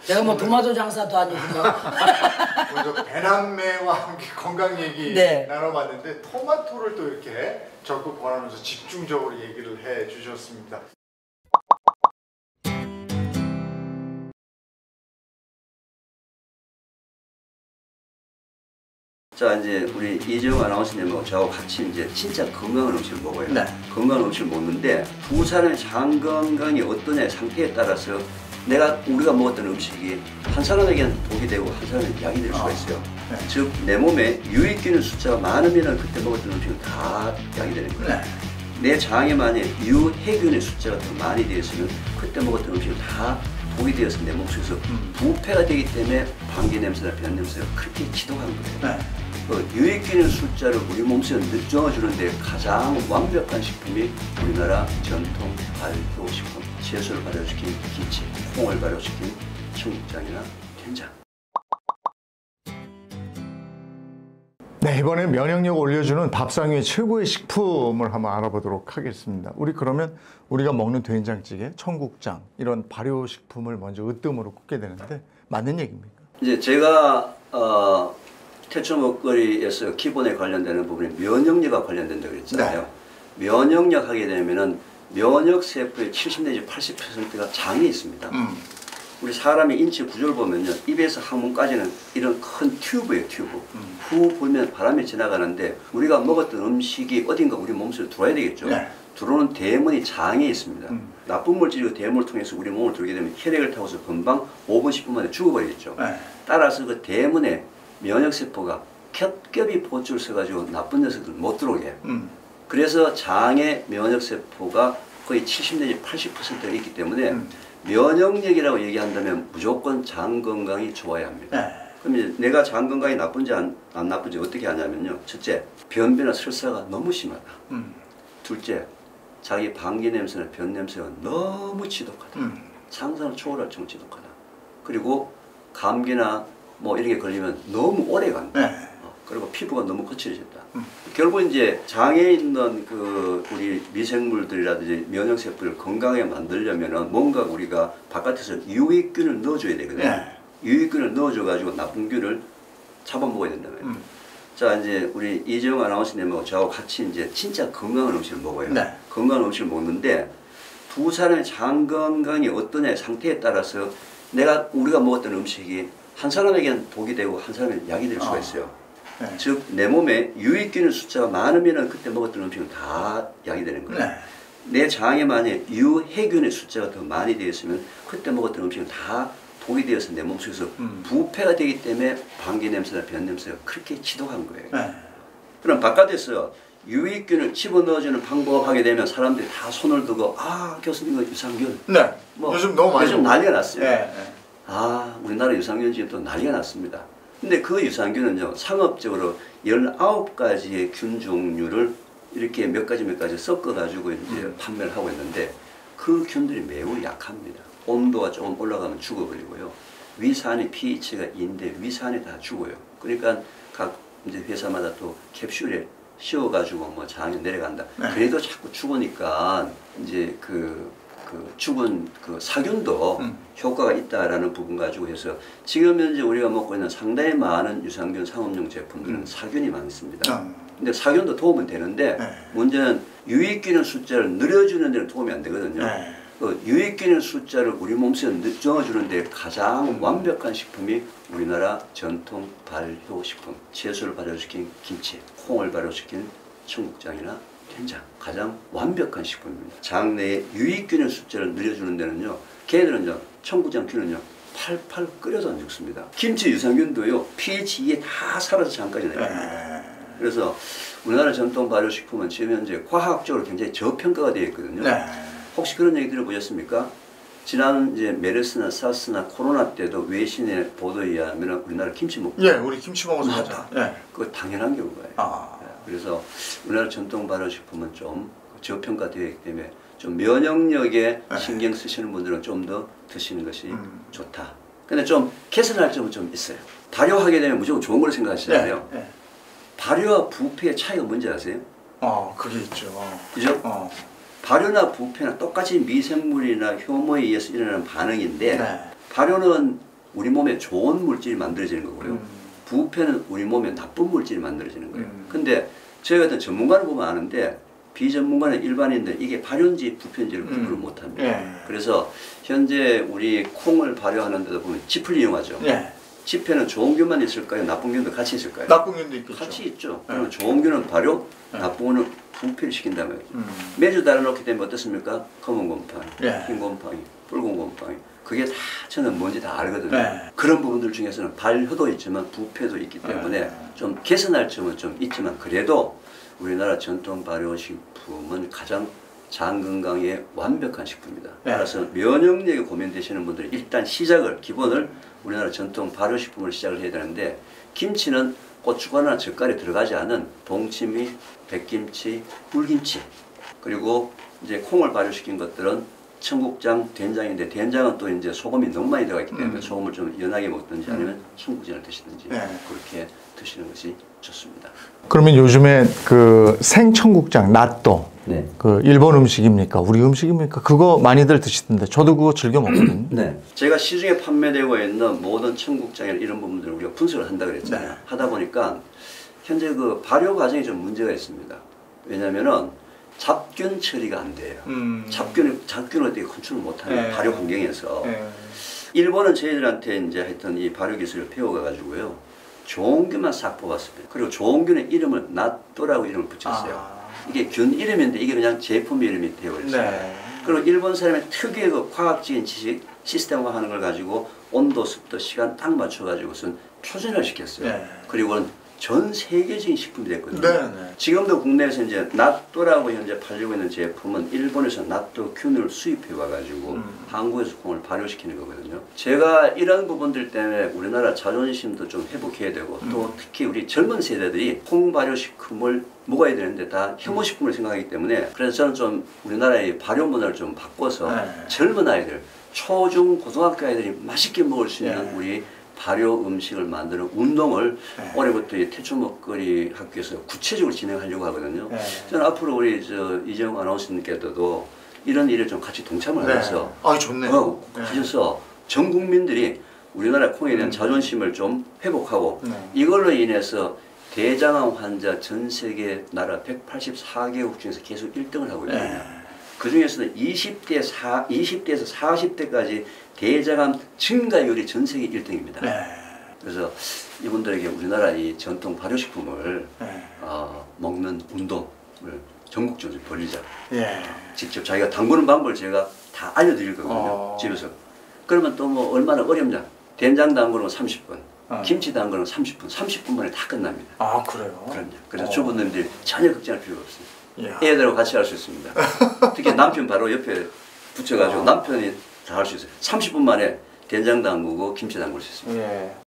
[SPEAKER 8] 내가 뭐 도마도 장사도 아니고
[SPEAKER 3] 먼저 배남매와 함께 건강 얘기 나눠봤는데 토마토를 또 이렇게 적극 권하면서 집중적으로 얘기를 해주셨습니다.
[SPEAKER 10] 자, 이제 우리 이재용 아나운서님하고 저하고 같이 이제 진짜 건강한 음식을 먹어요. 건강한 음식을 먹는데 두 사람의 장 건강이 어떠냐의 상태에 따라서 우리가 먹었던 음식이 한 사람에게는 독이 되고 한 사람에게는 약이 될 수가 있어요. 즉 내 몸에 유익균의 숫자가 많으면 그때 먹었던 음식은 다 약이 되는 거예요. 내 장에 만약 유해균의 숫자가 더 많이 되어 있으면 그때 먹었던 음식은 다 독이 되어서 내 몸속에서 부패가 되기 때문에 방귀 냄새나 변 냄새가 그렇게 지독한 거예요. 유익균의 숫자를 우리 몸속에 늦춰주는데 가장 완벽한 식품이 우리나라 전통 발효식품, 채소를 발효시킨 김치, 콩을 발효시킨 청국장이나 된장.
[SPEAKER 3] 네, 이번엔 면역력 올려주는 밥상 위의 최고의 식품을 한번 알아보도록 하겠습니다. 그러면 우리가 먹는 된장찌개, 청국장 이런 발효식품을 먼저 으뜸으로 꼽게 되는데 맞는 얘기입니까?
[SPEAKER 10] 이제 제가 태초 먹거리에서 기본에 관련되는 부분이 면역력과 관련된다고 그랬잖아요. 면역력 하게 되면은 면역세포의 70 내지 80%가 장에 있습니다. 우리 사람의 인체 구조를 보면요, 입에서 항문까지는 이런 큰 튜브예요, 튜브. 후 불면 바람이 지나가는데 우리가 먹었던 음식이 어딘가 우리 몸속에 들어와야 되겠죠. 들어오는 대문이 장에 있습니다. 나쁜 물질이 대문을 통해서 우리 몸을 들게 되면 혈액을 타고서 금방 5분, 10분 만에 죽어버리겠죠. 따라서 그 대문에 면역세포가 겹겹이 보초를 써가지고 나쁜 녀석들 못 들어오게. 그래서 장에 면역세포가 거의 70 내지 80%가 있기 때문에 면역력이라고 얘기한다면 무조건 장 건강이 좋아야 합니다. 그럼 이제 내가 장 건강이 나쁜지 안 나쁜지 어떻게 하냐면요. 첫째, 변비나 설사가 너무 심하다. 둘째, 자기 방귀 냄새나 변 냄새가 너무 지독하다. 상상을 초월할 정도로 지독하다. 그리고 감기나 뭐 이런 게 걸리면 너무 오래 간다. 그리고 피부가 너무 거칠어졌다. 결국 이제 장에 있는 그 우리 미생물들이라든지 면역세포를 건강하게 만들려면은 뭔가 우리가 바깥에서 유익균을 넣어줘야 되거든요. 유익균을 넣어줘가지고 나쁜 균을 잡아먹어야 된다는 거예요. 자, 이제 우리 이재용 아나운서님하고 저하고 같이 이제 진짜 건강한 음식을 먹어요. 건강한 음식을 먹는데 두 사람의 장 건강이 어떠냐의 상태에 따라서 우리가 먹었던 음식이 한 사람에게는 독이 되고 한 사람에게는 약이 될 수가 있어요. 즉 내 몸에 유익균의 숫자가 많으면 그때 먹었던 음식은 다 약이 되는 거예요. 내 장에 만약에 유해균의 숫자가 더 많이 되어 있으면 그때 먹었던 음식은 다 독이 되어서 내 몸속에서 부패가 되기 때문에 방귀 냄새나 변 냄새가 그렇게 지독한 거예요. 그럼 바깥에서 유익균을 집어넣어주는 방법을 하게 되면 사람들이 다 손을 두고 교수님 이거 유산균 뭐
[SPEAKER 3] 요즘 너무 많이
[SPEAKER 10] 요즘 난리가 났어요. 우리나라 유산균 지금 또 난리가 났습니다. 근데 그 유산균은요, 상업적으로 19가지의 균 종류를 이렇게 몇 가지 섞어가지고 이제 판매를 하고 있는데 그 균들이 매우 약합니다. 온도가 조금 올라가면 죽어버리고요. 위산이 pH가 2인데 위산이 다 죽어요. 그러니까 각 이제 회사마다 또 캡슐에 씌워가지고 뭐 장에 내려간다. 그래도 자꾸 죽으니까 이제 그 죽은 그 사균도 효과가 있다라는 부분 가지고 해서 지금 현재 우리가 먹고 있는 상당히 많은 유산균 상업용 제품들은 사균이 많습니다. 근데 사균도 도움은 되는데 문제는 유익균의 숫자를 늘려주는 데는 도움이 안 되거든요. 그 유익균의 숫자를 우리 몸속에 넣어주는 데 가장 완벽한 식품이 우리나라 전통 발효식품, 채소를 발효시킨 김치, 콩을 발효시킨 청국장이나 된장, 가장 완벽한 식품입니다. 장 내에 유익균의 숫자를 늘려주는 데는요, 걔네들은요, 청국장 균은요, 팔팔 끓여도 안 죽습니다. 김치 유산균도요, pH 2에 다 살아서 장까지 내려갑니다. 그래서 우리나라 전통 발효식품은 지금 현재 과학적으로 굉장히 저평가가 되어 있거든요. 혹시 그런 얘기 들어보셨습니까? 지난 이제 메르스나 사스나 코로나 때도 외신의 보도에 의하면 우리나라 김치 먹고
[SPEAKER 3] 우리 김치 먹어서 맞아.
[SPEAKER 10] 그거 당연한 경우가요. 그래서 우리나라 전통 발효식품은 좀 저평가되어 있기 때문에 좀 면역력에 신경 쓰시는 분들은 좀 더 드시는 것이 좋다. 근데 좀 개선할 점은 좀 있어요. 발효하게 되면 무조건 좋은 걸 생각하시잖아요. 발효와 부패의 차이가 뭔지 아세요?
[SPEAKER 3] 그게 있죠.
[SPEAKER 10] 그죠? 발효나 부패나 똑같이 미생물이나 효모에 의해서 일어나는 반응인데 발효는 우리 몸에 좋은 물질이 만들어지는 거고요. 부패는 우리 몸에 나쁜 물질이 만들어지는 거예요. 근데 저희 같은 전문가를 보면 아는데 비전문가나 일반인들 이게 발효인지 부패인지를 구분을 못합니다. 그래서 현재 우리 콩을 발효하는 데도 보면 짚을 이용하죠. 짚에는 좋은 균만 있을까요? 나쁜 균도 같이 있을까요?
[SPEAKER 3] 나쁜 균도 있겠죠.
[SPEAKER 10] 같이 있죠. 그러면 좋은 균은 발효, 나쁜 균은 부패를 시킨단 말이죠. 매주 달아놓게 되면 어떻습니까? 검은 곰팡이, 흰 곰팡이, 붉은 곰팡이. 그게 다 저는 뭔지 다 알거든요. 그런 부분들 중에서는 발효도 있지만 부패도 있기 때문에 좀 개선할 점은 좀 있지만 그래도 우리나라 전통 발효식품은 가장 장 건강에 완벽한 식품입니다. 따라서 면역력에 고민되시는 분들은 일단 기본을 우리나라 전통 발효식품을 시작을 해야 되는데 김치는 고춧가루나 젓갈이 들어가지 않은 동치미, 백김치, 굴김치 그리고 이제 콩을 발효시킨 것들은 청국장, 된장인데 된장은 또 이제 소금이 너무 많이 들어가 있기 때문에 소금을 좀 연하게 먹든지 아니면 청국장을 드시든지 그렇게 드시는 것이 좋습니다.
[SPEAKER 3] 그러면 요즘에 그 생청국장, 낫또 그 일본 음식입니까? 우리 음식입니까? 그거 많이들 드시던데 저도 그거 즐겨 먹거든요.
[SPEAKER 10] 제가 시중에 판매되고 있는 모든 청국장이나 이런 부분들을 우리가 분석을 한다 그랬잖아요. 하다 보니까 현재 그 발효 과정에 좀 문제가 있습니다. 왜냐면은 잡균 처리가 안 돼요. 잡균을 어떻게 컨트롤 못하는 발효 환경에서 일본은 저희들한테 이제 하여튼 이 발효 기술을 배워가지고요 좋은 균만 싹 뽑았습니다. 그리고 좋은 균의 이름을 낫또라고 이름을 붙였어요. 이게 균 이름인데 이게 그냥 제품 이름이 되어버렸어요. 그리고 일본 사람의 특유의 그 과학적인 지식 시스템화하는 걸 가지고 온도, 습도, 시간 딱 맞춰가지고선 표준화를 시켰어요. 그리고는 전 세계적인 식품이 됐거든요.
[SPEAKER 3] 네.
[SPEAKER 10] 지금도 국내에서 이제 나또라고 현재 팔리고 있는 제품은 일본에서 나또 균을 수입해 와가지고 한국에서 콩을 발효시키는 거거든요. 제가 이런 부분들 때문에 우리나라 자존심도 좀 회복해야 되고 또 특히 우리 젊은 세대들이 콩 발효식품을 먹어야 되는데 다 혐오식품을 생각하기 때문에 그래서 저는 좀 우리나라의 발효 문화를 좀 바꿔서 젊은 아이들, 초중 고등학교 아이들이 맛있게 먹을 수 있는 우리 발효 음식을 만드는 운동을 올해부터 태초 먹거리 학교에서 구체적으로 진행하려고 하거든요. 저는 앞으로 우리 이재용 아나운서님께서도 이런 일에 좀 같이 동참을 해서
[SPEAKER 3] 좋네요.
[SPEAKER 10] 하셔서 전 국민들이 우리나라 콩에 대한 자존심을 좀 회복하고 이걸로 인해서 대장암 환자 전 세계 나라 184개국 중에서 계속 1등을 하고 있거든요. 그 중에서는 20대에서 40대까지 대장암 증가율이 전 세계 1등입니다. 그래서 이분들에게 우리나라 이 전통 발효식품을 먹는 운동을 전국적으로 벌리자. 직접 자기가 담그는 방법을 제가 다 알려드릴 거거든요. 집에서. 그러면 또 뭐 얼마나 어렵냐. 된장 담그는 30분, 김치 담그는 30분, 30분 만에 다 끝납니다.
[SPEAKER 3] 아, 그래요?
[SPEAKER 10] 그럼요. 그래서 주부님들이 전혀 걱정할 필요가 없어요. 애들하고 같이 할 수 있습니다. 특히 남편 바로 옆에 붙여가지고 남편이 다 할 수 있어요. 30분 만에 된장 담그고 김치 담글 수 있습니다.